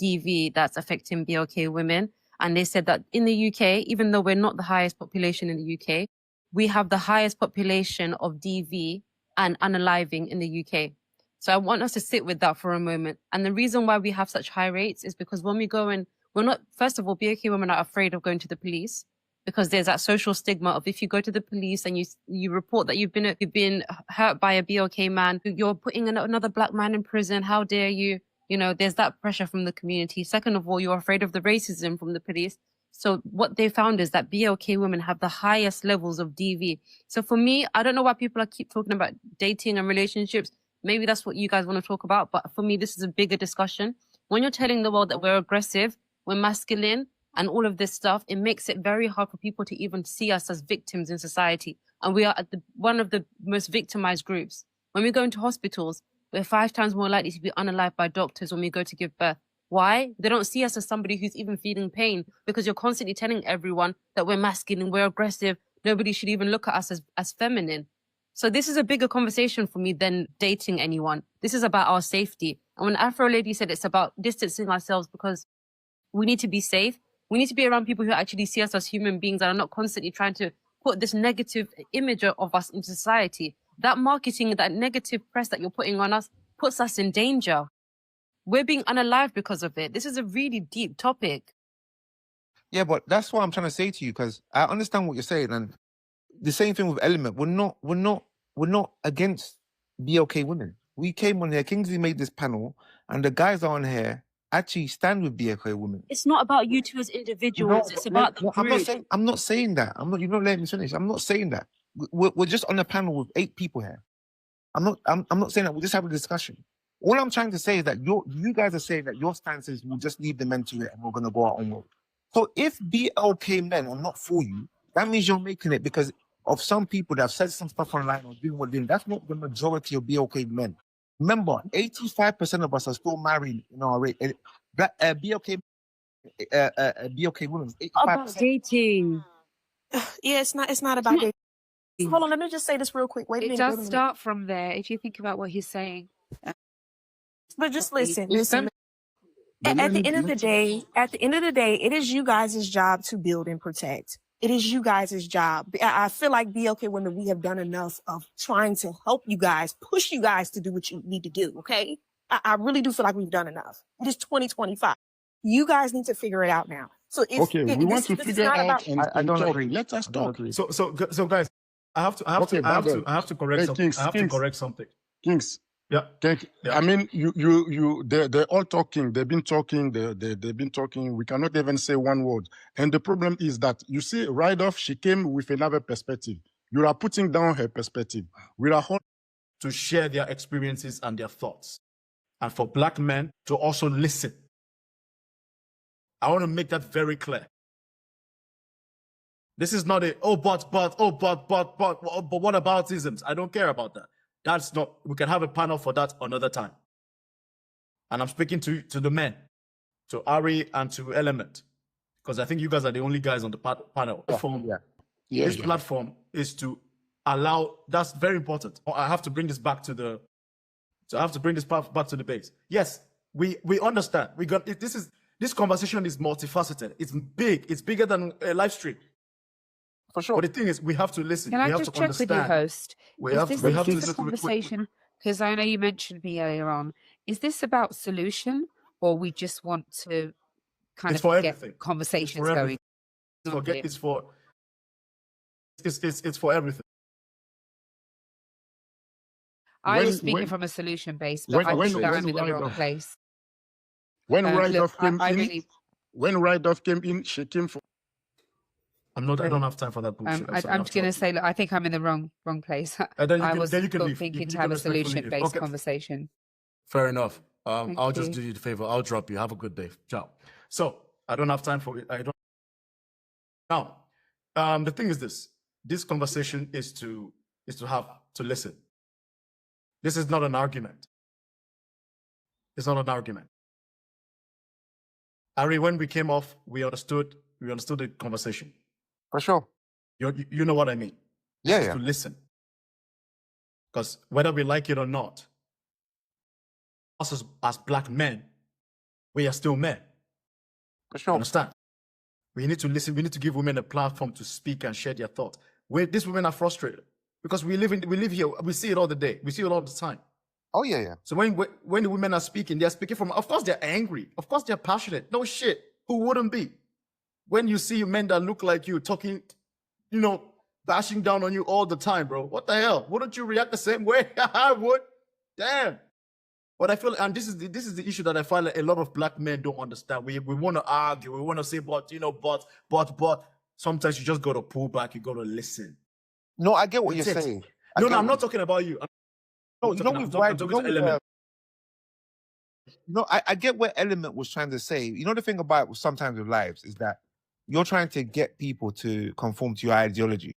DV that's affecting BLK women. And they said that in the UK, even though we're not the highest population in the UK, we have the highest population of DV and unaliving in the UK. So I want us to sit with that for a moment. And the reason why we have such high rates is because when we go in, we're not, first of all, BLK women are afraid of going to the police, because there's that social stigma of if you go to the police and you report that you've been hurt by a BLK man, you're putting another black man in prison. How dare you? There's that pressure from the community. Second of all, you're afraid of the racism from the police. So what they found is that BLK women have the highest levels of DV. So for me, I don't know why people keep talking about dating and relationships. Maybe that's what you guys want to talk about. But for me, this is a bigger discussion. When you're telling the world that we're aggressive, we're masculine, and all of this stuff, it makes it very hard for people to even see us as victims in society. And we are at one of the most victimized groups. When we go into hospitals, we're 5 times more likely to be unalived by doctors when we go to give birth. Why? They don't see us as somebody who's even feeling pain, because you're constantly telling everyone that we're masculine, we're aggressive. Nobody should even look at us as feminine. So this is a bigger conversation for me than dating anyone. This is about our safety. And when Afro Lady said it's about distancing ourselves because we need to be safe, we need to be around people who actually see us as human beings and are not constantly trying to put this negative image of us in society. That marketing, that negative press that you're putting on us puts us in danger. We're being unalived because of it. This is a really deep topic. Yeah, but that's what I'm trying to say to you, because I understand what you're saying, and the same thing with Element. We're not against BLK women. We came on here, Kingsley made this panel, and the guys on here actually stand with BLK women. It's not about you two as individuals. It's about the group. I'm not saying that. You're not letting me finish. I'm not saying that. We're just on a panel with 8 people here. I'm not saying that. We're just having a discussion. All I'm trying to say is that you guys are saying that your stance is we'll just leave the men to it and we're going to go our own way. So if BLK men are not for you, that means you're making it because of some people that have said some stuff online or doing what they're doing. That's not the majority of BLK men. Remember, 85% of us are still married in our rate. BLK women, 85%. About dating. Yeah, it's not about dating. Hold on, let me just say this real quick. Wait a It minute. does wait a minute. start from there if you think about what he's saying. But just listen. Listen. At the end of the day, it is you guys' job to build and protect. It is you guys' job. I feel like BLK women, we have done enough of trying to help you guys, push you guys to do what you need to do, okay? I really do feel like we've done enough. It is 2025. You guys need to figure it out now. So if Okay, we want to this is figure not out about and I don't talk. agree. Let us I don't talk. agree. So guys, I have to correct Hey, something. Kings, I have to Kings. correct something. Kings. Yeah. I mean, they're all talking. They've been talking. They've been talking. We cannot even say one word. And the problem is that you see, right off, she came with another perspective. You are putting down her perspective. We are To share their experiences and their thoughts, and for Black men to also listen. I want to make that very clear. This is not but what about isms? I don't care about that. That's not, we can have a panel for that another time. And I'm speaking to the men, to Ari and to Element, because I think you guys are the only guys on the panel. This platform is to allow, that's very important. I have to bring this back to the, back to the base. Yes, we understand. This conversation is multifaceted. It's big. It's bigger than a live stream. For sure. But the thing is, we have to listen. Can we I have just to check with you, understand. host? We Is have this to a listen. conversation? Because I know you mentioned me earlier on. Is this about solution, or we just want to kind It's of for get everything. conversations It's for going? everything. It's for everything. I When- was speaking when- from a solution base, but I when- think that when I'm in the right wrong off- place. When Look, Ride-Off came I in, really, when Ride-Off came in, she came for. I don't have time for that bullshit. I'm just going to say, look, I think I'm in the wrong place. Then I was you can leave. thinking You to can have a respectfully leave. solution-based Okay. conversation. Fair enough. Thank I'll just you. do you the favor. I'll drop you. Have a good day. Ciao. So I don't have time for it. I don't. Now, the thing is this. This conversation is to listen. This is not an argument. It's not an argument. Ari, when we came off, we understood the conversation. For sure. You know what I mean? Yeah, This is yeah. to listen. Because whether we like it or not, us as Black men, we are still men. For sure. Understand? We need to listen. We need to give women a platform to speak and share their thoughts. These women are frustrated because we live here. We see it all the day. We see it all the time. Oh, yeah, yeah. So when the women are speaking, they're speaking from, of course they're angry. Of course they're passionate. No shit. Who wouldn't be? When you see men that look like you talking, bashing down on you all the time, bro. What the hell? Wouldn't you react the same way? I would. Damn. But I feel, and this is the issue that I find like a lot of Black men don't understand. We want to argue. We want to say, but. Sometimes you just got to pull back. You got to listen. No, I get what That's you're it. saying. I'm not talking about you. I get what Element was trying to say. You know, the thing about sometimes with lives is that you're trying to get people to conform to your ideology.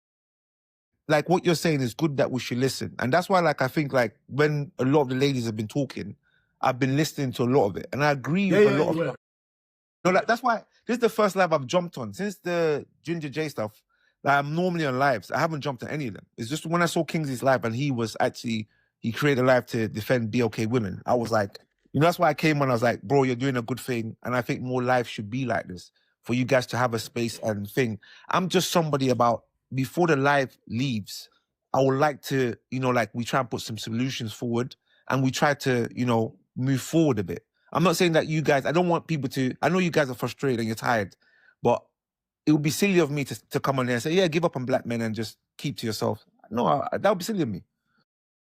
Like what you're saying is good that we should listen. And that's why, like, I think like when a lot of the ladies have been talking, I've been listening to a lot of it. And I agree with a lot of it. No, like that's why this is the first live I've jumped on. Since the Ginger J stuff, like, I'm normally on lives. I haven't jumped on any of them. It's just when I saw Kingsley's live and he created a live to defend BLK women. I was like, that's why I came on. I was like, bro, you're doing a good thing. And I think more lives should be like this for you guys to have a space and thing. I'm just somebody about, before the live leaves, I would like to, like we try and put some solutions forward and we try to, move forward a bit. I'm not saying that you guys, I don't want people to, I know you guys are frustrated and you're tired, but it would be silly of me to come on there and say, yeah, give up on Black men and just keep to yourself. No, that would be silly of me.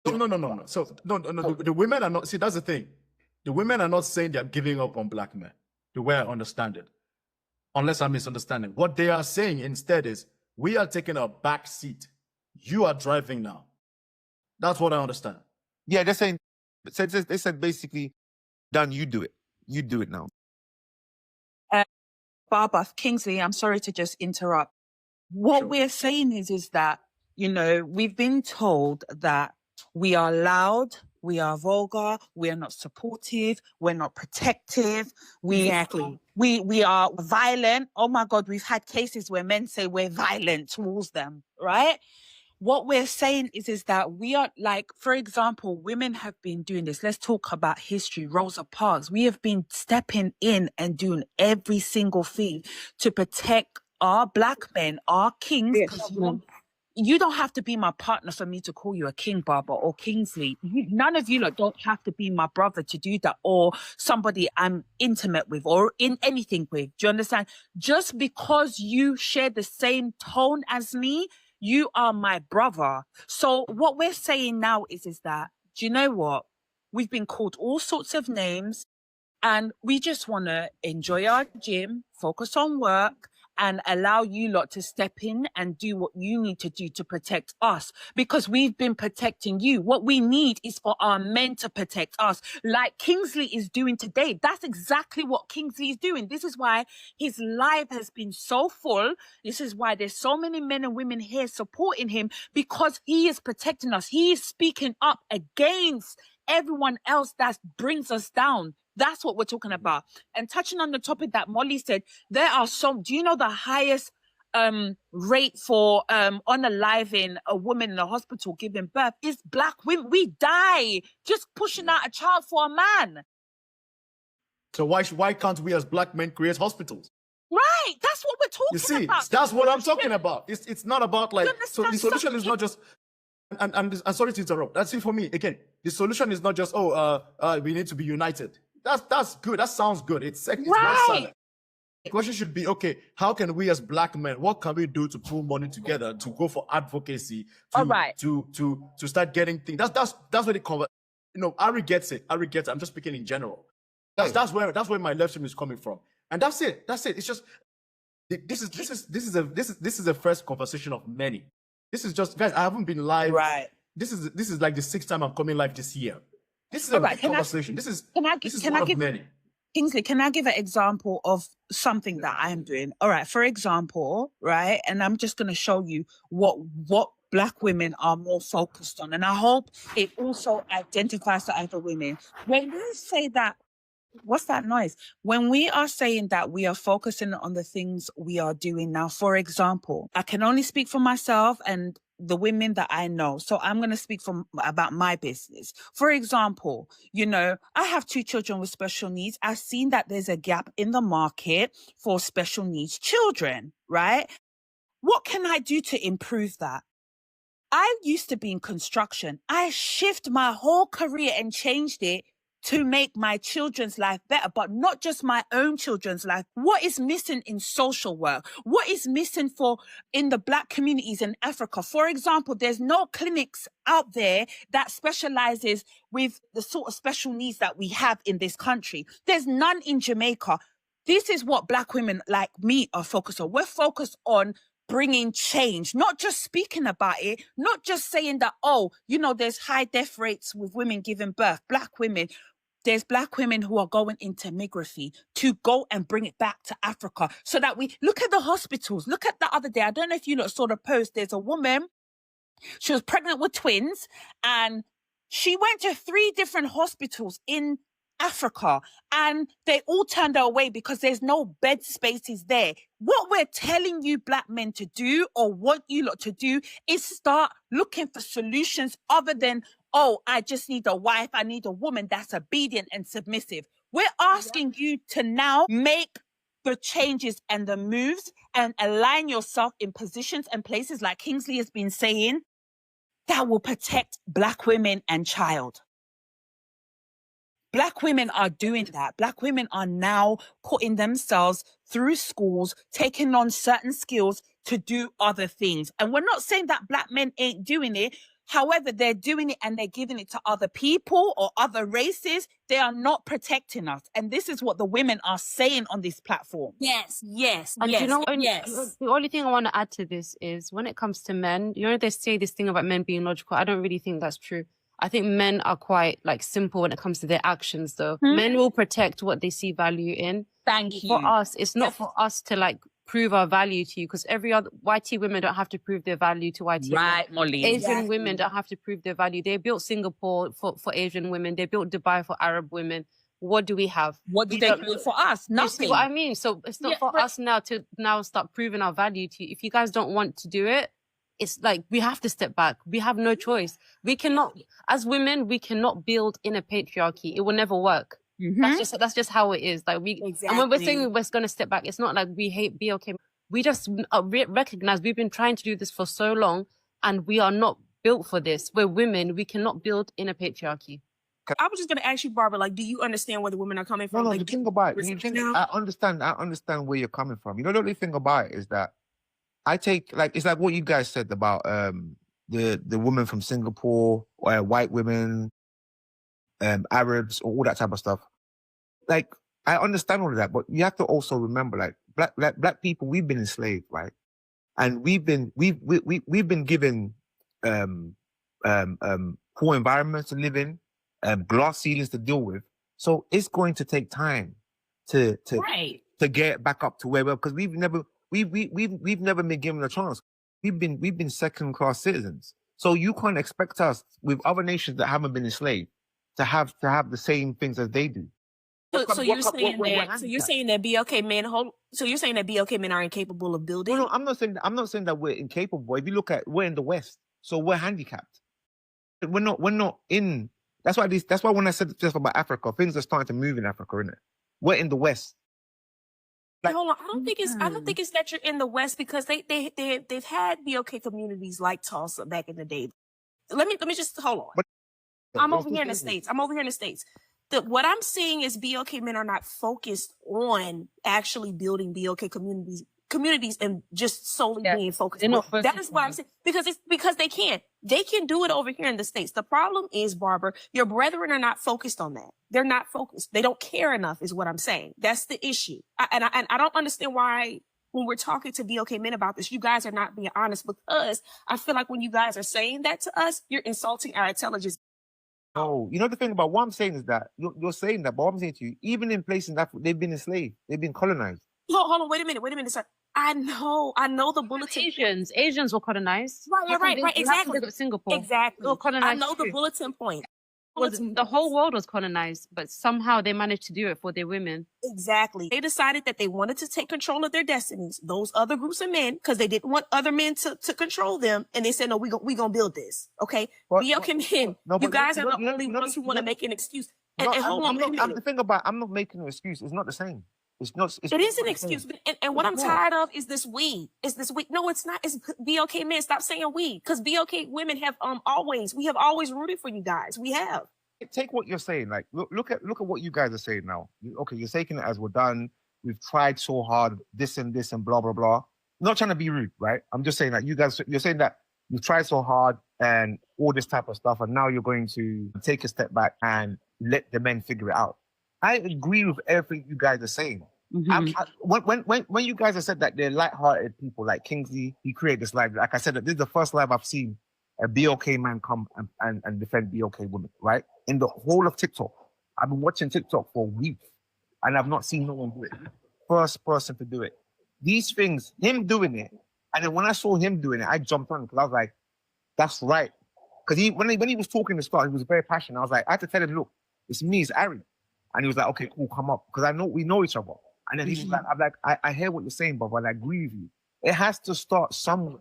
No. So, no. The women are not, see, that's the thing. The women are not saying they're giving up on Black men, the way I understand it. Unless I'm misunderstanding. What they are saying instead is, we are taking a back seat. You are driving now. That's what I understand. Yeah, they're saying They said basically, Dan, you do it. You do it now. Barbara, Kingsley, I'm sorry to just interrupt. What we're saying is that, you know, we've been told that we are loud, we are vulgar, we are not supportive, we're not protective, we are violent. Oh my God, we've had cases where men say we're violent towards them, right? What we're saying is that we are, like, for example, women have been doing this. Let's talk about history, Rosa Parks. We have been stepping in and doing every single thing to protect our black men, our kings. You don't have to be my partner for me to call you a king, Barbara, or Kingsley. None of you lot don't have to be my brother to do that, or somebody I'm intimate with or in anything with. Do you understand? Just because you share the same tone as me, you are my brother. So what we're saying now is that, do you know what? We've been called all sorts of names, and we just want to enjoy our gym, focus on work, and allow you lot to step in and do what you need to do to protect us, because we've been protecting you. What we need is for our men to protect us, like Kingsley is doing today. That's exactly what Kingsley is doing. This is why his life has been so full. This is why there's so many men and women here supporting him, because he is protecting us. He is speaking up against everyone else that brings us down. That's what we're talking about. And touching on the topic that Molly said, there are some, do you know the highest rate for unaliving a woman in a hospital giving birth is black women? We die just pushing out a child for a man. So why can't we as black men create hospitals? Right, that's what we're talking You see, about. that's what I'm talking about. It's not about like, so the solution is not just, and sorry to interrupt. That's it for me. Again, the solution is not just, we need to be united. That's good. That sounds good. It's right. The question should be, okay, how can we as black men, what can we do to pull money together to go for advocacy, to start getting things? That's what it covers. You know, Ari gets it. I'm just speaking in general. That's where my left stream is coming from. And that's it. It's just this is the first conversation of many. This is just, guys, I haven't been live. Right. This is like the 6th time I'm coming live this year. This is a conversation. This is one of many. Kingsley, can I give an example of something that I'm doing? All right, for example, right, and I'm just going to show you what black women are more focused on, and I hope it also identifies the other women. When we say that, what's that noise? When we are saying that we are focusing on the things we are doing now, for example, I can only speak for myself and the women that I know. So I'm going to speak about my business. For example, you know, I have 2 children with special needs. I've seen that there's a gap in the market for special needs children, right? What can I do to improve that? I used to be in construction. I shifted my whole career and changed it to make my children's life better, but not just my own children's life. What is missing in social work? What is missing in the black communities in Africa? For example, there's no clinics out there that specializes with the sort of special needs that we have in this country. There's none in Jamaica. This is what black women like me are focused on. We're focused on bringing change, not just speaking about it, not just saying that, oh, you know, there's high death rates with women giving birth, black women. There's black women who are going into midwifery to go and bring it back to Africa so that we look at the hospitals. Look at the other day. I don't know if you lot saw the post. There's a woman, she was pregnant with twins, and she went to 3 different hospitals in Africa, and they all turned her away because there's no bed spaces there. What we're telling you black men to do, or want you lot to do, is start looking for solutions other than, oh, I just need a wife, I need a woman that's obedient and submissive. We're asking you to now make the changes and the moves and align yourself in positions and places, like Kingsley has been saying, that will protect black women and child. Black women are doing that. Black women are now putting themselves through schools, taking on certain skills to do other things. And we're not saying that black men ain't doing it. However, they're doing it and they're giving it to other people or other races. They are not protecting us. And this is what the women are saying on this platform. Yes. And you know, the only thing I want to add to this is when it comes to men, you know, they say this thing about men being logical. I don't really think that's true. I think men are quite like simple when it comes to their actions though. Men will protect what they see value in. Thank you. For us, it's not for us to like prove our value to you, because every other YT women don't have to prove their value to YT Right, women. Molly. Asian women don't have to prove their value. They built Singapore for Asian women. They built Dubai for Arab women. What do we have? What do they build for us? You see Nothing. what I mean? So it's not for us now to start proving our value to you. If you guys don't want to do it, it's like we have to step back. We have no choice. We cannot, as women, we cannot build in a patriarchy. It will never work. That's just how it is. Like and when we're saying we're going to step back, it's not like we hate BLK. We just recognize we've been trying to do this for so long, and we are not built for this. We're women. We cannot build in a patriarchy. I was just going to ask you, Barbara, like, do you understand where the women are coming from? No, like, the thing about it, I understand where you're coming from. You know, the only thing about it is that I take, like, it's like what you guys said about the women from Singapore, white women, Arabs, or all that type of stuff. Like, I understand all of that, but you have to also remember, like, black people, we've been enslaved, right? And we've been given poor environments to live in, glass ceilings to deal with. So it's going to take time to get back up to where we're, because we've never been given a chance. We've been second class citizens. So you can't expect us with other nations that haven't been enslaved to have the same things as they do. So you're saying that BLK men are incapable of building? No, I'm not saying that we're incapable. If you look at, we're in the West, so we're handicapped. We're not in. That's why when I said just about Africa, things are starting to move in Africa, isn't it? We're in the West. Like, hold on, I don't think it's that you're in the West, because they've had BLK communities like Tulsa back in the day. Let me just hold on. I'm over here in the States. What I'm seeing is BLK men are not focused on actually building BLK communities and just solely being focused. That is why I'm saying, because they can do it over here in the States. The problem is, Barbara, your brethren are not focused on that. They're not focused. They don't care enough is what I'm saying. That's the issue. I don't understand why when we're talking to BLK men about this, you guys are not being honest, because I feel like when you guys are saying that to us, you're insulting our intelligence. Oh, you know, the thing about what I'm saying is that you're saying that, but what I'm saying to you, even in places that they've been enslaved, they've been colonized. Hold on, wait a minute, sir. I know the bulletin. Asians were colonized. Right, exactly. Singapore. Exactly. They were colonized. I know the bulletin point. The whole world was colonized, but somehow they managed to do it for their women. Exactly. They decided that they wanted to take control of their destinies, those other groups of men, because they didn't want other men to control them. And they said, no, we gonna build this. Okay? BLK men, you guys are the only ones who want to make an excuse. The thing about, I'm not making an excuse. It's not the same. It is an excuse. And what I'm tired of is this we. No, it's not. It's BLK men. Stop saying we. Because BLK women have always rooted for you guys. We have. Take what you're saying. Like, look at what you guys are saying now. Okay, you're taking it as we're done. We've tried so hard, this and blah, blah, blah. Not trying to be rude, right? I'm just saying that you're saying that you've tried so hard and all this type of stuff, and now you're going to take a step back and let the men figure it out. I agree with everything you guys are saying. When you guys have said that they're light-hearted people, like Kingsley, he created this live. Like I said, this is the first live I've seen a BLK man come and defend BLK women, right? In the whole of TikTok. I've been watching TikTok for weeks, and I've not seen no one do it. First person to do it. These things, him doing it, and then when I saw him doing it, I jumped on because I was like, that's right. Because when he was talking to start, he was very passionate. I was like, I had to tell him, look, it's me, it's Ari. And he was like, okay, cool, come up. Because we know each other. And then he was like, I hear what you're saying, but I agree with you. It has to start somewhere.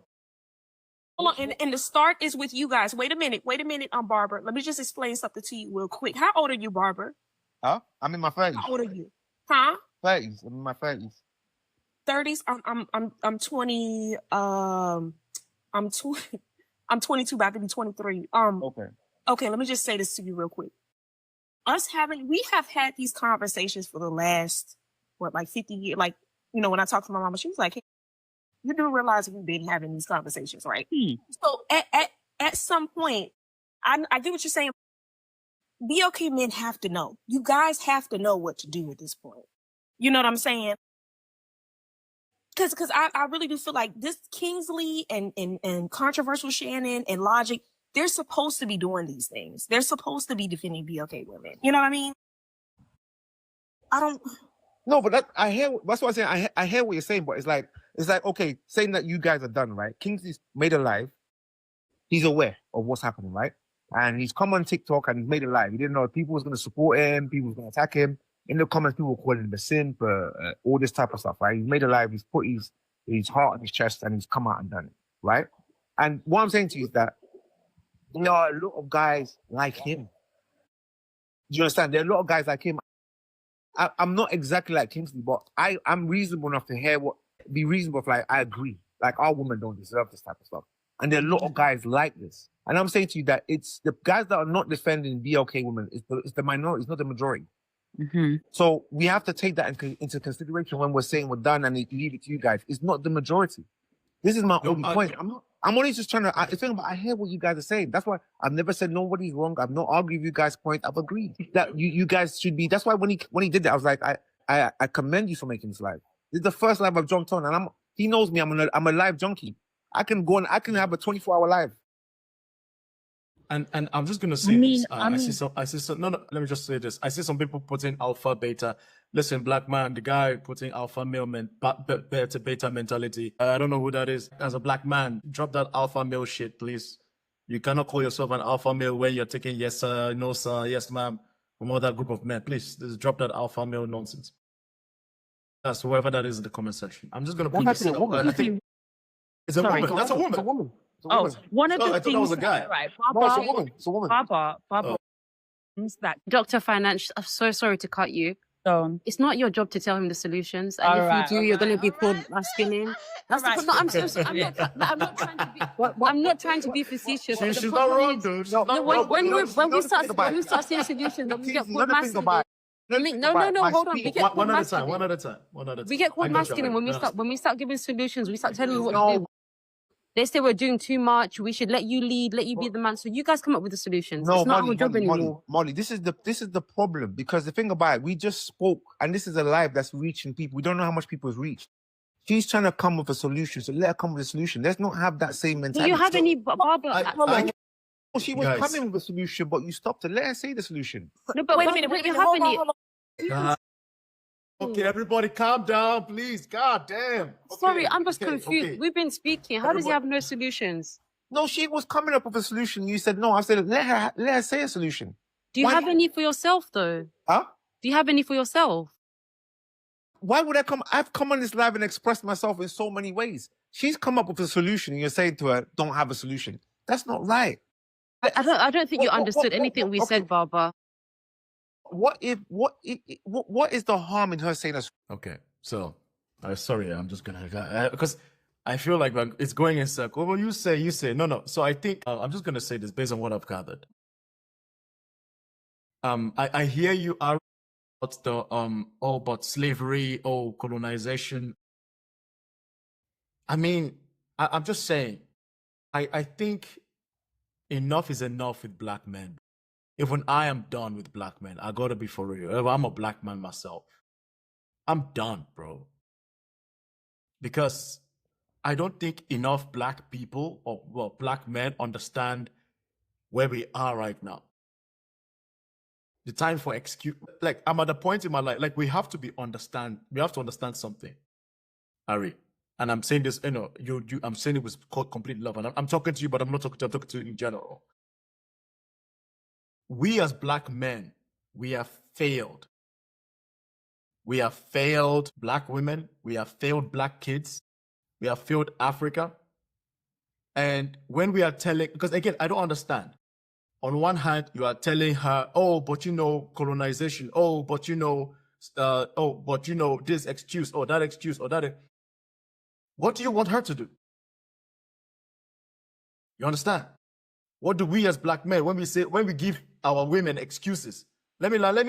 Hold on, and the start is with you guys. Wait a minute, Barbara. Let me just explain something to you real quick. How old are you, Barbara? Huh? I'm in my 30s. How old are you? Huh? 30s. I'm in my 30s. 30s. I'm 20. I'm 22, about to be 23. Okay. Let me just say this to you real quick. We have had these conversations for the last 50 years. Like, you know, when I talked to my mama, she was like, hey, you do realize we've been having these conversations, right? So at some point, I get what you're saying. BLK men have to know. You guys have to know what to do at this point. You know what I'm saying? Because I really do feel like this Kingsley and Controversial Shannon and Logic, they're supposed to be doing these things. They're supposed to be defending BLK women. You know what I mean? I don't. No, but I hear. That's what I'm saying. I hear what you're saying, but it's like okay, saying that you guys are done, right? Kingsley's made a live. He's aware of what's happening, right? And he's come on TikTok and he's made a live. He didn't know if people was going to support him, people was going to attack him. In the comments, people were calling him a simp, all this type of stuff, right? He's made a live. He's put his heart on his chest and he's come out and done it, right? And what I'm saying to you is that there are a lot of guys like him. Do you understand? There are a lot of guys like him. I'm not exactly like Kingsley, but I'm reasonable enough to be reasonable. Like, I agree. Like, our women don't deserve this type of stuff. And there are a lot of guys like this. And I'm saying to you that it's the guys that are not defending BLK women, it's the minority, it's not the majority. Mm-hmm. So we have to take that into consideration when we're saying we're done and leave it to you guys. It's not the majority. This is my only point. I'm only just trying to. I hear what you guys are saying. That's why I've never said nobody's wrong. I've not argued with you guys' point. I've agreed that you guys should be. That's why when he did that, I was like, I commend you for making this live. This is the first live I've jumped on, and he knows me. I'm a live junkie. I can go and I can have a 24-hour live. And I'm just gonna say this. I see some. No. Let me just say this. I see some people putting alpha, beta. Listen, black man, the guy putting alpha male beta mentality. I don't know who that is. As a black man, drop that alpha male shit, please. You cannot call yourself an alpha male when you're taking yes sir, no sir, yes ma'am from other group of men. Please, just drop that alpha male nonsense. That's whoever that is in the comment section. I'm just gonna put this. I think it's a woman. That's a woman. It's a woman. Oh, one of the I thought that was a guy. Right, No, it's a woman. It's a woman. Baba, that Dr. Finance, I'm so sorry to cut you. It's not your job to tell him the solutions. And if you do, you're going to be called masculine. That's the no, I'm not trying to be facetious. She's not wrong, dude. When we start seeing solutions, we get called masculine. No, hold on. One at a time. We get called masculine when we start giving solutions. We start telling you what to do. They say we're doing too much. We should let you lead, let you be the man. So you guys come up with the solutions. No, it's not our job anymore. Molly, this is the problem, because the thing about it, we just spoke, and this is a live that's reaching people. We don't know how much people has reached. She's trying to come with a solution, so let her come with a solution. Let's not have that same mentality. Do you have any, Barbara? She was coming with a solution, but you stopped her. Let her say the solution. No, but wait a minute. Hold on. Okay, everybody calm down, please. God damn. Okay, sorry, I'm just confused. Okay. We've been speaking. How does he have no solutions? No, she was coming up with a solution. You said no. I said let her say a solution. Do you have any for yourself though? Huh? Do you have any for yourself? Why would I come? I've come on this live and expressed myself in so many ways. She's come up with a solution, and you're saying to her, "Don't have a solution." That's not right. I don't think you understood anything we said, Barbara. What is the harm in her saying that? Okay, so sorry, I'm just gonna because I feel like it's going in circle. Well, you say no. So I think I'm just gonna say this based on what I've gathered. I hear you are about the all about slavery or colonization. I mean, I'm just saying, I think enough is enough with black men. Even I am done with black men. I gotta be for real. I'm a black man myself. I'm done, bro. Because I don't think enough black people or black men understand where we are right now. The time for excuse, like I'm at a point in my life, like we have to understand something, Ari. And I'm saying this, I'm saying it with complete love. And I'm talking to you, but I'm not talking to you in general. We as black men, we have failed. We have failed black women. We have failed black kids. We have failed Africa. And when we are telling, because again, I don't understand. On one hand, you are telling her, oh, but colonization. Oh, but this excuse or that excuse or that. What do you want her to do? You understand? What do we as black men, when we give our women excuses? Let me learn.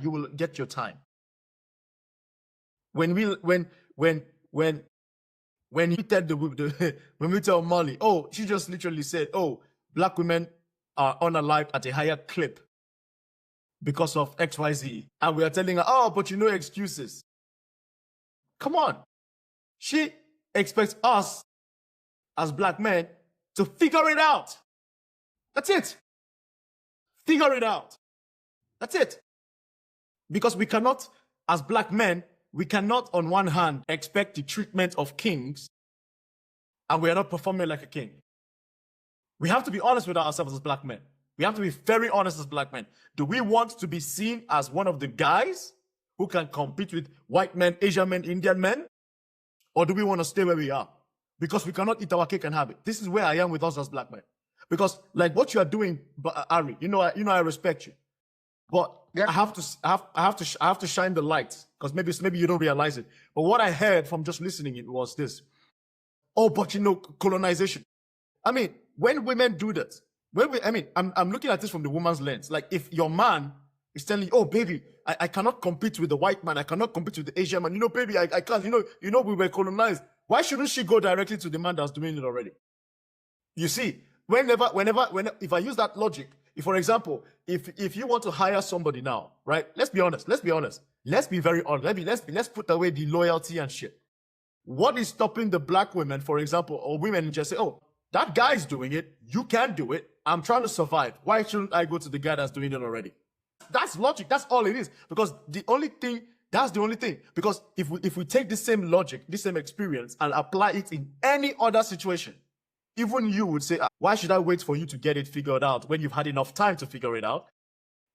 You will get your time. When we tell Molly, oh, she just literally said, oh, black women are unalived at a higher clip because of XYZ. And we are telling her, oh, but excuses. Come on. She expects us as black men to figure it out. That's it. Figure it out. That's it. Because we cannot, as black men, we cannot on one hand expect the treatment of kings and we are not performing like a king. We have to be honest with ourselves as black men. We have to be very honest as black men. Do we want to be seen as one of the guys who can compete with white men, Asian men, Indian men? Or do we want to stay where we are? Because we cannot eat our cake and have it. This is where I am with us as black men. Because like what you are doing, Ari, I respect you. But yeah. I have to shine the light because maybe you don't realize it. But what I heard from just listening it was this. Oh, but colonization. I mean, when women do that, I'm looking at this from the woman's lens. Like if your man is telling you, oh baby, I cannot compete with the white man, I cannot compete with the Asian man. Baby, I can't. We were colonized. Why shouldn't she go directly to the man that's doing it already? You see, whenever if I use that logic, if for example, if you want to hire somebody now, right? Let's be honest. Let's be very honest. Let's put away the loyalty and shit. What is stopping the black women, for example, or women just say, oh, that guy's doing it, you can't do it. I'm trying to survive. Why shouldn't I go to the guy that's doing it already? That's logic. That's all it is. Because that's the only thing. Because if we take the same logic, the same experience, and apply it in any other situation, even you would say, why should I wait for you to get it figured out when you've had enough time to figure it out?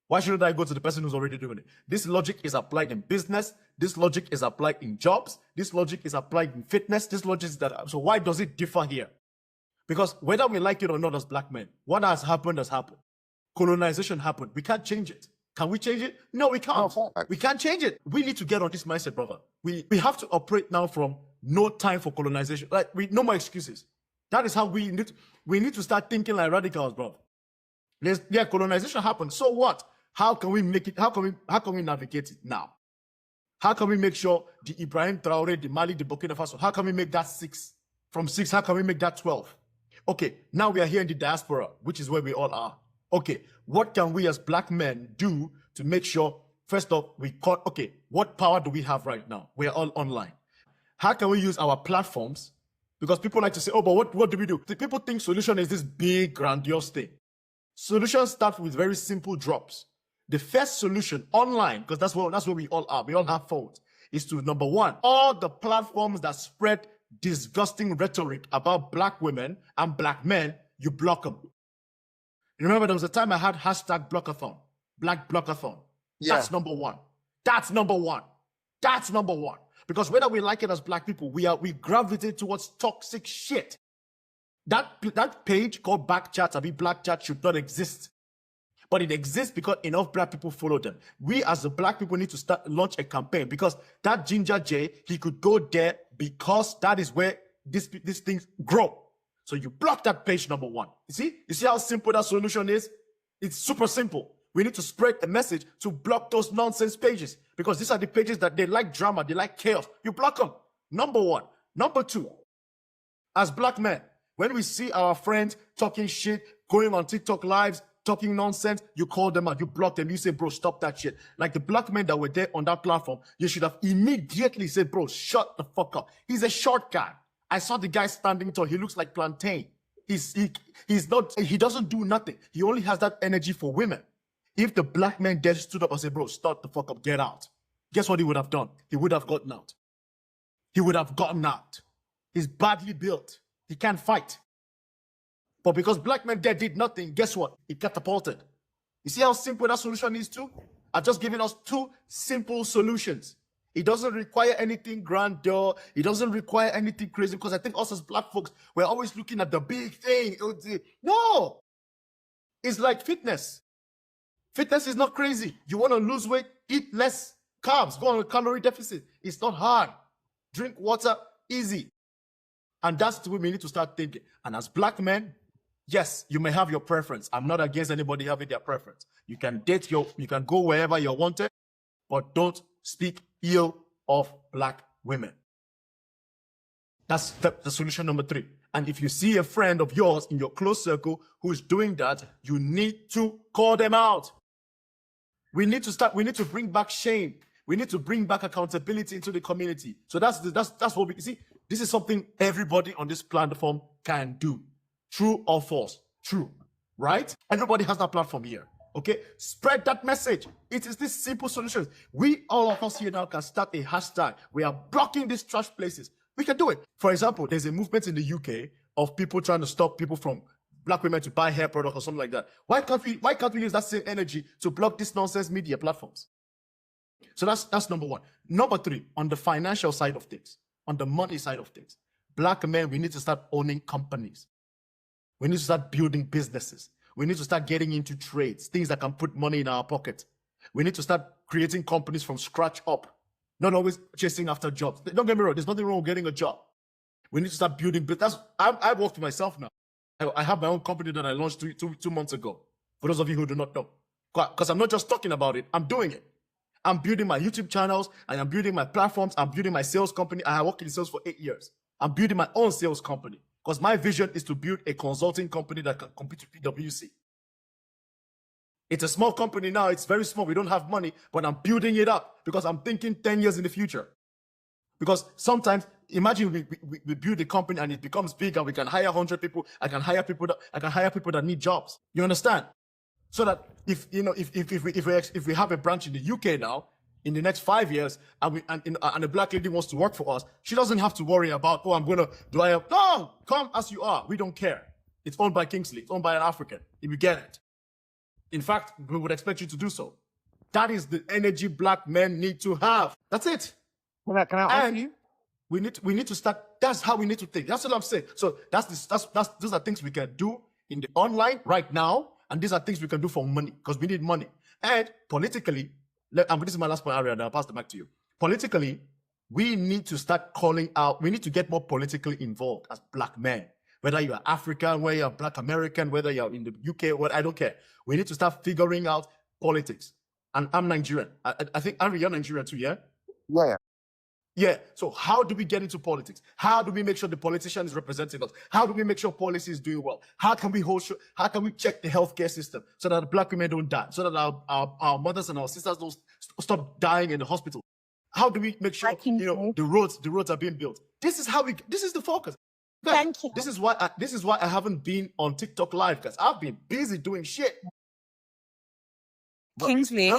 Why shouldn't I go to the person who's already doing it? This logic is applied in business. This logic is applied in jobs. This logic is applied in fitness. This logic is that. So why does it differ here? Because whether we like it or not as black men, what has happened has happened. Colonization happened. We can't change it. Can we change it? No, we can't. We can't change it. We need to get on this mindset, brother. We have to operate now from no time for colonization. Like no more excuses. That is how we need to start thinking like radicals, bro. Colonization happened. So what? How can we make it? How can we navigate it now? How can we make sure the Ibrahim Traore, the Mali, the Burkina Faso, how can we make that 6? From 6, how can we make that 12? Okay, now we are here in the diaspora, which is where we all are. Okay, what can we as black men do to make sure, first off, what power do we have right now? We are all online. How can we use our platforms? Because people like to say, oh, but what do we do? People think solution is this big, grandiose thing. Solutions start with very simple drops. The first solution online, because that's where we all are. We all have phones. Is to number one, all the platforms that spread disgusting rhetoric about black women and black men, you block them. Remember, there was a time I had hashtag blockathon, black blockathon. Yeah. That's number one. That's number one. That's number one. Because whether we like it as black people, we gravitate towards toxic shit. That page called Backchat, Black Chat should not exist. But it exists because enough black people follow them. We as the black people need to launch a campaign because that Ginger J, he could go there because that is where these things grow. So you block that page number one. You see how simple that solution is? It's super simple. We need to spread the message to block those nonsense pages because these are the pages that they like drama, they like chaos. You block them. Number one. Number two, as black men, when we see our friends talking shit, going on TikTok lives, talking nonsense, you call them out, you block them, you say, bro, stop that shit. Like the black men that were there on that platform, you should have immediately said, bro, shut the fuck up. He's a short guy. I saw the guy standing tall. He looks like plantain. He doesn't do nothing. He only has that energy for women. If the black man there stood up and said, bro, stop the fuck up, get out. Guess what he would have done? He would have gotten out. He would have gotten out. He's badly built. He can't fight. But because black men there did nothing, guess what? It catapulted. You see how simple that solution is too? I've just given us 2 simple solutions. It doesn't require anything grandeur. It doesn't require anything crazy because I think us as black folks, we're always looking at the big thing. No! It's like fitness. Fitness is not crazy. You want to lose weight, eat less carbs, go on a calorie deficit. It's not hard. Drink water, easy. And that's the way we need to start thinking. And as black men, yes, you may have your preference. I'm not against anybody having their preference. You can you can go wherever you wanted, but don't speak ill of black women. That's the solution number 3. And if you see a friend of yours in your close circle who is doing that, you need to call them out. We need to bring back shame. We need to bring back accountability into the community. So that's what we see. This is something everybody on this platform can do. True or false? True. right? Everybody has that platform here. Okay, spread that message. It is this simple solution. We, all of us here now, can start a hashtag. We are blocking these trash places. We can do it. For example, there's a movement in the UK of people trying to stop people from black women to buy hair products or something like that. Why can't we use that same energy to block these nonsense media platforms? So that's number one. Number three, on the financial side of things, on the money side of things, black men, we need to start owning companies. We need to start building businesses. We need to start getting into trades, things that can put money in our pocket. We need to start creating companies from scratch up, not always chasing after jobs. Don't get me wrong, there's nothing wrong with getting a job. We need to start building, but I work for myself now. I have my own company that I launched two months ago. For those of you who do not know, because I'm not just talking about it, I'm doing it. I'm building my YouTube channels, I am building my platforms, I'm building my sales company. I have worked in sales for 8 years. I'm building my own sales company because my vision is to build a consulting company that can compete with PwC. It's a small company now, it's very small, we don't have money, but I'm building it up because I'm thinking 10 years in the future. Because sometimes, imagine we build a company and it becomes big and we can hire 100 people, I can hire people that need jobs. You understand? So that if we have a branch in the UK now, in the next 5 years, and a black lady wants to work for us, she doesn't have to worry about, no, come as you are. We don't care. It's owned by Kingsley. It's owned by an African. If you get it. In fact, we would expect you to do so. That is the energy black men need to have. That's it. Can I ask you? We need to start. That's how we need to think. That's what I'm saying. So those are things we can do in the online right now, and these are things we can do for money because we need money. And politically, this is my last point, Aria, and I'll pass the mic to you. Politically, we need to start calling out. We need to get more politically involved as black men. Whether you are African, whether you are Black American, whether you're in the UK, I don't care. We need to start figuring out politics. And I'm Nigerian. I think, Aria, you're Nigerian too, yeah? Yeah. Yeah. So how do we get into politics? How do we make sure the politician is representing us? How do we make sure policy is doing well? How can we check the healthcare system so that black women don't die? So that our mothers and our sisters don't stop dying in the hospital? How do we make sure the roads are being built? This is the focus. Guys, Thank you. This is why I haven't been on TikTok live, because I've been busy doing shit. Kingsley,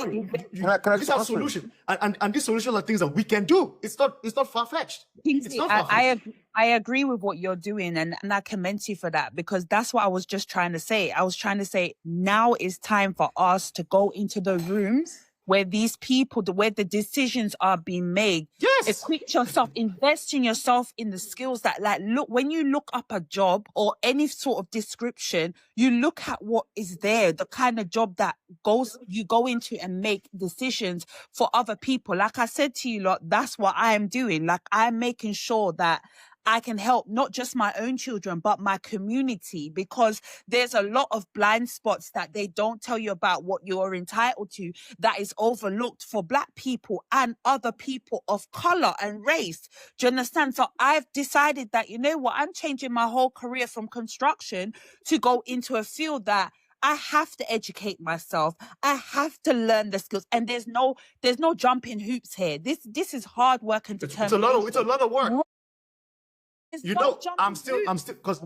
These are solutions, and these solutions are things that we can do. It's not far-fetched. Kingsley, I agree with what you're doing, and I commend you for that, because that's what I was just trying to say. I was trying to say now is time for us to go into the rooms where these people, where the decisions are being made. Yes. Equip yourself, invest in yourself in the skills that, like, look, when you look up a job or any sort of description, you look at what is there, the kind of job that you go into and make decisions for other people. Like I said to you lot, that's what I am doing. Like, I'm making sure that I can help not just my own children, but my community, because there's a lot of blind spots that they don't tell you about what you're entitled to that is overlooked for black people and other people of color and race. Do you understand? So I've decided that, you know what, I'm changing my whole career from construction to go into a field that I have to educate myself. I have to learn the skills, and there's no jumping hoops here. This is hard work and determination. It's a lot of work. You know, I'm still, because,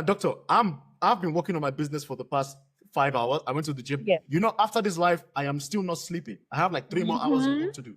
doctor, I've been working on my business for the past 5 hours. I went to the gym. Yeah. You know, after this live, I am still not sleeping. I have like 3 more hours of work to do.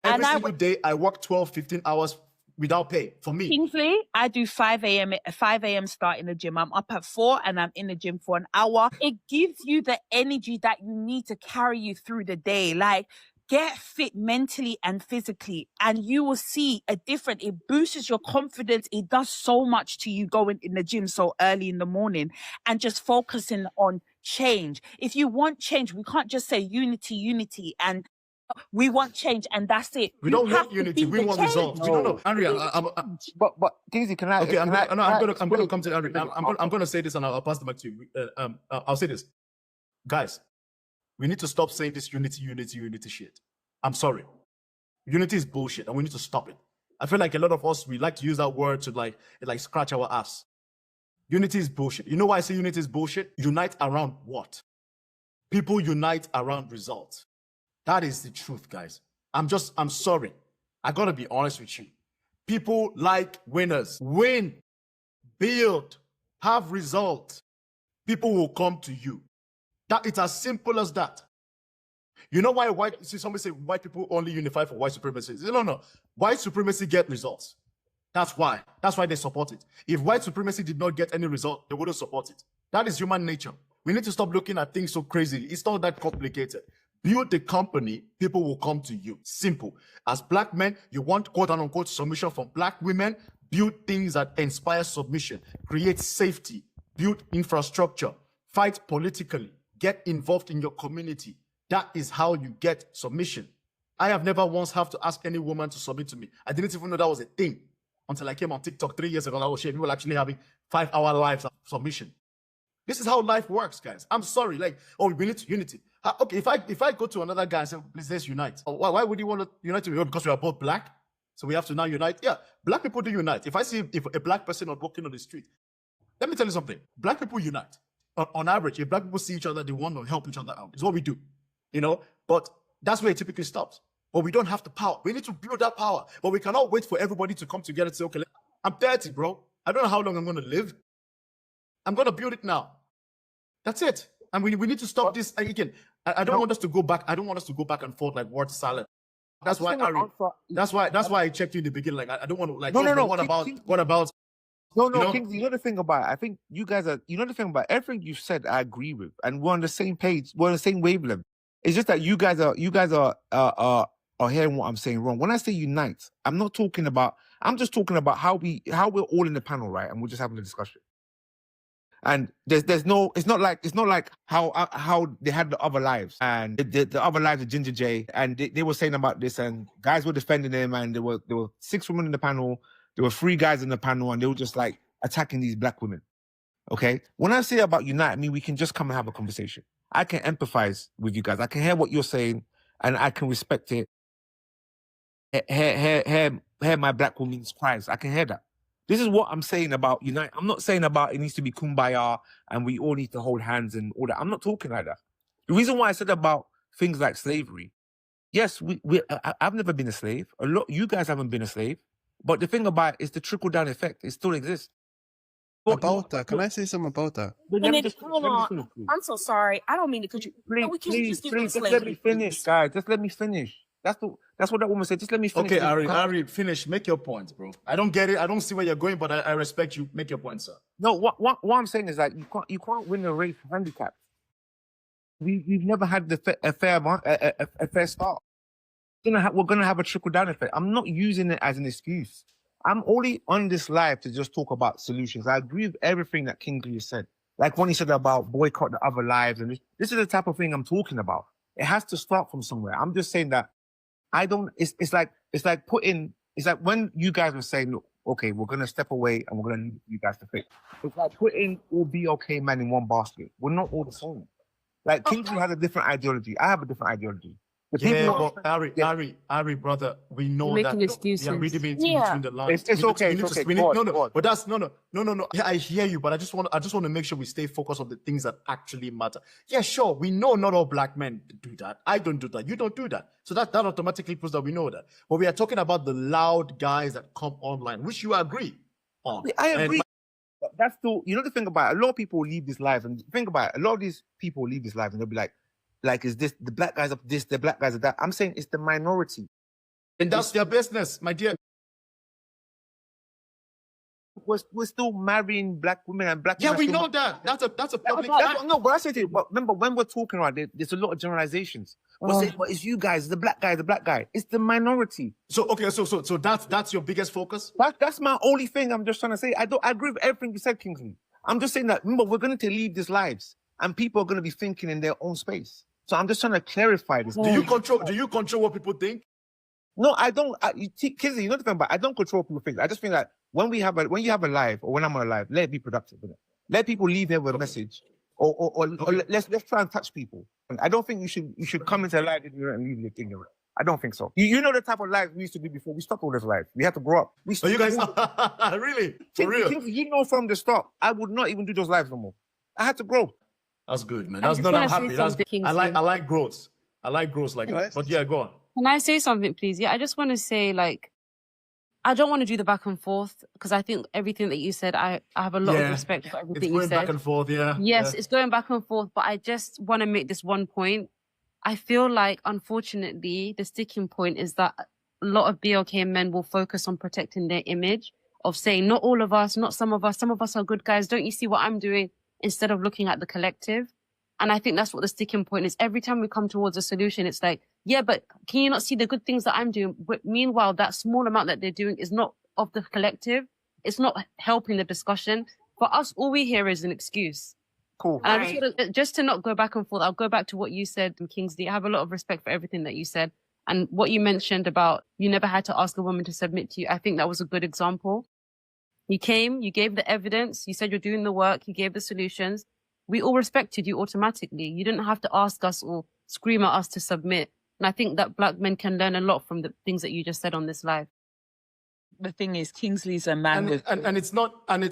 Every single day, I work 12, 15 hours without pay for me. Kingsley, I do 5 a.m. start in the gym. I'm up at 4 and I'm in the gym for an hour. It gives you the energy that you need to carry you through the day. Like, get fit mentally and physically, and you will see a difference. It boosts your confidence. It does so much to you going in the gym so early in the morning and just focusing on change. If you want change, we can't just say unity, and we want change, and that's it. We don't want unity. We want results. We don't know, Andrea. But Kingsley, can I? Okay, I'm going to come to Andrea. I'm going to say this, and I'll pass the mic to you. I'll say this, guys. We need to stop saying this unity shit. I'm sorry. Unity is bullshit, and we need to stop it. I feel like a lot of us, we like to use that word to like scratch our ass. Unity is bullshit. You know why I say unity is bullshit? Unite around what? People unite around results. That is the truth, guys. I'm sorry. I gotta be honest with you. People like winners. Win, build, have results. people will come to you. That it's as simple as that. You know why somebody say white people only unify for white supremacy? No. White supremacy get results. That's why. That's why they support it. If white supremacy did not get any result, they wouldn't support it. That is human nature. We need to stop looking at things so crazy. It's not that complicated. Build the company, people will come to you. Simple. As black men, you want quote unquote submission from black women, build things that inspire submission, create safety, build infrastructure, fight politically, get involved in your community. That is how you get submission. I have never once have to ask any woman to submit to me. I didn't even know that was a thing until I came on TikTok 3 years ago. I was sharing people actually having 5-hour lives of submission. This is how life works, guys. I'm sorry, like, oh, we need unity. Okay, if I go to another guy and say, please, let's unite. Why would you want to unite with me? Because we are both black, so we have to now unite. Yeah, black people do unite. If I see if a black person is walking on the street, let me tell you something. Black people unite. On average, if black people see each other, they want to help each other out. It's what we do, you know. But that's where it typically stops. But we don't have the power. We need to build that power. But we cannot wait for everybody to come together and say, okay, I'm 30, bro. I don't know how long I'm going to live. I'm going to build it now. That's it. And we need to stop this. Again, I don't want us to go back. I don't want us to go back and forth like word salad. That's why that's why I checked you in the beginning. Like I don't want to like. No. What about? No, Kingsley, you know the thing about it? I think you guys are. You know the thing about it? Everything you said, I agree with, and we're on the same page. We're on the same wavelength. It's just that you guys are hearing what I'm saying wrong. When I say unite, I'm not talking about. I'm just talking about how we're all in the panel, right? And we're just having a discussion. And there's no, it's not like how they had the other lives, and the other lives of Ginger J, and they were saying about this, and guys were defending him, and there were 6 women in the panel, there were 3 guys in the panel, and they were just like attacking these black women. Okay, when I say about unite, I mean we can just come and have a conversation. I can empathize with you guys. I can hear what you're saying, and I can respect it. Hear my black woman's cries. I can hear that. This is what I'm saying about unite. I'm not saying about it needs to be kumbaya and we all need to hold hands and all that. I'm not talking like that. The reason why I said about things like slavery, yes, I've never been a slave. You guys haven't been a slave. But the thing about it is the trickle-down effect. It still exists. About that, can I say something about that? Hold on. I'm so sorry. I don't mean to cut you. Please, just let me finish, guys. Just let me finish. That's what that woman said. Just let me finish. Okay, Ari, finish. Make your point, bro. I don't get it. I don't see where you're going, but I respect you. Make your point, sir. No, what I'm saying is that you can't win a race for handicap. We've never had a fair start. We're gonna have a trickle down effect. I'm not using it as an excuse. I'm only on this live to just talk about solutions. I agree with everything that Kingsley said. Like when he said about boycott the other lives, and this is the type of thing I'm talking about. It has to start from somewhere. I'm just saying that it's like when you guys were saying, look, okay, we're gonna step away and we're gonna leave you guys to fix. It's like putting all be okay man in one basket. We're not all the same. Like Kingsley has a different ideology. I have a different ideology. Ari, brother, we know making that. excuses. Yeah, reading between the lines. It's okay. No. But that's no. Yeah, I hear you, but I just want to make sure we stay focused on the things that actually matter. Yeah, sure. We know not all black men do that. I don't do that. You don't do that. So that automatically proves that we know that. But we are talking about the loud guys that come online, which you agree on. I agree. That's still, you know, the thing about it, a lot of people leave this live, and think about it, a lot of these people leave this live and they'll be like, is this the black guys of this, the black guys of that? I'm saying it's the minority. And that's their business, my dear. We're still marrying black women and black. Yeah, we know that. That's a public. No, but I said it. But remember, when we're talking about it, there's a lot of generalizations. We're saying, but it's you guys, the black guy. It's the minority. So okay, so that's your biggest focus. That's my only thing. I'm just trying to say. I agree with everything you said, Kingsley. I'm just saying that. Remember, we're going to leave these lives, and people are going to be thinking in their own space. So I'm just trying to clarify this. Do you control what people think? No, I don't. Kingsley, you know the thing about I don't control what people think. I just think that when you have a live, or when I'm on a live, let it be productive. Let people leave here with a message, or let's try and touch people. And I don't think you should come into a live and leave your thing around. I don't think so. You know the type of lives we used to do before. We stopped all this life. We had to grow up. You guys, really? For real? You know from the start, I would not even do those lives no more. I had to grow. That's good, man. I'm happy. I like growth. I like growth like that. But yeah, go on. Can I say something, please? Yeah, I just want to say, like, I don't want to do the back and forth because I think everything that you said, I have a lot of Yeah, respect for it's everything you going back said. and forth. Yeah. Yes, Yeah. it's going back and forth, but I just want to make this one point. I feel like, unfortunately, the sticking point is that a lot of BLK men will focus on protecting their image of saying, not all of us, not some of us are good guys. Don't you see what I'm doing? Instead of looking at the collective. And I think that's what the sticking point is. Every time we come towards a solution, it's like, yeah, but can you not see the good things that I'm doing? But meanwhile, that small amount that they're doing is not of the collective. It's not helping the discussion. For us, all we hear is an excuse. Cool. And I just want to, just to not go back and forth, I'll go back to what you said, Kingsley. I have a lot of respect for everything that you said. And what you mentioned about you never had to ask a woman to submit to you, I think that was a good example. You came, you gave the evidence, you said you're doing the work, you gave the solutions. We all respected you automatically. You didn't have to ask us or scream at us to submit. And I think that Black men can learn a lot from the things that you just said on this live. The thing is, Kingsley's a man with, and it's not and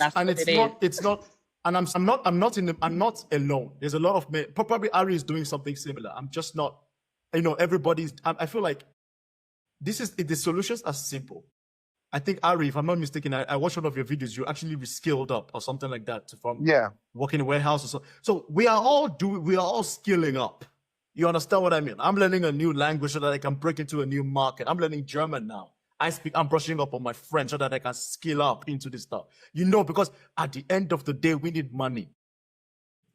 I'm not alone. There's a lot of men. Probably Ari is doing something similar. I'm just not. Everybody's. I feel like the solutions are simple. I think Ari, if I'm not mistaken, I watched one of your videos. You actually reskilled up or something like that from working in a warehouse or so. So we are all skilling up. You understand what I mean? I'm learning a new language so that I can break into a new market. I'm learning German now. I'm brushing up on my French so that I can skill up into this stuff. Because at the end of the day, we need money.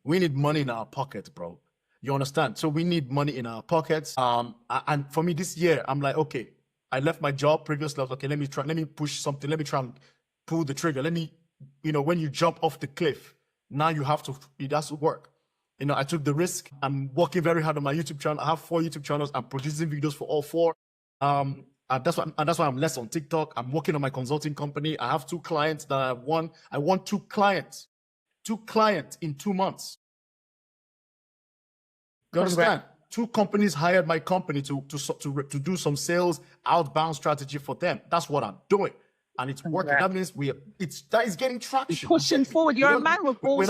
We need money in our pockets, bro. You understand? So we need money in our pockets. And for me this year, I'm like, okay, I left my job previously. I was okay, let me push something. Let me try and pull the trigger. When you jump off the cliff, now it has to work. I took the risk. I'm working very hard on my YouTube channel. I have 4 YouTube channels. I'm producing videos for all 4. And that's why I'm less on TikTok. I'm working on my consulting company. I have 2 clients that I won. I won 2 clients in 2 months. You understand? 2 companies hired my company to do some sales outbound strategy for them. That's what I'm doing, and it's working. That means that is getting traction. pushing forward. You're a man with balls.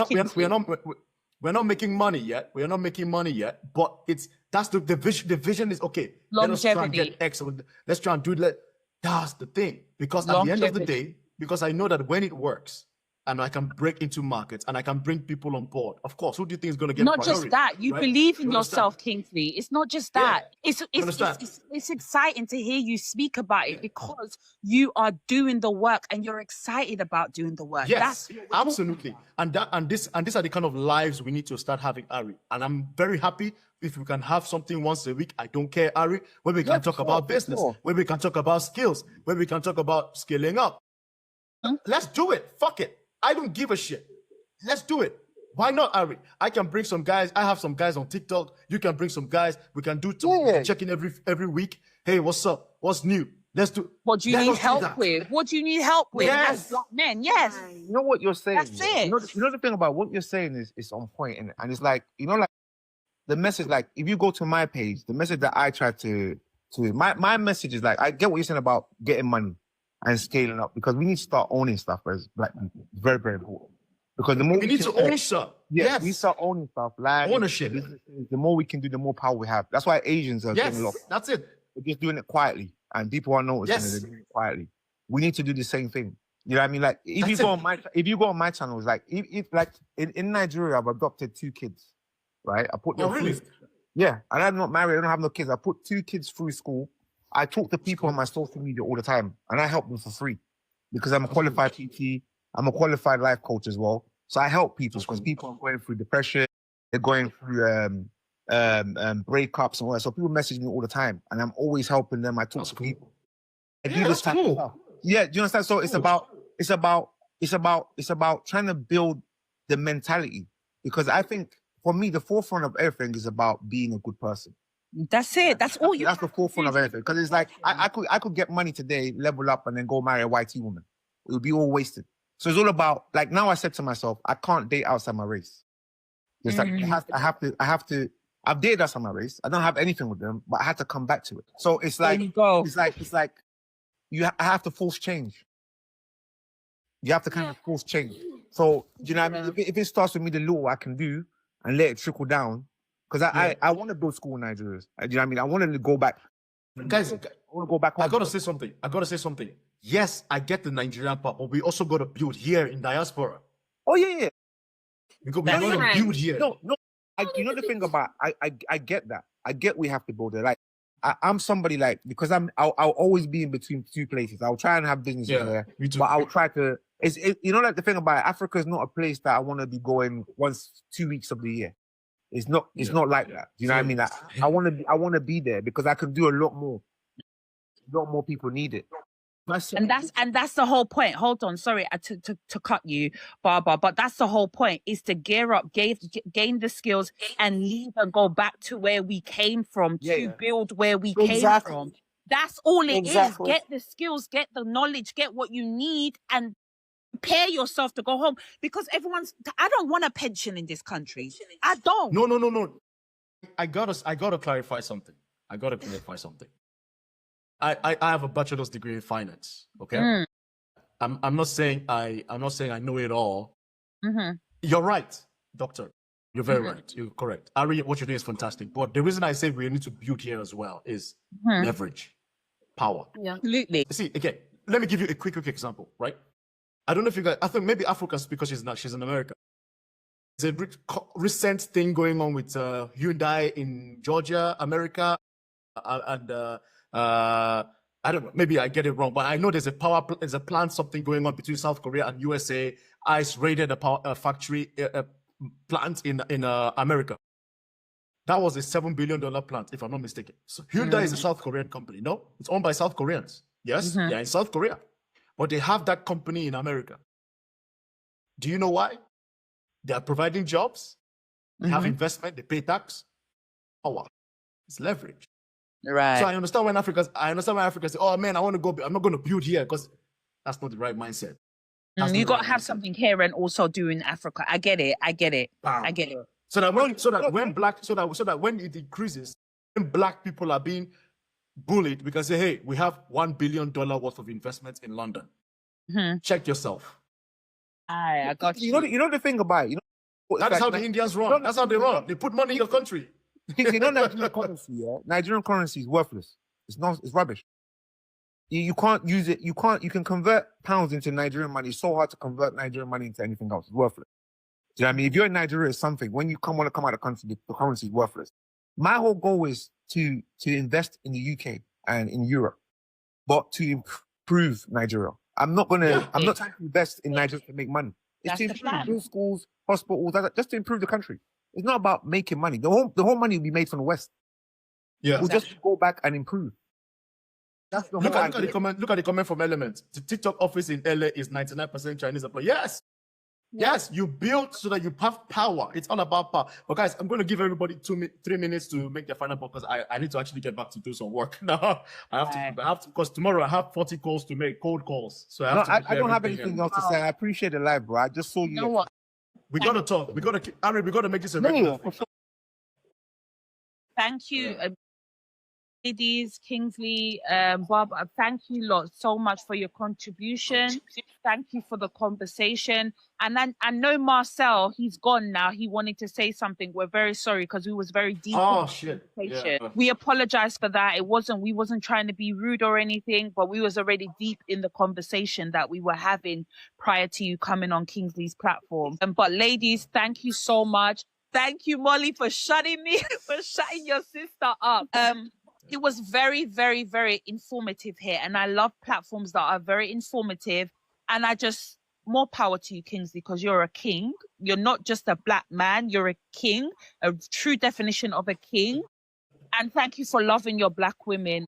We're not making money yet. But that's the vision. The vision is okay. Let us try and get excellent. Let's try and do it. That's the thing. Because at the end of the day, because I know that when it works, and I can break into markets and I can bring people on board. Of course, who do you think is going to get Not priority, just that, you right? believe in yourself, Kingsley. It's not just that. Yeah. It's exciting to hear you speak about it because you are doing the work and you're excited about doing the work. Yes, absolutely. And these are the kind of lives we need to start having, Ari. And I'm very happy if we can have something once a week. I don't care, Ari, where we can talk about business, where we can talk about skills, where we can talk about scaling up. Let's do it. Fuck it. I don't give a shit. Let's do it. Why not, Ari? I can bring some guys. I have some guys on TikTok. You can bring some guys. We can do check-in every week. Hey, what's up? What's new? Let's do. What do you need help with? What do you need help with? Yes. As Black men, yes. You know what you're saying? That's it. You know the thing about what you're saying is on point, and it's like, like the message, like if you go to my page, the message that I try to my message is like, I get what you're saying about getting money and scaling up, because we need to start owning stuff as Black people. It's very, very important. Because the more we need to own stuff. Yes, we start owning stuff. Like ownership. The more we can do, the more power we have. That's why Asians are doing a lot. That's it. We're just doing it quietly, and people are noticing it. They're doing it quietly. We need to do the same thing. You know what I mean? Like if you go on my channels, like if like in Nigeria, I've adopted 2 kids, right? I put them through. Yeah, and I'm not married. I don't have no kids. I put 2 kids through school. I talk to people on my social media all the time, and I help them for free because I'm a qualified PT. I'm a qualified life coach as well. So I help people because people are going through depression. They're going through breakups and all that. So people message me all the time, and I'm always helping them. I talk to people. I do this type of stuff. Yeah, do you understand? So it's about trying to build the mentality, because I think for me the forefront of everything is about being a good person. That's it. That's all you. That's the forefront of everything. Because it's like I could get money today, level up, and then go marry a YT woman. It would be all wasted. So it's all about, like, now I said to myself, I can't date outside my race. It's like I have to. I've dated outside my race. I don't have anything with them, but I had to come back to it. So it's like, there you go. It's like I have to force change. You have to kind of force change. So you know what I mean? If it starts with me, the little I can do and let it trickle down. Because I want to build school in Nigeria. You know what I mean? I wanted to go back. Guys, I want to go back home. I gotta say something. yes, I get the Nigerian part, but we also got to build here in diaspora. Oh yeah. We got to build here. No. You know the thing about I get that. I get we have to build it. Like I'm somebody like because I'll always be in between two places. I'll try and have business there, but I'll try to. You know, like the thing about it, Africa is not a place that I want to be going once 2 weeks of the year. It's not. It's not like that. You know what I mean? Like, I want to be there because I can do a lot more. A lot more people need it. And that's the whole point. Hold on, sorry to cut you, Barbara, but that's the whole point: is to gear up, gain the skills, and leave and go back to where we came from to build where we came from. That's all it is. Get the skills, get the knowledge, get what you need, and prepare yourself to go home. Because I don't want a pension in this country. I don't. No. I gotta clarify something. I have a bachelor's degree in finance. Okay. I'm not saying I know it all. Mm-hmm. You're right, doctor. You're very right. You're correct. Ari, what you're doing is fantastic. But the reason I say we need to build here as well is leverage, power. Yeah, absolutely. See, again, let me give you a quick example, right? I don't know if you guys, I think maybe Africa's because she's in America. There's a recent thing going on with Hyundai in Georgia, America, and I don't know, maybe I get it wrong, but I know there's a plant, something going on between South Korea and USA. ICE raided a factory plant in America. That was a $7 billion plant, if I'm not mistaken. So Hyundai is a South Korean company. No, it's owned by South Koreans. Yes, they're in South Korea, but they have that company in America. Do you know why? They are providing jobs. They have investment. They pay tax. Oh wow, it's leverage. Right. So I understand when Africa say, "Oh man, I want to go. I'm not going to build here," because that's not the right mindset. You got to have something here and also do in Africa. I get it. Bam. I get it. So that when it increases, when black people are being bullied, we can say, "Hey, we have $1 billion worth of investment in London. Check yourself." I got you. You know the thing about it. You know, that's how the Indians run. That's how they run. They put money in your country. You know Nigerian currency, yeah? Nigerian currency is worthless. It's rubbish. You can't use it. You can convert pounds into Nigerian money. It's so hard to convert Nigerian money into anything else. It's worthless. Do you know what I mean? If you're in Nigeria, it's something. When you want to come out of the country, the currency is worthless. My whole goal is to invest in the UK and in Europe, but to improve Nigeria. I'm not trying to invest in Nigeria to make money. It's to improve schools, hospitals, just to improve the country. It's not about making money. The whole money will be made from the West. Yeah. We'll just go back and improve. That's the look at the comment. Look at the comment from Elements. The TikTok office in LA is 99% Chinese employees. Yes, you build so that you have power. It's all about power. But guys, I'm going to give everybody 3 minutes to make their final point because I need to actually get back to do some work now. I have to because tomorrow I have 40 calls to make, cold calls. So I don't have anything else to say. I appreciate the live, bro. I just saw you. You know what? We got to talk. We got to make this a regular thing. Thank you, ladies, Kingsley, Bob. Thank you lot so much for your contribution. Thank you for the conversation. And then I know Marcel, he's gone now. He wanted to say something. We're very sorry because we was very deep. Oh shit! Yeah. We apologize for that. We wasn't trying to be rude or anything, but we was already deep in the conversation that we were having prior to you coming on Kingsley's platform. But ladies, thank you so much. Thank you, Molly, for shutting your sister up. It was very, very, very informative here. And I love platforms that are very informative. And more power to you, Kingsley, because you're a king. You're not just a black man. You're a king, a true definition of a king. And thank you for loving your black women.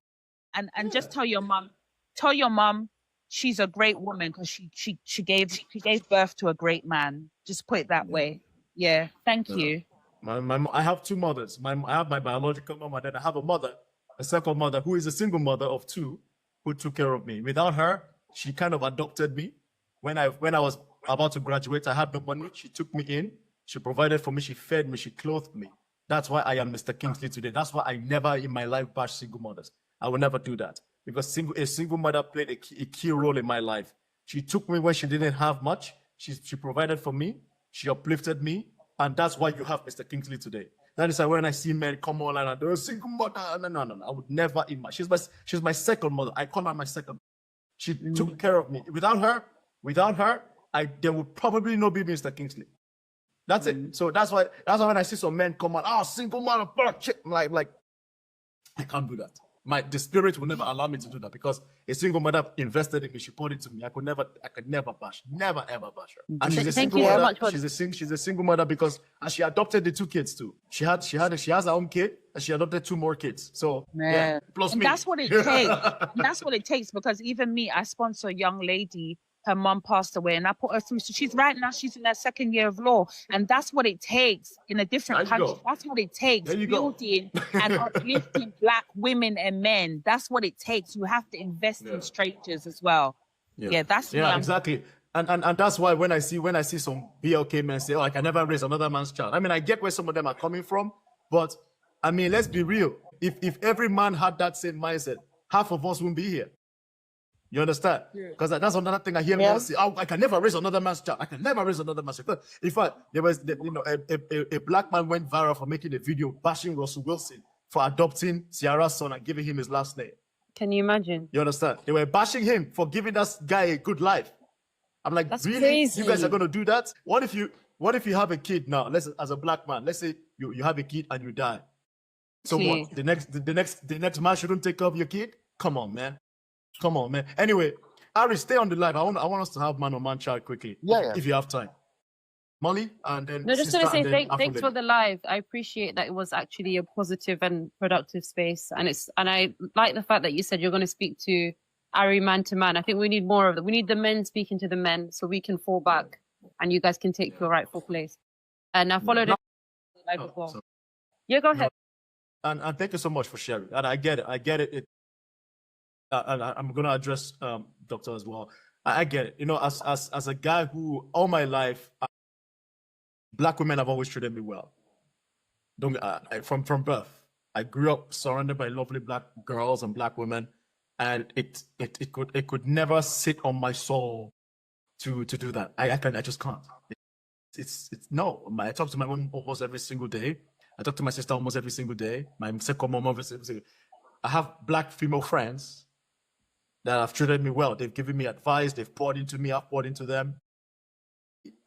And just tell your mum she's a great woman because she gave birth to a great man. Just put it that way. Yeah. Thank you. I have two mothers. I have my biological mom, and then I have a second mother who is a single mother of two who took care of me. Without her, she kind of adopted me. When I was about to graduate, I had no money. She took me in. She provided for me. She fed me. She clothed me. That's why I am Mr. Kingsley today. That's why I never in my life bash single mothers. I will never do that because a single mother played a key role in my life. She took me when she didn't have much. She provided for me. She uplifted me. And that's why you have Mr. Kingsley today. That is why when I see men come on and they're a single mother, no. I would never in my. She's my second mother. I call her my second. She took care of me. Without her, there would probably not be Mr. Kingsley. That's it. So that's why when I see some men come out, single motherfucker, chick, I'm like, I can't do that. The spirit will never allow me to do that because a single mother invested in me. She poured into me. I could never bash, never ever bash her. And she's a single mother. She's a single mother because she adopted the 2 kids too. She has her own kid and she adopted 2 more kids. So yeah, plus and me. that's what it takes. That's what it takes because even me, I sponsor a young lady. Her mom passed away, and I put her through. So she's in her 2nd year of law, and that's what it takes in a different country. That's what it takes building and uplifting Black women and men. That's what it takes. You have to invest in strangers as well. That's exactly. And that's why when I see some BLK men say, "Oh, I can never raise another man's child." I mean, I get where some of them are coming from, but I mean, let's be real. If every man had that same mindset, half of us wouldn't be here. You understand? Because that's another thing I hear men say. Oh, I can never raise another man's child. I can never raise another man's child. In fact, there was, a Black man went viral for making a video bashing Russell Wilson for adopting Ciara's son and giving him his last name. Can you imagine? You understand? They were bashing him for giving that guy a good life. I'm like, that's really? Crazy. You guys are going to do that? What if you have a kid now? As a Black man, let's say you have a kid and you die. So what? The next man shouldn't take care of your kid? Come on, man. Come on, man. Anyway, Ari, stay on the live. I want us to have man-on-man chat quickly. Yeah. If you have time. Molly, and then no, just want to say thanks for the live. I appreciate that it was actually a positive and productive space, and I like the fact that you said you're going to speak to Ari man to man. I think we need more of that. We need the men speaking to the men, so we can fall back, and you guys can take your rightful place. And I followed it live as well. Yeah, go ahead. And thank you so much for sharing. And I get it. And I'm gonna address Doctor as well. I get it. You know, as a guy who all my life, Black women have always treated me well. From birth, I grew up surrounded by lovely Black girls and Black women, and it could never sit on my soul to do that. I just can't. It's no. I talk to my mom almost every single day. I talk to my sister almost every single day. My second mom every single day. I have Black female friends that have treated me well. They've given me advice. They've poured into me. I've poured into them.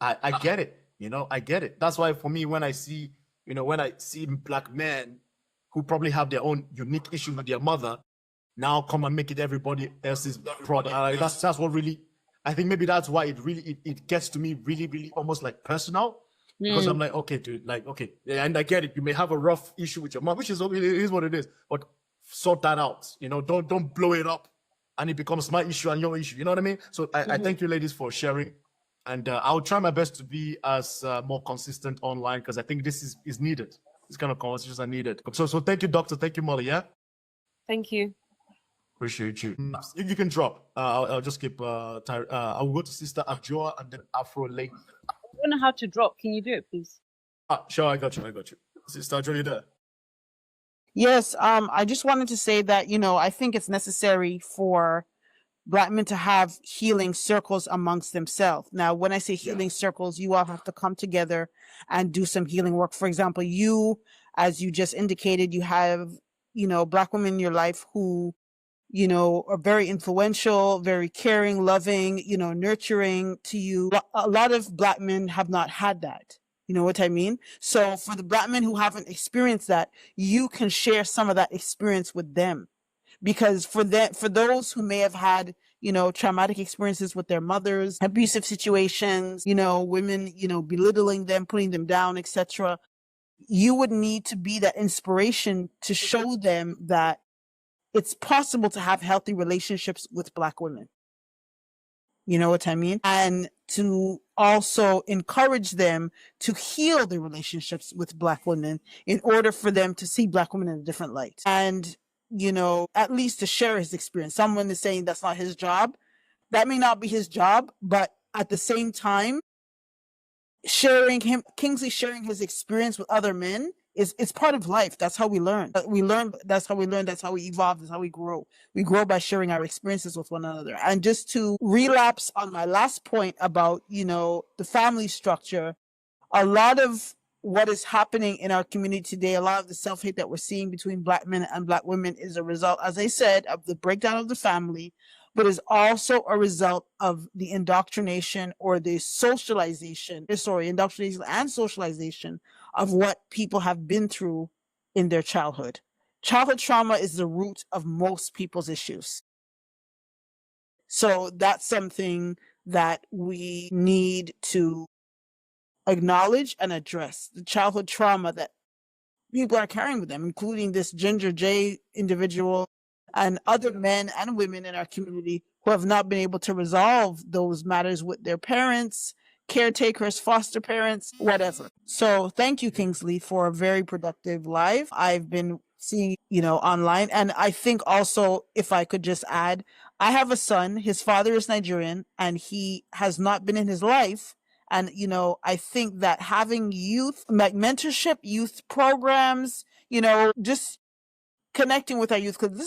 I get it. You know, I get it. That's why for me, when I see Black men who probably have their own unique issue with their mother, now come and make it everybody else's product. That's what really, I think maybe that's why it gets to me really, really almost like personal. Because I'm like, okay, dude, like, okay. And I get it. You may have a rough issue with your mom, which is okay, it is what it is. But sort that out. You know, don't blow it up and it becomes my issue and your issue. You know what I mean? So I thank you ladies for sharing. And I'll try my best to be as more consistent online because I think this is needed. This kind of conversations are needed. So thank you, Doctor. Thank you, Molly. Yeah. Thank you. Appreciate you. You can drop. I'll just keep. I'll go to Sister Abjoa and then Afro Lake. I don't know how to drop. Can you do it, please? Sure. I got you. Sister Abjoa, you there? Yes. I just wanted to say that I think it's necessary for Black men to have healing circles amongst themselves. Now, when I say healing circles, you all have to come together and do some healing work. For example, you, as you just indicated, you have, Black women in your life who, are very influential, very caring, loving, nurturing to you. A lot of Black men have not had that. You know what I mean? So for the Black men who haven't experienced that, you can share some of that experience with them. Because for those who may have had, traumatic experiences with their mothers, abusive situations, women, belittling them, putting them down, etc., you would need to be that inspiration to show them that it's possible to have healthy relationships with Black women. You know what I mean? And to also encourage them to heal their relationships with Black women in order for them to see Black women in a different light. And at least to share his experience. Someone is saying that's not his job. That may not be his job, but at the same time, Kingsley sharing his experience with other men it's part of life. That's how we learn. That's how we learn. That's how we evolve. That's how we grow. We grow by sharing our experiences with one another. And just to relapse on my last point about, the family structure, a lot of what is happening in our community today, a lot of the self-hate that we're seeing between Black men and Black women is a result, as I said, of the breakdown of the family, but is also a result of the indoctrination or the indoctrination and socialization of what people have been through in their childhood. Childhood trauma is the root of most people's issues. So that's something that we need to acknowledge and address, the childhood trauma that people are carrying with them, including this Ginger J individual and other men and women in our community who have not been able to resolve those matters with their parents, caretakers, foster parents, whatever. So thank you, Kingsley, for a very productive live. I've been seeing, online. And I think also, if I could just add, I have a son, his father is Nigerian, and he has not been in his life. And, I think that having youth, like mentorship, youth programs, just connecting with our youth, because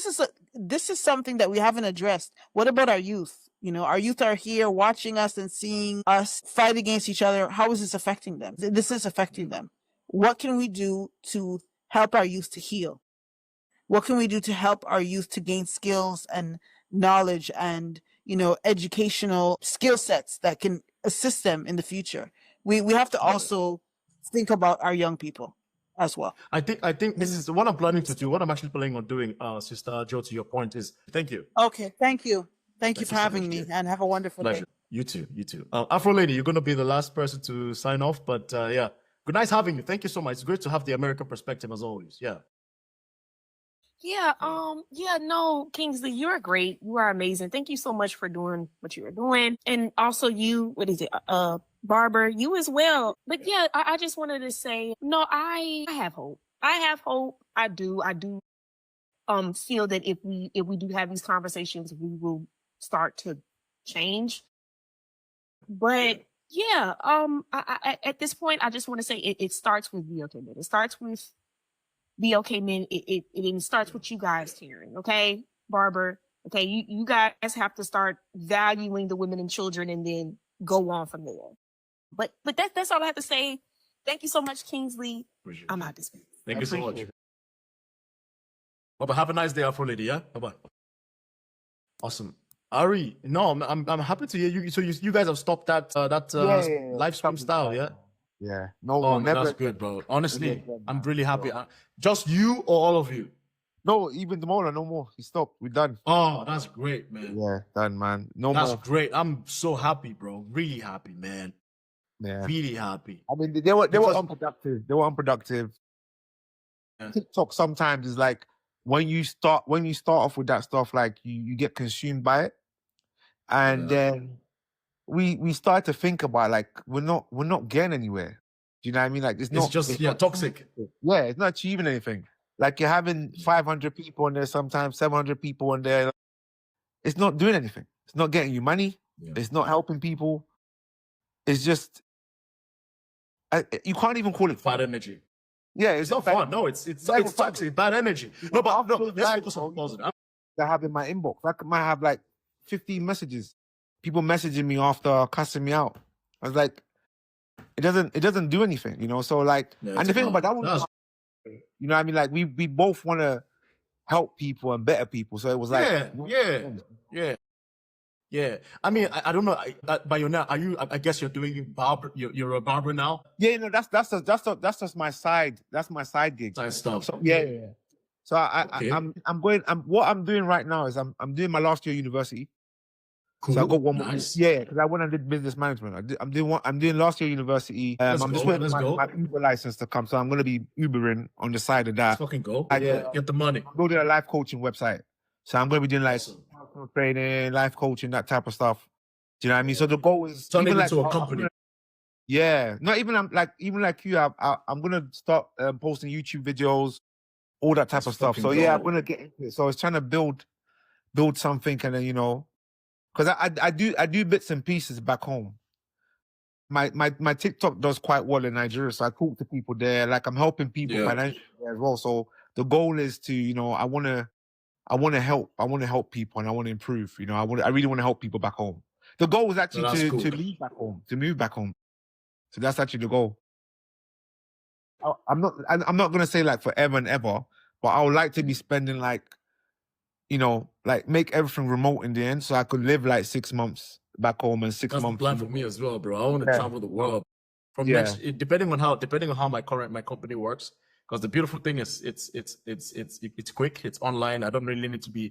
this is something that we haven't addressed. What about our youth? Our youth are here watching us and seeing us fight against each other. How is this affecting them? This is affecting them. What can we do to help our youth to heal? What can we do to help our youth to gain skills and knowledge and, educational skill sets that can assist them in the future? We have to also think about our young people as well. I think this is what I'm planning to do. What I'm actually planning on doing, Sister Joe, to your point is, thank you. Okay, thank you. Thank you for having me, and have a wonderful Pleasure. day. You too. Afro Lady, you're going to be the last person to sign off, but yeah. Good night having you. Thank you so much. It's great to have the American perspective as always. Yeah. Yeah, no, Kingsley, you're great. You are amazing. Thank you so much for doing what you are doing. And also you, Barbara, you as well. But yeah, I just wanted to say, no, I have hope. I have hope. I do feel that if we do have these conversations, we will start to change. But yeah, at this point, I just want to say it starts with BLK Men. It starts with BLK Men. It starts with you guys, Karen. Okay, Barbara. Okay, you guys have to start valuing the women and children, and then go on from there. But that's all I have to say. Thank you so much, Kingsley. Appreciate I'm it. out this week. Thank you so much. Bye-bye. Have a nice day, Afro Lady. Yeah. Bye-bye. Awesome. Ari, no, I'm happy to hear you. So you guys have stopped that live stream style, yeah? Yeah. No, Oh, never. that's good, bro. Honestly, Yeah, I'm really happy. Just you or all of you? No, even the Mola, no more. He stopped. We're done. Oh, that's great, man. Yeah, done, man. No That's more. great. I'm so happy, bro. Really happy, man. Yeah. Really happy. I mean, they were Because- unproductive. They were unproductive. Yeah. TikTok sometimes is like when you start off with that stuff, like you get consumed by it, and then we start to think about like we're not getting anywhere. Do you know what I mean? Like it's not toxic. Yeah, it's not achieving anything. Like you're having 500 people on there, sometimes 700 people on there. It's not doing anything. It's not getting you money. Yeah. It's not helping people. It's just you can't even call it Bad energy. Yeah, It's not fun. No, it's like toxic. Bad energy. No, but no, let's focus on positive. I have in my inbox. I might have like 15 messages. People messaging me after cussing me out. I was like, it doesn't do anything, you know. So like, and the thing about that one, you know what I mean? Like we both want to help people and better people. So it was like, yeah. I mean, I don't know. But you're now. Are you? I guess you're doing barber. You're a barber now. Yeah, no, that's just my side. That's my side gig. Side stuff. So, yeah. So what I'm doing right now is I'm doing my last year university. Cool. So I got one more. Nice. Yeah, because I went and did business management. I'm doing last year university. I'm just waiting for my Uber license to come. So I'm gonna be Ubering on the side of that. Let's fucking go. Get the money. I'm building a life coaching website. So I'm gonna be doing like personal training, life coaching, that type of stuff. Do you know what I mean? So the goal is turn it into a company. Yeah, not even like you. I'm gonna start posting YouTube videos, all that type of stuff. So yeah, I'm gonna get into it. So it's trying to build something, and then because I do bits and pieces back home. My TikTok does quite well in Nigeria, so I talk to people there. Like I'm helping people financially as well. So the goal is to I want to help. I want to help people, and I want to improve. I really want to help people back home. The goal was actually to leave back home, to move back home. So that's actually the goal. I'm not going to say like forever and ever, but I would like to be spending like like make everything remote in the end, so I could live like 6 months back home and 6 That's the months. plan for me as well, bro. I want to Yeah. travel the world. From Yeah. next, depending on how my company works. Because the beautiful thing is it's quick, it's online. I don't really need to be.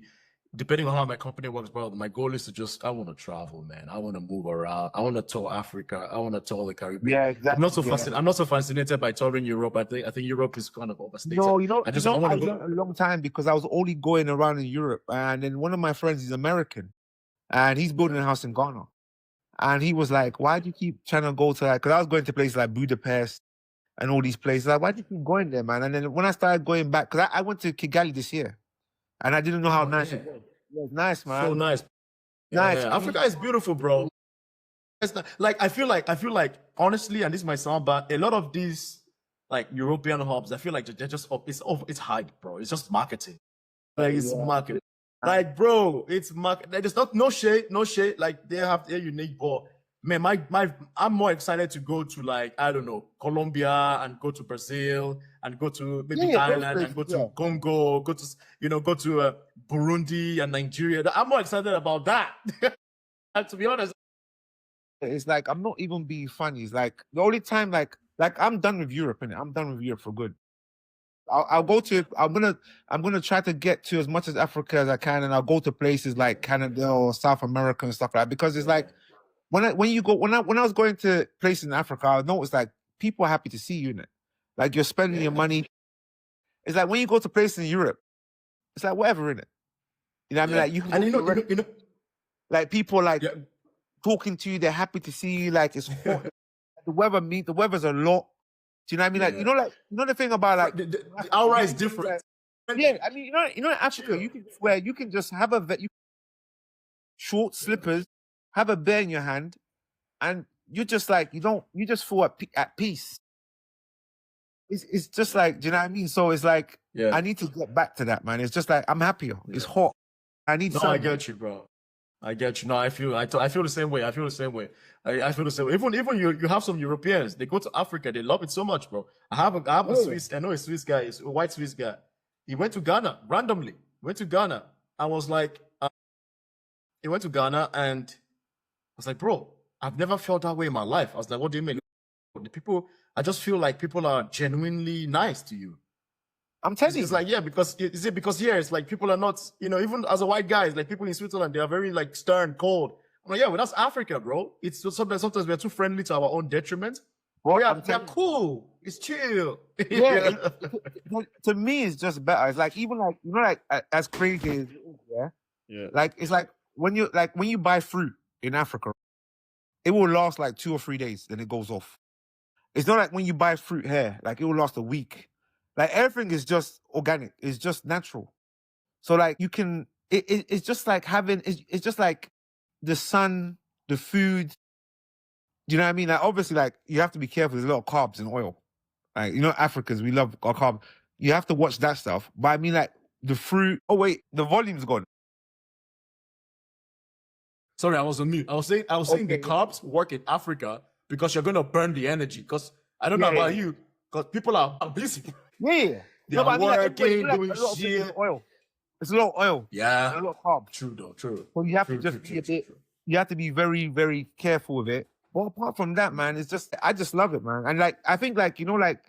Depending on how my company works, bro, my goal is to just, I want to travel, man. I want to move around. I want to tour Africa. I want to tour the Caribbean. Yeah, exactly. I'm not so fascinated by touring Europe. I think Europe is kind of overstated. No, I learned a long time because I was only going around in Europe, and then one of my friends is American, and he's building a house in Ghana, and he was like, "Why do you keep trying to go to like?" Because I was going to places like Budapest and all these places. Like, why do you keep going there, man? And then when I started going back, because I went to Kigali this year, and I didn't know how nice it was. It was nice, man. So nice. Nice. Yeah, Africa is beautiful, bro. It's not, like I feel like honestly, and this might sound bad, a lot of these like European hubs, I feel like they're just it's hype, bro. It's just marketing. Like it's marketing. Like, bro, it's market. There's no shade. Like they have their unique, but man, I'm more excited to go to like, I don't know, Colombia and go to Brazil and go to maybe Thailand and go to Congo, go to Burundi and Nigeria. I'm more excited about that. And to be honest, it's like I'm not even being funny. It's like the only time like I'm done with Europe, and I'm done with Europe for good. I'm gonna try to get to as much as Africa as I can, and I'll go to places like Canada or South America and stuff like that. Because it's like when I was going to places in Africa, I noticed like people are happy to see you in it. Like you're spending your money. It's like when you go to places in Europe, it's like whatever in it. You know what I mean? Like you can go to like people like talking to you, they're happy to see you, like it's hot. The weather's a lot. Do you know what I mean? Like you know the thing about like the aura is different. Yeah, I mean, in Africa, you can swear you can just have short slippers, have a bear in your hand, and you're just like you just feel at peace. It's just like, do you know what I mean? So it's like I need to get back to that, man. It's just like I'm happier. It's hot. I need. No, I get you, bro. I get you. No, I feel the same way. I feel the same way. I feel the same way. Even you have some Europeans. They go to Africa. They love it so much, bro. I have a Swiss. I know a Swiss guy. It's a white Swiss guy. He went to Ghana randomly. Went to Ghana. I was like, he went to Ghana and I was like, bro, I've never felt that way in my life. I was like, what do you mean? The people. I just feel like people are genuinely nice to you. I'm telling you. It's like, because here it's like people are not, even as a white guy, it's like people in Switzerland, they are very like stern, cold. I'm like, well, that's Africa, bro. It's just sometimes we're too friendly to our own detriment. Bro, they're cool. It's chill. Yeah. To me, it's just better. It's like even like as crazy as it is, like it's like when you buy fruit in Africa, it will last like 2 or 3 days, then it goes off. It's not like when you buy fruit here, like it will last a week. Like everything is just organic. It's just natural. So like you can, it's just like it's just like the sun, the food. Do you know what I mean? Like obviously, like you have to be careful. There's a lot of carbs and oil. Like Africans, we love our carb. You have to watch that stuff. But I mean, like the fruit. Oh wait, the volume's gone. Sorry, I was on mute. I was saying the carbs work in Africa because you're gonna burn the energy. Because I don't know about you, because people are busy. Yeah. They're working, doing shit. Oil. It's a lot of oil. Yeah. A lot of carbs. True though, true. So you have to just be a bit. You have to be very, very careful with it. But apart from that, man, it's just I just love it, man. And like I think like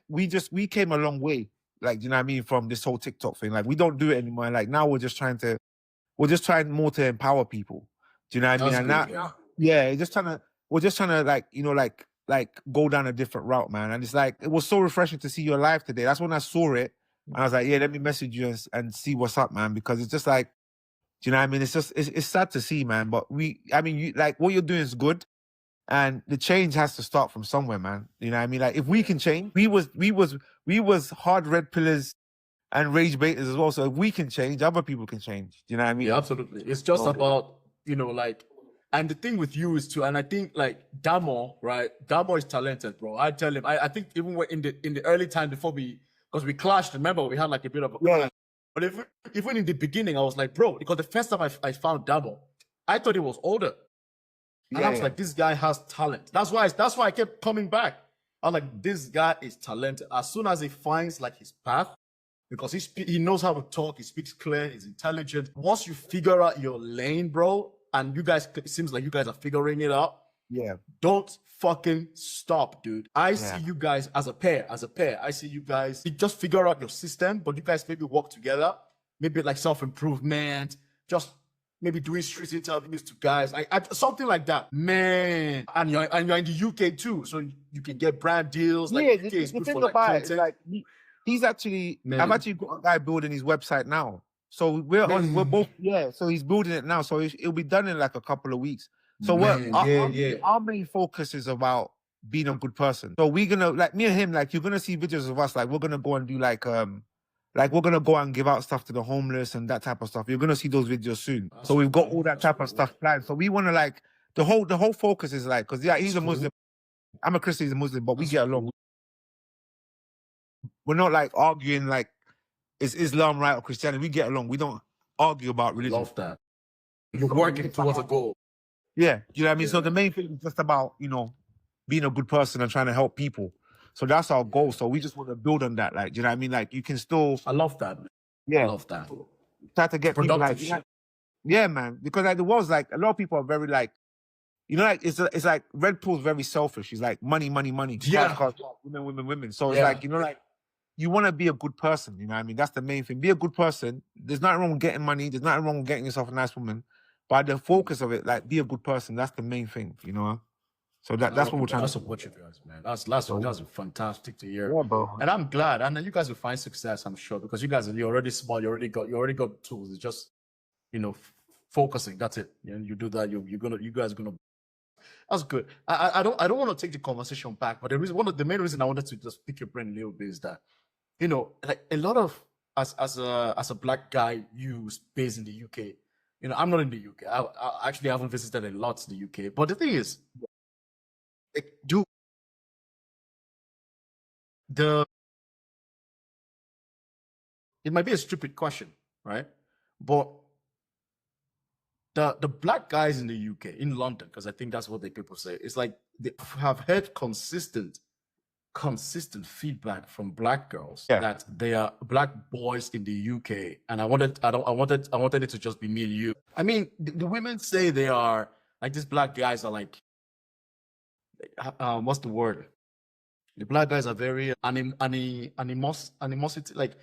we came a long way. Like, do you know what I mean, from this whole TikTok thing. Like we don't do it anymore. Like now we're just trying more to empower people. Do you know what I mean? And now, we're just trying to like go down a different route, man. And it's like it was so refreshing to see you alive today. That's when I saw it. And I was like, let me message you and see what's up, man. Because it's just like, do you know what I mean? It's just it's sad to see, man. But you like what you're doing is good. And the change has to start from somewhere, man. You know what I mean? Like if we can change, we was hard red pillars and rage baiters as well. So if we can change, other people can change. Do you know what I mean? Yeah, absolutely. It's just about, like, and the thing with you is too, and I think like Damo, right? Damo is talented, bro. I tell him, I think even in the early time before because we clashed, remember we had like a bit of a clash. But even in the beginning, I was like, bro, because the first time I found Damo, I thought he was older. And I was like, this guy has talent. That's why I kept coming back. I was like, this guy is talented. As soon as he finds like his path, because he knows how to talk. He speaks clear. He's intelligent. Once you figure out your lane, bro, and you guys, it seems like you guys are figuring it out. Yeah. Don't fucking stop, dude. I Yeah. see you guys as a pair. I see you guys. You just figure out your system, but you guys maybe work together. Maybe like self-improvement. Just maybe doing street interviews to guys, something like that, man. And you're in the UK too, so you can get brand deals. Like, Yeah, UK is the good thing for like about it is content. like he's actually, Man. I've actually got a guy building his website now. So we're both, yeah. So he's building it now. So it'll be done in like a couple of weeks. So our main focus is about being a good person. So we're gonna, like, me and him, like, you're gonna see videos of us, like, we're gonna go and do like we're gonna go and give out stuff to the homeless and that type of stuff. You're gonna see those videos soon. So we've got all that type of stuff planned. So we want to, like, the whole focus is like, because he's a Muslim, I'm a Christian, he's a Muslim, but we get along. We're not like arguing like, is Islam right or Christianity? We get along. We don't argue about religion. Love that. You're working towards a goal. Yeah, you know what I mean? Yeah. So the main thing is just about, being a good person and trying to help people. So that's our goal. So we just want to build on that. Like, do you know what I mean? Like, you can still... I love that. Yeah. I love that. Try to get people like... Productive shit. Yeah, man. Because like the world's like, a lot of people are very like, like, it's like Red Pill's very selfish. He's like, money, money, money. Yeah. Cars, women. So it's like, like, you want to be a good person, you know what I mean? That's the main thing. Be a good person. There's nothing wrong with getting money. There's nothing wrong with getting yourself a nice woman. But the focus of it, like, be a good person. That's the main thing, So that's what we're trying to do. I support you guys, man. That's fantastic to hear. Yeah, bro. And I'm glad. And then you guys will find success, I'm sure, because you're already smart. You already got tools. It's just, focusing. That's it. You do that. You guys are gonna. That's good. I don't want to take the conversation back, but the main reason I wanted to just pick your brain a little bit is that, like a lot of as a black guy based in the UK, I'm not in the UK. I actually haven't visited a lot in the UK. But the thing is, like, it might be a stupid question, right? But the black guys in the UK, in London, because I think that's what the people say, it's like they have heard consistent feedback from black girls that they are black boys in the UK, and I wanted it to just be me and you. I mean, the women say they are like, these black guys are like, what's the word? The black guys are very animosity, like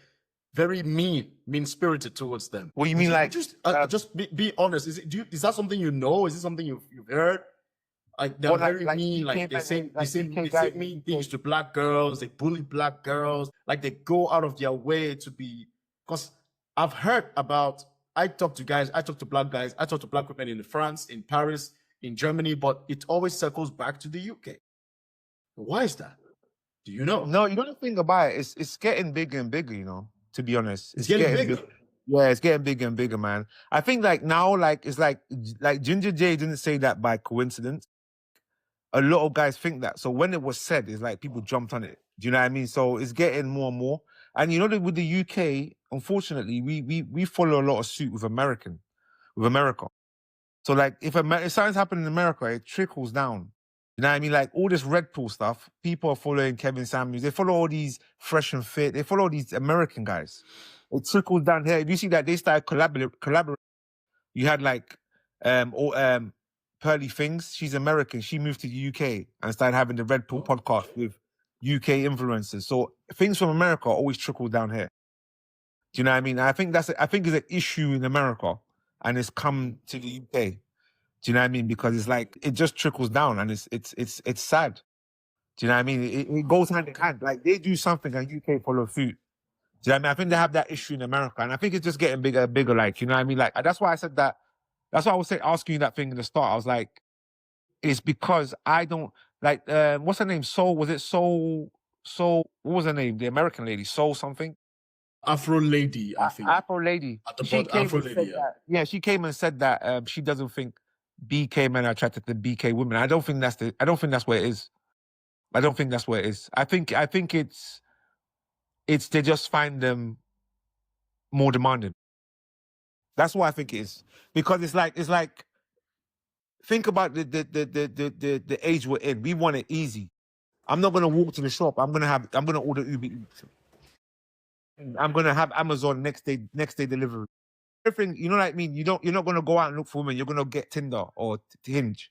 very mean-spirited towards them. What do you mean, like? Just be honest. Is that something you know? Is it something you've heard? Like, they're very mean. Like, they say mean things to black girls. They bully black girls. Like, they go out of their way to be. Because I've heard about. I talk to black guys. I talk to black women in France, in Paris, in Germany, but it always circles back to the UK. Why is that? Do you know? No, you don't think about it. It's getting bigger and bigger, to be honest. It's getting bigger. Yeah, it's getting bigger and bigger, man. I think like now, like, it's like Ginger J didn't say that by coincidence. A lot of guys think that. So when it was said, it's like people jumped on it. Do you know what I mean? So it's getting more and more. And with the UK, unfortunately, we follow a lot of suit with America. So like if something's happening in America, it trickles down. You know what I mean? Like all this Red Pill stuff, people are following Kevin Samuels. They follow all these Fresh and Fit. They follow all these American guys. It trickles down here. If you see that they started collaborating, you had like Pearly Things. She's American. She moved to the UK and started having the Red Pill podcast with UK influencers. So things from America always trickle down here. Do you know what I mean? I think it's an issue in America, and it's come to the UK. Do you know what I mean? Because it's like it just trickles down, and it's sad. Do you know what I mean? It goes hand in hand. Like they do something, and UK follow suit. Do you know what I mean? I think they have that issue in America, and I think it's just getting bigger and bigger. Like, you know what I mean? Like that's why I said that. That's why I was asking you that thing in the start. I was like, it's because I don't like. What's her name? Soul? Was it Soul? Soul? What was her name? The American lady, Soul something. Afro Lady, I think. Afro Lady. She came and said that she doesn't think BK men are attracted to BK women. I don't think that's where it is. I don't think that's where it is. I think it's they just find them more demanding. That's what I think it is. Because it's like think about the age we're in. We want it easy. I'm not gonna walk to the shop. I'm gonna order Uber Eats. I'm gonna have Amazon next day delivery. Everything, you know what I mean? You're not gonna go out and look for women. You're gonna get Tinder or Hinge.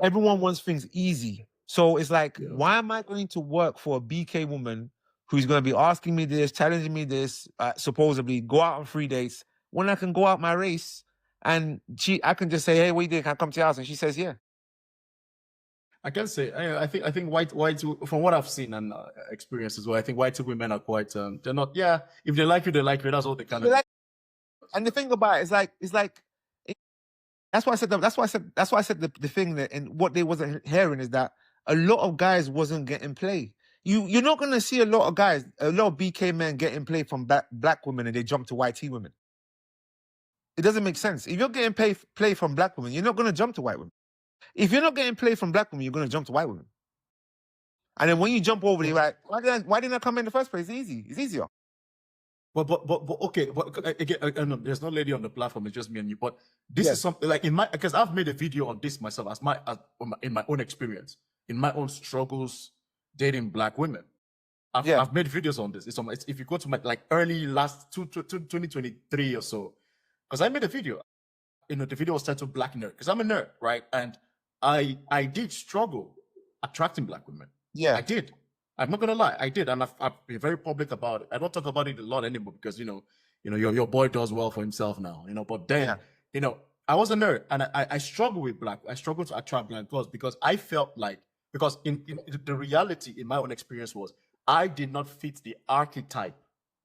Everyone wants things easy. So it's like, why am I going to work for a BK woman who's going to be asking me this, challenging me this, supposedly go out on 3 dates, when I can go out my race and I can just say, hey, what you doing? Can I come to your house? And she says, yeah. I can say, I think white, from what I've seen and experienced as well, I think white women are quite, they're not, if they like you, they like you. That's all they kind of. And the thing about it is like, that's why I said the thing that, and what they wasn't hearing is that a lot of guys wasn't getting play. You're not gonna see a lot of BK men getting play from black women and they jump to YT women. It doesn't make sense. If you're getting play from black women, you're not gonna jump to white women. If you're not getting play from black women, you're gonna jump to white women. And then when you jump over, you're like, why didn't I come in the first place? It's easy. It's easier. But okay. But again, there's no lady on the platform. It's just me and you. But this is something like because I've made a video on this myself in my own experience, in my own struggles dating black women. I've made videos on this. It's if you go to my early last 2023 or so, because I made a video. The video was titled Black Nerd, because I'm a nerd, right? And I did struggle attracting black women. Yeah, I did. I'm not gonna lie, I did, and I've been very public about it. I don't talk about it a lot anymore because your boy does well for himself now. But then I was a nerd, and I struggled with I struggled to attract black girls because I felt like in the reality in my own experience was I did not fit the archetype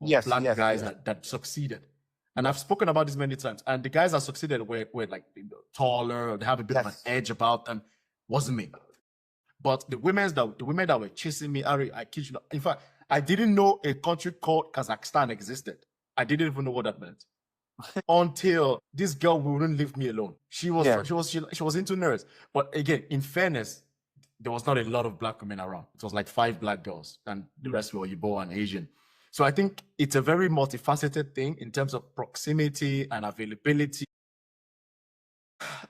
of black guys that succeeded. And I've spoken about this many times. And the guys that succeeded were like taller, they have a bit of an edge about them. Wasn't me. But the women that were chasing me, I kid you not. In fact, I didn't know a country called Kazakhstan existed. I didn't even know what that meant until this girl wouldn't leave me alone. She was into nerds. But again, in fairness, there was not a lot of black women around. It was like 5 black girls, and the rest were Igbo and Asian. So I think it's a very multifaceted thing in terms of proximity and availability.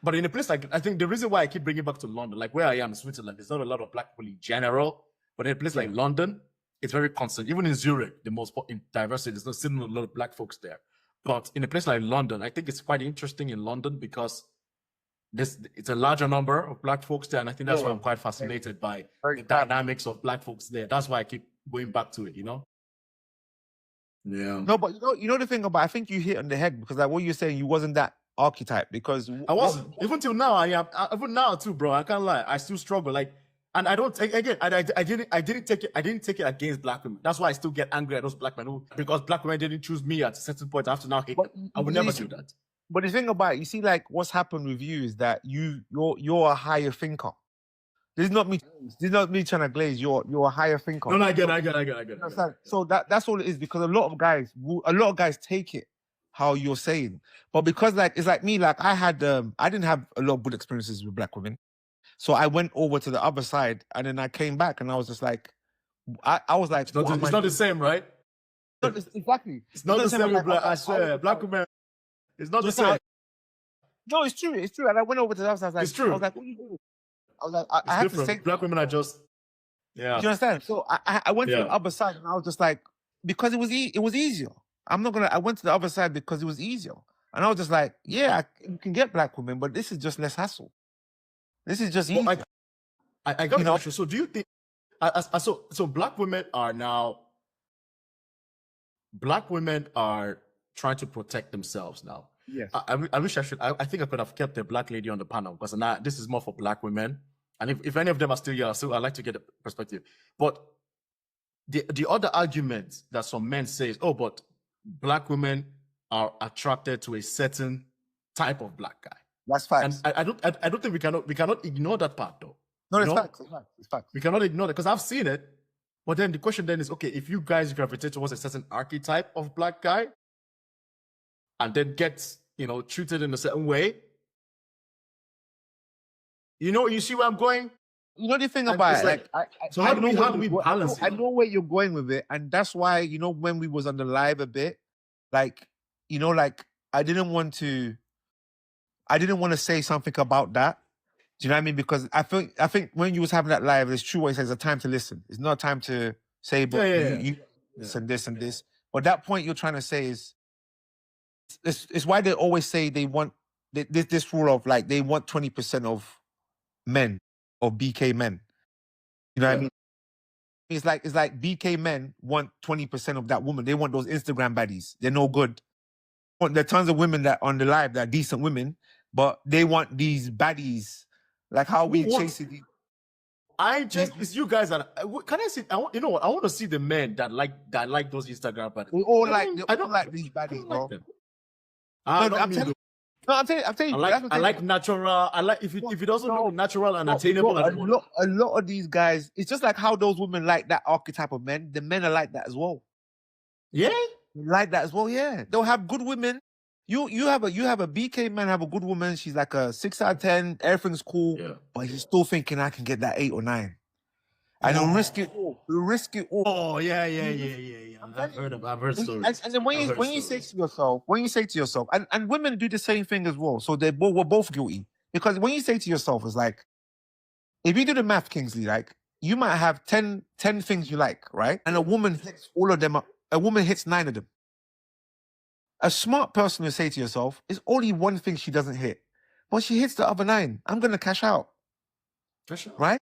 But in a place like, I think the reason why I keep bringing back to London, like where I am in Switzerland, there's not a lot of black people in general. But in a place like London, it's very constant. Even in Zurich, the most in diversity, there's still a lot of black folks there. But in a place like London, I think it's quite interesting in London because it's a larger number of black folks there. And I think that's why I'm quite fascinated by the dynamics of black folks there. That's why I keep going back to it, Yeah. No, but you know the thing about, I think you hit on the head because like what you're saying, you wasn't that archetype because I wasn't. Even till now, I am. Even now too, bro. I can't lie. I still struggle. And I don't again. I didn't take it against black women. That's why I still get angry at those black men because black women didn't choose me at a certain point. I have to now hate them. I would never do that. But the thing about it, you see, like what's happened with you is that you're a higher thinker. This is not me trying to glaze. You're a higher thinker. No, I get it. So that's all it is because a lot of guys take it how you're saying, but because it's like me, like I didn't have a lot of good experiences with black women, so I went over to the other side and then I came back and I was just like, I was like, it's not the same, right? Exactly. It's not the same with black. I swear, black women. It's not the same. No, it's true. It's true. And I went over to the other side. I was like, it's true. I was like, what are you doing? I was like, I have to say, black women are just, Do you understand? So I went to the other side and I was just like, because it was easier. I went to the other side because it was easier. And I was just like, you can get black women, but this is just less hassle. This is just easier. I got the question. So do you think, so black women are trying to protect themselves now? Yes. I wish I think I could have kept a black lady on the panel because now this is more for black women. And if any of them are still here, I'd like to get a perspective. But the other argument that some men say is, but black women are attracted to a certain type of black guy. That's facts. And I don't think we cannot ignore that part though. No, it's facts. It's facts. We cannot ignore that because I've seen it. But then the question then is, okay, if you guys gravitate towards a certain archetype of black guy and then gets, treated in a certain way, you see where I'm going? You know the thing about it, so how do we balance it? I know where you're going with it, and that's why when we was on the live a bit, I didn't want to say something about that. Do you know what I mean? Because I think when you was having that live, it's true what it says, a time to listen. It's not a time to say, but you listen this and this. But that point you're trying to say is, it's why they always say they want this rule of like they want 20% of men, of BK men. You know what I mean? It's like BK men want 20% of that woman. They want those Instagram baddies. They're no good. There are tons of women that on the live that are decent women, but they want these baddies. Like how we chasing these. It's you guys that can I see? You know what? I want to see the men that like those Instagram baddies. We all I don't like these baddies, bro. Like them. I'm telling you. I like natural. I like if it doesn't look natural and attainable. A lot of these guys, it's just like how those women like that archetype of men. The men are like that as well. Yeah, they like that as well. Yeah, they'll have good women. You have a BK man have a good woman. She's like a 6 out of 10. Everything's cool, but he's still thinking I can get that 8 or 9. And he'll risk it all. He'll risk it all. Oh yeah. I've heard stories. And then when you say to yourself, and women do the same thing as well. So we're both guilty. Because when you say to yourself, it's like, if you do the math, Kingsley, like you might have 10 things you like, right? And a woman hits all of them up. A woman hits 9 of them. A smart person will say to yourself, it's only one thing she doesn't hit. But she hits the other 9. I'm gonna cash out. Right?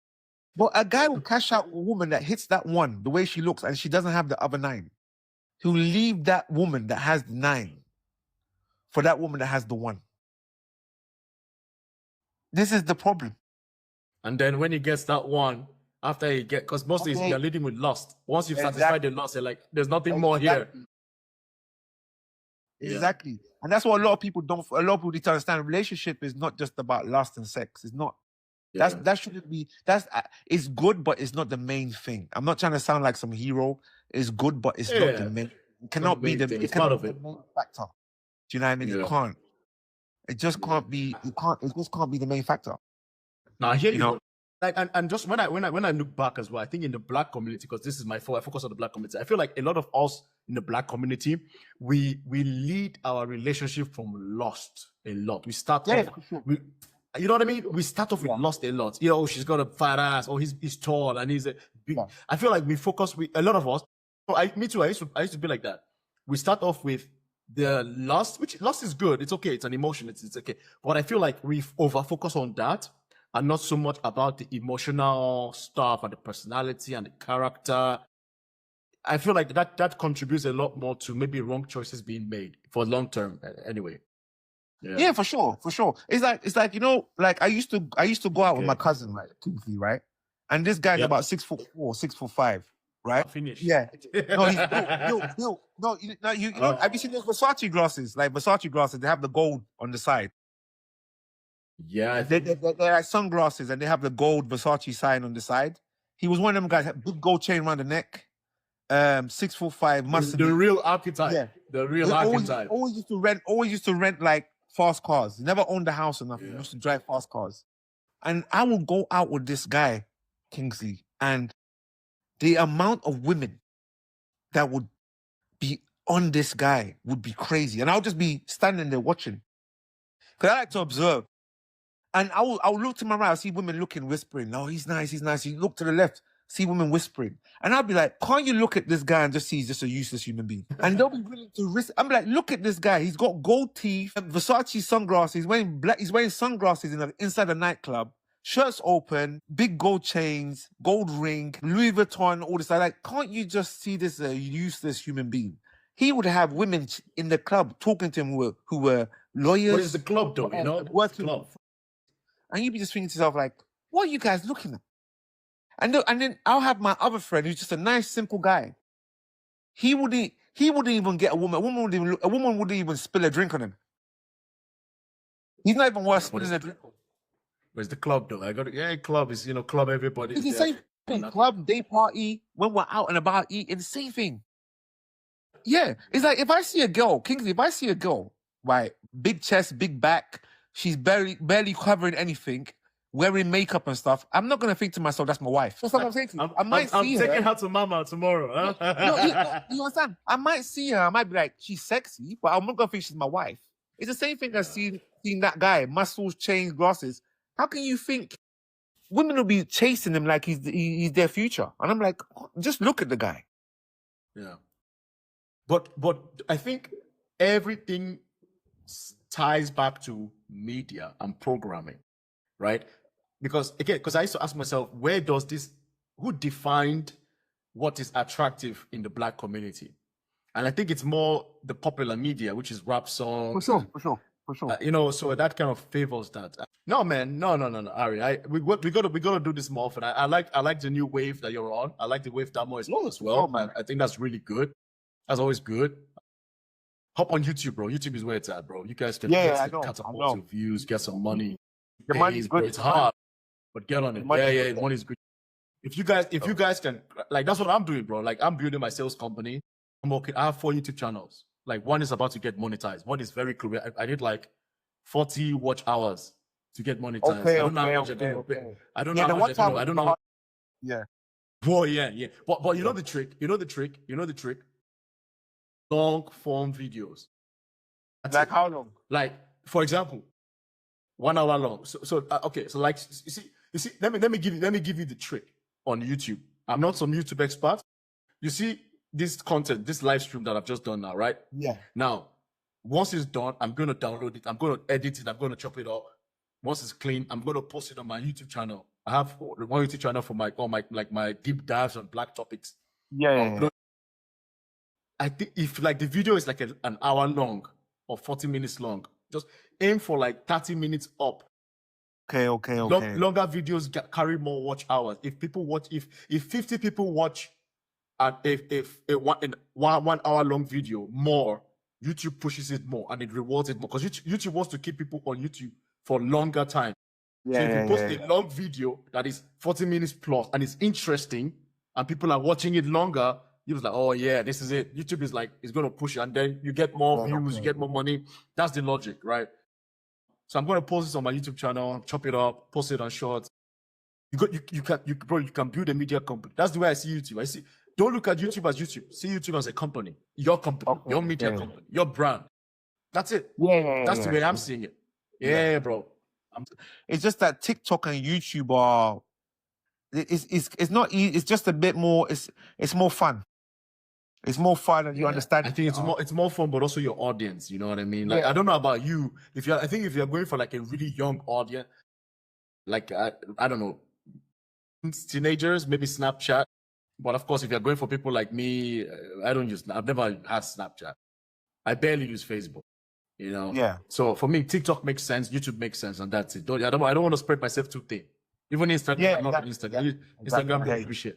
But a guy will cash out a woman that hits that one, the way she looks, and she doesn't have the other 9. He'll leave that woman that has the 9 for that woman that has the 1. This is the problem. And then when he gets that 1, after he get, because mostly you're leading with lust. Once you've satisfied the lust, you're like, there's nothing more here. Exactly. And that's what a lot of people need to understand. Relationship is not just about lust and sex. It's not. That shouldn't be. It's good, but it's not the main thing. I'm not trying to sound like some hero. It's good, but it's not the main. It cannot be the. It's part of it. Main factor. Do you know what I mean? It can't. It just can't be. It just can't be the main factor. Now I hear you know. Like and just when I look back as well, I think in the Black community, because this is my fault, I focus on the Black community. I feel like a lot of us in the Black community, we lead our relationship from lust a lot. We start off, you know what I mean? We start off with lust a lot. You know, she's got a fat ass, or he's tall and he's a big. I feel like we focus with a lot of us. Me too. I used to be like that. We start off with the lust, which lust is good. It's okay. It's an emotion. It's okay. But I feel like we over focus on that and not so much about the emotional stuff and the personality and the character. I feel like that contributes a lot more to maybe wrong choices being made for long term. Anyway. Yeah, for sure. It's like you know, like I used to go out with my cousin, right, Kingsley, right, and this guy's about 6'4", 6'5", right? Finish. Yeah. No, you know, have you seen those Versace glasses? Like Versace glasses, they have the gold on the side. Yeah, they're like sunglasses, and they have the gold Versace sign on the side. He was one of them guys, big gold chain around the neck. 6'5", muscle. The real archetype. Yeah. The real archetype. Always used to rent like fast cars. He never owned a house or nothing. He used to drive fast cars. And I will go out with this guy, Kingsley, and the amount of women that would be on this guy would be crazy. And I'll just be standing there watching. Because I like to observe. And I'll look to my right, I'll see women looking, whispering, no, he's nice. You look to the left, see women whispering. And I'll be like, can't you look at this guy and just see he's just a useless human being? And they'll be willing to risk. I'm like, look at this guy. He's got gold teeth, Versace sunglasses. He's wearing sunglasses inside a nightclub. Shirts open, big gold chains, gold ring, Louis Vuitton, all this. I'm like, can't you just see this useless human being? He would have women in the club talking to him who were lawyers. What is the club though? You know, working club. And you'd be just thinking to yourself, like, what are you guys looking at? And then I'll have my other friend who's just a nice, simple guy. He wouldn't even get a woman. A woman wouldn't even spill a drink on him. He's not even worth spilling a drink on. Where's the club though? Club is, club everybody. It's the same thing. Club, day party, when we're out and about eating, the same thing. Yeah. It's like if I see a girl, Kingsley, right, big chest, big back, she's barely covering anything, wearing makeup and stuff, I'm not gonna think to myself, that's my wife. That's what I'm saying to you. I'm taking her to mama tomorrow. Huh? You understand? I might see her, I might be like, she's sexy, but I'm not gonna think she's my wife. It's the same thing as seeing that guy, muscles, chains, glasses. How can you think women will be chasing him like he's their future? And I'm like, just look at the guy. Yeah. But I think everything ties back to media and programming, right? Because I used to ask myself, who defined what is attractive in the Black community? And I think it's more the popular media, which is rap songs. For sure. So that kind of favors that. No, man, no, Ari, we gotta do this more often. I like the new wave that you're on. I like the wave that more is on as well, man. I think that's really good. That's always good. Hop on YouTube, bro. YouTube is where it's at, bro. You guys can catapult your views, get some money. The money's good. It's hard, but get on it. The money's good. If you guys can, like, that's what I'm doing, bro. Like, I'm building my sales company. I have 4 YouTube channels. Like, one is about to get monetized. One is very cool. I did like 40 watch hours to get monetized. I don't know how much I don't know how much I don't know. Yeah. Boy, yeah. But you know the trick. You know the trick. Long form videos. Like how long? Like, for example, 1 hour long. So like you see, let me give you the trick on YouTube. I'm not some YouTube expert. You see this content, this live stream that I've just done now, right? Yeah. Now, once it's done, I'm gonna download it, I'm gonna edit it, I'm gonna chop it up. Once it's clean, I'm gonna post it on my YouTube channel. I have one YouTube channel for my deep dives on Black topics. Yeah. I think if like the video is like an hour long or 40 minutes long, just aim for like 30 minutes up. Okay. Longer videos carry more watch hours. If 50 people watch if a 1 hour long video more, YouTube pushes it more and it rewards it more because YouTube wants to keep people on YouTube for longer time. So if you post a long video that is 40 minutes plus and it's interesting and people are watching it longer, you're like, oh yeah, this is it. YouTube is like, it's going to push it and then you get more views, you get more money. That's the logic, right? So I'm going to post this on my YouTube channel, chop it up, post it on Shorts. You can build a media company. That's the way I see YouTube. Don't look at YouTube as YouTube. See YouTube as a company, your company, your media company, your brand. That's it. That's the way I'm seeing it. Yeah, bro. It's just that TikTok and YouTube are. It's not easy. It's just a bit more. It's more fun. It's more fun, and you understand. I think it's more fun, but also your audience. You know what I mean? Like I don't know about you. If you're going for like a really young audience, like I don't know, teenagers, maybe Snapchat. But of course, if you're going for people like me, I've never had Snapchat. I barely use Facebook. You know? Yeah. So for me, TikTok makes sense, YouTube makes sense, and that's it. I don't want to spread myself too thin. Even Instagram, not Instagram. Instagram, I appreciate.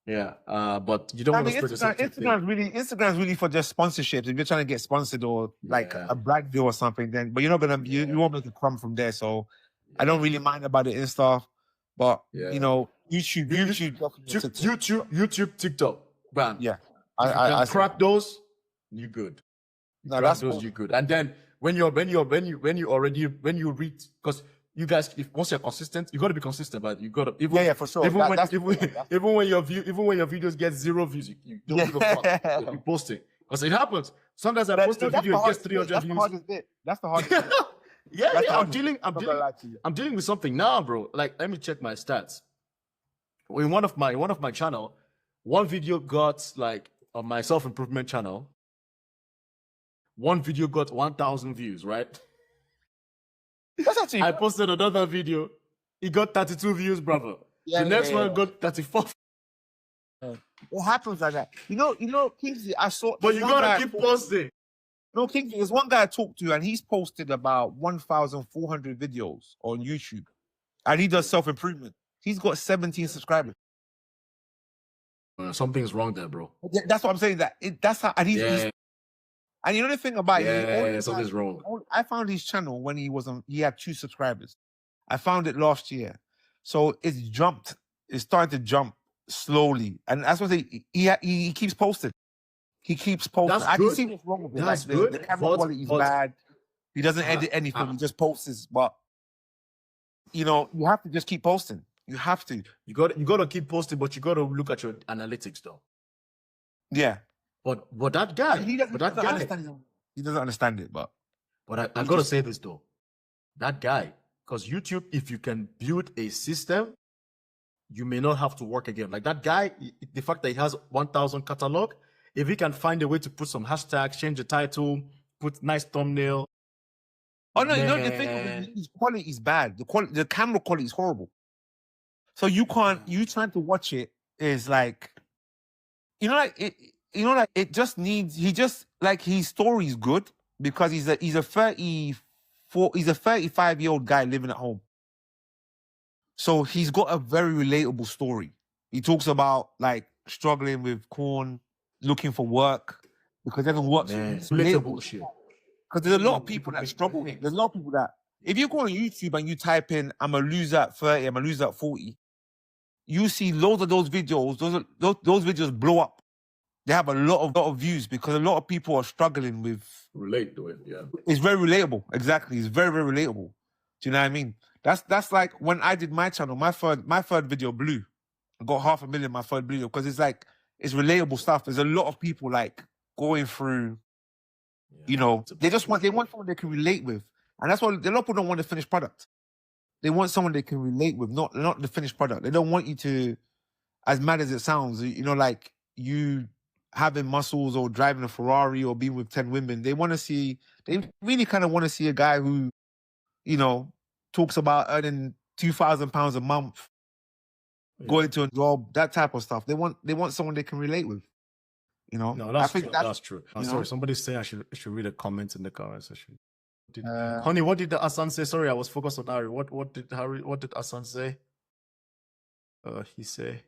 Yeah. But you don't want to spread yourself too thin. Instagram's really for just sponsorships. If you're trying to get sponsored or like a brag deal or something, then but you're not gonna you won't make a crumb from there. So I don't really mind about it and stuff. But you know, YouTube, TikTok, bam. Yeah, I crack those, you good. No, that's those cool. you good. And then when you read, because you guys, once you're consistent, you got to be consistent. But you got to for sure. Even when your videos get 0 views, you don't give a fuck. You posting because it happens. Sometimes I post a video, it gets 300 views. That's the hardest bit. Yeah, I'm dealing with something now, bro. Like, let me check my stats. In one of my channel, one video got like on my self-improvement channel. One video got 1,000 views, right? That's actually. I posted another video. It got 32 views, brother. The next one got 34. What happens like that? You know, Kingsley, I saw. But you gotta keep posting. No, Kingsley, there's one guy I talked to, and he's posted about 1,400 videos on YouTube, and he does self-improvement. He's got 17 subscribers. Something's wrong there, bro. That's what I'm saying. That's how, and he's and you know the thing about something's wrong. I found his channel when he had 2 subscribers. I found it last year, so it's jumped. It's starting to jump slowly, and that's what he keeps posting. He keeps posting. That's I good. can see what's wrong with it. That's like good. The camera quality is bad. He doesn't edit anything. He just posts. But you know, you have to just keep posting. You have to. You got to keep posting, but you got to look at your analytics, though. Yeah. But that guy, he doesn't understand it. But I got to say this though, that guy, because YouTube, if you can build a system, you may not have to work again. Like that guy, the fact that he has 1,000 catalog, if he can find a way to put some hashtags, change the title, put nice thumbnail. Oh no, you know the thing is his quality is bad. The camera quality is horrible. So you can't. You trying to watch it is like, you know, like it. You know, like it just needs. He just like his story is good because he's a 35-year-old guy living at home. So he's got a very relatable story. He talks about like struggling with corn, looking for work because he doesn't work. It's relatable shit. Because there's a lot of people that struggle. There's a lot of people that if you go on YouTube and you type in "I'm a loser at 30, I'm a loser at 40," you see loads of those videos. Those videos blow up. They have a lot of views because a lot of people are struggling with. Relate to it, yeah. It's very relatable. Exactly, it's very, very relatable. Do you know what I mean? That's like when I did my channel. My third video blew. I got 500,000 my third video because it's like it's relatable stuff. There's a lot of people like going through. You know, they want someone they can relate with, and that's why a lot of people don't want the finished product. They want someone they can relate with, not the finished product. They don't want you to, as mad as it sounds, you know, like you having muscles or driving a Ferrari or being with 10 women. They really kind of want to see a guy who, you know, talks about earning £2,000 a month, going to a job, that type of stuff. They want someone they can relate with. You know, no, that's true. That's true. I'm sorry. Somebody's saying I should read a comment in the comment section. Honey, what did the Hassan say? Sorry, I was focused on Harry. What did Hassan say? He say,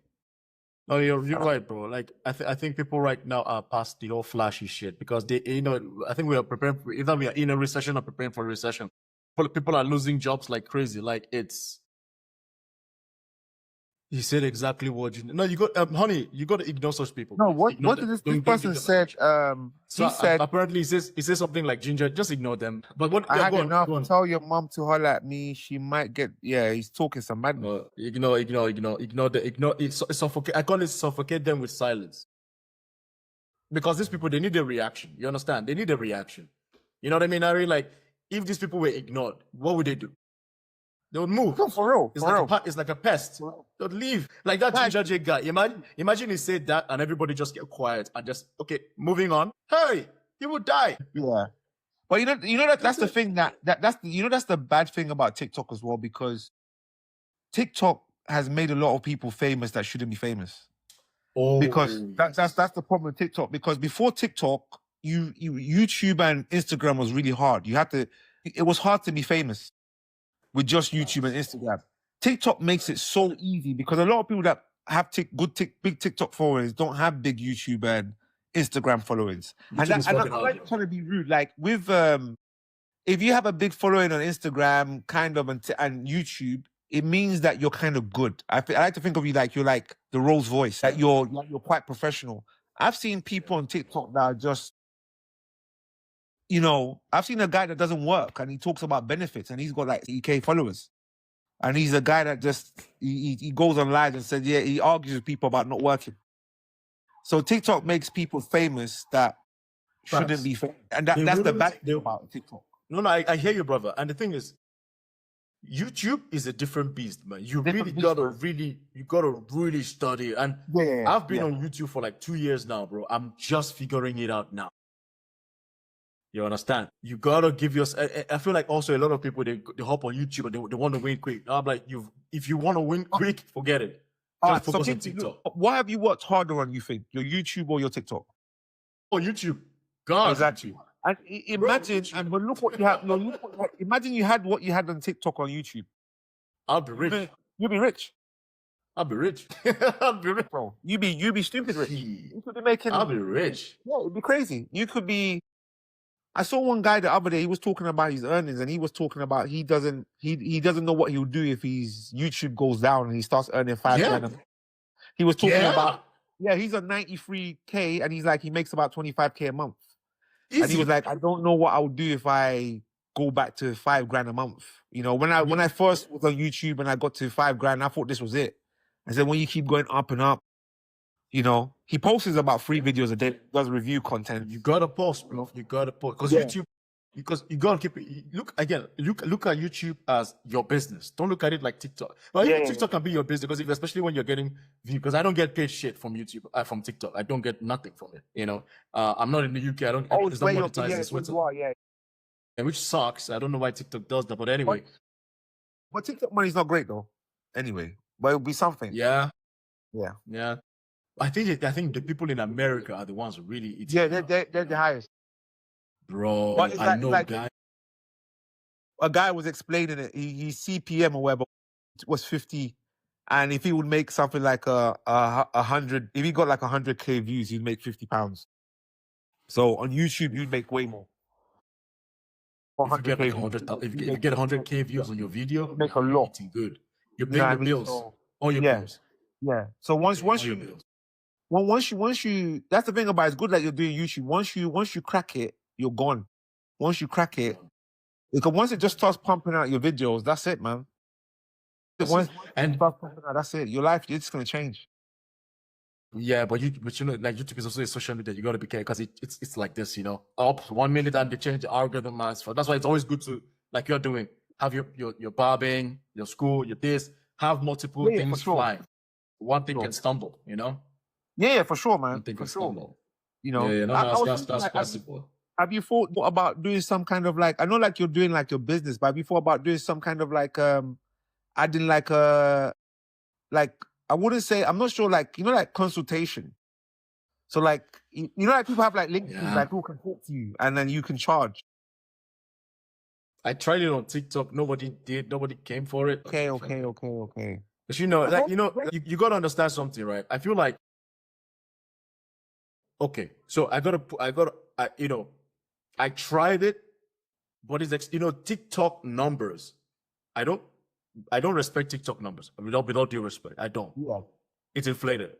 "No, you're right, bro. Like I think people right now are past the whole flashy shit because they, you know, I think we are preparing for either we are in a recession or preparing for a recession. But people are losing jobs like crazy. Like it's." He said exactly what you. No, you got, honey. You got to ignore such people. No, what did this person said? So he said apparently he says something like Ginger. Just ignore them. But what? I Yeah, had go on, enough. go on. Tell your mom to holler at me. She might get. Yeah, he's talking some madness. Ignore. Suffocate. I call it suffocate them with silence. Because these people, they need a reaction. You understand? They need a reaction. You know what I mean, Ari? Like, if these people were ignored, what would they do? They would move. No, for real. It's like a pest. They'd leave. Like that Ginger J guy. Imagine he said that and everybody just get quiet and just, okay, moving on. Hey, he would die. Yeah. But you know that's the thing that's the bad thing about TikTok as well, because TikTok has made a lot of people famous that shouldn't be famous. Oh, because that's the problem with TikTok. Because before TikTok, YouTube and Instagram was really hard. It was hard to be famous with just YouTube and Instagram. TikTok makes it so easy because a lot of people that have big TikTok followers don't have big YouTube and Instagram followings. And I'm not trying to be rude. Like with if you have a big following on Instagram, kind of, and YouTube, it means that you're kind of good. I like to think of you like you're like the Rolls Royce. That you're quite professional. I've seen people on TikTok that are just, you know, I've seen a guy that doesn't work and he talks about benefits and he's got like 8K followers. And he's a guy that just, he goes on live and says, yeah, he argues with people about not working. So TikTok makes people famous that shouldn't be famous. And that's the bad thing about TikTok. No, I hear you, brother. And the thing is, YouTube is a different beast, man. You gotta really study. And I've been on YouTube for like 2 years now, bro. I'm just figuring it out now. You understand? You gotta give yourself. I feel like also a lot of people they hop on YouTube and they want to win quick. I'm like, if you want to win quick, forget it. Just focus on TikTok. What have you worked harder on? You think your YouTube or your TikTok? Oh, YouTube. God, exactly. And imagine, but look what you have. No, imagine you had what you had on TikTok on YouTube. I'll be rich. You'll be rich. I'll be rich. I'll be rich, bro. You be stupid rich. You could be making. I'll be rich. Yeah, it'd be crazy. You could be. I saw one guy the other day. He was talking about his earnings, and he was talking about he doesn't know what he'll do if his YouTube goes down and he starts earning $5,000. He was talking about he's on 93K, and he's like he makes about 25K a month. Easy. And he was like, I don't know what I would do if I go back to $5,000 a month. You know, when I first was on YouTube and I got to $5,000, I thought this was it. I said, when you keep going up and up, you know, he posts about 3 videos a day, does review content. You gotta post, bro. You gotta post. Because YouTube, because you gotta keep it. Look again. Look at YouTube as your business. Don't look at it like TikTok. Well, even TikTok can be your business because especially when you're getting views. Because I don't get paid shit from YouTube, from TikTok. I don't get nothing from it. You know, I'm not in the UK. I don't. Oh, It's not where monetized in you Switzerland, are, yeah. and which sucks. I don't know why TikTok does that, but anyway. But TikTok money's not great though. Anyway, but it'll be something. Yeah, Yeah. yeah. I think the people in America are the ones who really eat. Yeah, they're the highest. Bro, But it's I know guys. A guy was explaining it. His CPM or whatever was 50, and if he would make something like a 100, if he got like 100K views, he'd make £50. So on YouTube, you'd make way more. If you get like 100,000, if you get 100K views on your video, you make a lot. eating good. You're paying your bills, all your bills. Yeah. So once you, that's the thing about it. It's good that you're doing YouTube. Once you crack it, you're gone. Once you crack it, because once it just starts pumping out your videos, that's it, man. Once and starts pumping out, that's it. Your life, it's gonna change. Yeah, but you know, like YouTube is also a social media. You gotta be careful because it's like this, you know. Up 1 minute and they change the algorithm. That's why it's always good to, like you're doing, have your barbing, your school, your this, have multiple things flying. One thing can stumble, you know. Yeah, for sure, man. One thing can stumble. You know, that's possible. Have you thought about doing some kind of like, I know like you're doing like your business, but have you thought about doing some kind of like adding like I wouldn't say, I'm not sure, like, you know, like consultation. So like, you know, like people have like links, like who can talk to you and then you can charge. I tried it on TikTok. Nobody came for it. Okay. But you know, like, you know, you got to understand something, right? I feel like, okay, so I tried it, but it's, you know, TikTok numbers. I don't respect TikTok numbers. Without due respect, I don't. Yeah. It's inflated.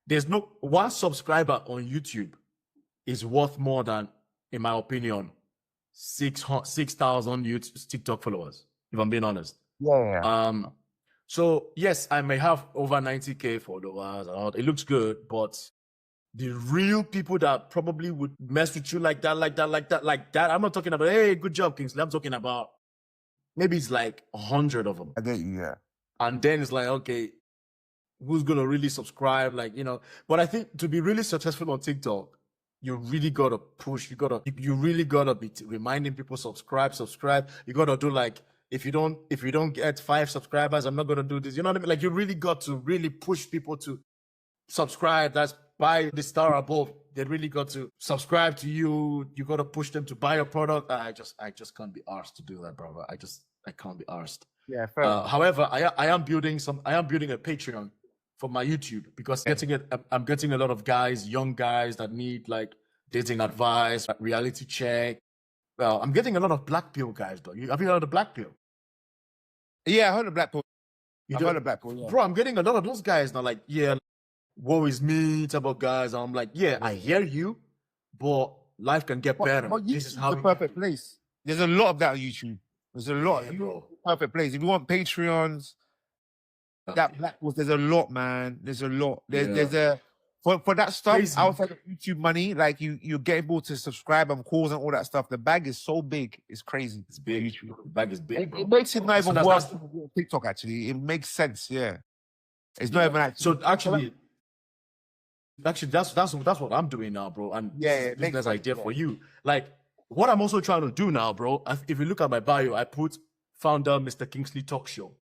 There's no one subscriber on YouTube is worth more than, in my opinion, 6,000 TikTok followers. If I'm being honest. Yeah. So yes, I may have over 90K followers. It looks good, but the real people that probably would mess with you like that. I'm not talking about, hey, good job, Kingsley. I'm talking about maybe it's like 100 of them. I get you, yeah. And then it's like, okay, who's gonna really subscribe? Like, you know, but I think to be really successful on TikTok, you really gotta push. You really gotta be reminding people subscribe. You gotta do like, if you don't get 5 subscribers, I'm not gonna do this. You know what I mean? Like, you really got to really push people to subscribe. That's buy the star above. They really got to subscribe to you. You got to push them to buy your product. I just can't be arsed to do that, brother. I can't be arsed. Yeah, fair. However, I am building a Patreon for my YouTube because I'm getting a lot of young guys that need like dating advice, reality check. Well, I'm getting a lot of black pill guys though. Have you heard of the black pill? Yeah, I heard of black pill. I've heard of black pill, yeah. Bro, I'm getting a lot of those guys now. Like, yeah, woe is me type of guys. I'm like, yeah, I hear you, but life can get better. This is the perfect place. There's a lot of that on YouTube. There's a lot. Bro. Perfect place. If you want Patreons, that black was, there's a lot, man. There's a lot. There's a for that stuff outside of YouTube money, like you get able to subscribe and calls and all that stuff. The bag is so big, it's crazy. It's big. YouTube. The bag is big. It makes it not even worse than TikTok. Actually, it makes sense. Yeah, it's not even actually. So actually, that's what I'm doing now, bro. And business idea for you. Like, what I'm also trying to do now, bro. If you look at my bio, I put founder Mr. Kingsley Talk Show.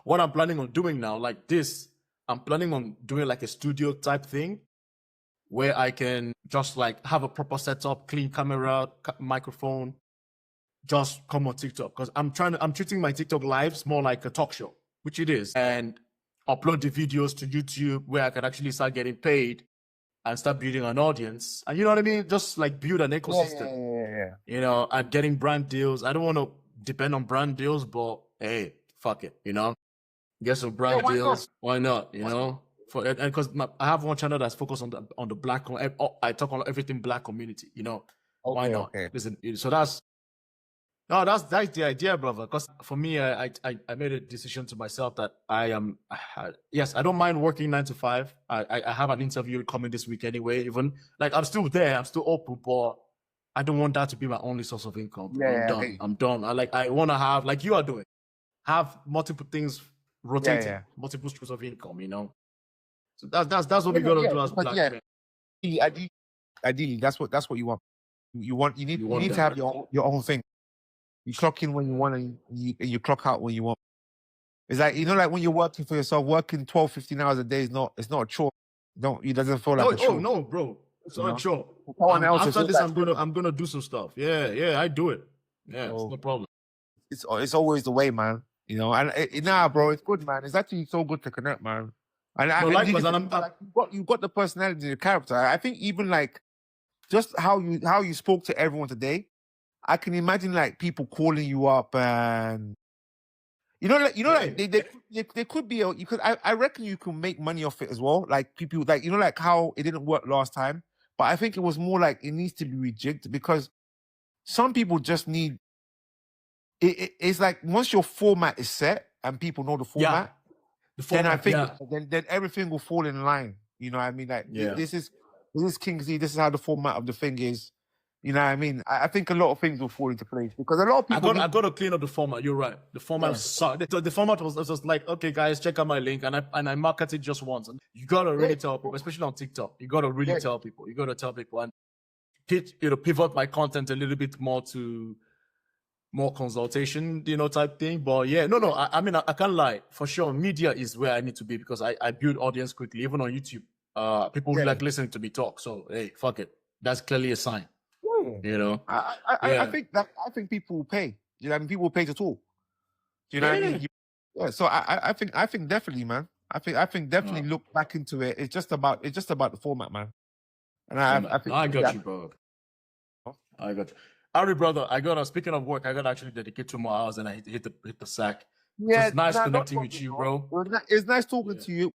What I'm planning on doing now, like this, I'm planning on doing like a studio type thing where I can just like have a proper setup, clean camera, microphone, just come on TikTok. Because I'm treating my TikTok lives more like a talk show, which it is. And upload the videos to YouTube where I can actually start getting paid and start building an audience. And you know what I mean? Just like build an ecosystem. Yeah. You know, and getting brand deals. I don't want to depend on brand deals, but hey, fuck it, you know? Get some brand deals. Why not? You know? And because I have one channel that's focused on the black. I talk on everything black community. You know? Why not? Listen, so that's the idea, brother. Because for me, I made a decision to myself that I don't mind working 9 to 5. I have an interview coming this week anyway. Even like I'm still there, I'm still open, but I don't want that to be my only source of income. Bro. Yeah, I'm yeah, done. I'm done. I want to have, like you are doing, have multiple things rotating, yeah. multiple streams of income. You know, so that's what we gotta do as because, black yeah. men. Ideally, that's what you want. You need want to that. have your own thing. You clock in when you want and you clock out when you want. It's like, you know, like when you're working for yourself, working 12, 15 hours a day it's not a chore. It doesn't feel like a chore. Oh no, bro. It's You not know? a chore. Someone else After is this, like- I'm gonna do some stuff. Yeah, I do it. Yeah, it's Oh. no problem. It's always the way, man. You know, and nah, bro, it's good, man. It's actually so good to connect, man. And likewise, you, and I'm- you've got the personality, the character. I think even like just how you spoke to everyone today, I can imagine like people calling you up and like they could be you could I reckon you can make money off it as well. Like people like like how it didn't work last time, but I think it was more like it needs to be rejigged because some people just need it's like once your format is set and people know the format, then I think then everything will fall in line. You know what I mean? Like this is Kingsley, this is how the format of the thing is. You know what I mean? I think a lot of things will fall into place because a lot of people. I got to clean up the format. You're right. The format sucked. The format was just like, okay, guys, check out my link, and I market it just once. And you gotta really tell people, especially on TikTok. You gotta really tell people. You gotta tell people and pivot my content a little bit more to more consultation, type thing. But yeah, no. I mean, I can't lie. For sure, media is where I need to be because I build audience quickly, even on YouTube. People like listening to me talk. So hey, fuck it. That's clearly a sign. You know, I think people will pay. You know, I mean, people will pay to talk. You know what I mean? Yeah. So I think definitely, man. I think definitely look back into it. It's just about the format, man. And I think I got you, bro. I got you. Ari, brother, speaking of work, I got to actually dedicate 2 more hours and I hit the sack. Yeah, it's nice connecting with you, bro. It's nice talking to you.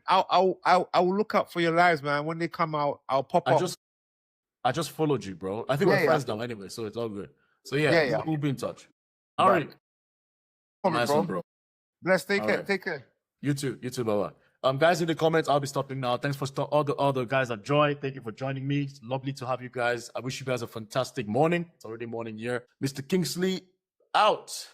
I will look up for your lives, man. When they come out, I'll pop up. I just followed you, bro. I think we're friends now anyway, so it's all good. So we'll be in touch. All right. Nice one, bro. Bless. Take care. Take care. You too, bye. Guys in the comments, I'll be stopping now. Thanks for all the guys that joined. Thank you for joining me. It's lovely to have you guys. I wish you guys a fantastic morning. It's already morning here. Mr. Kingsley, out.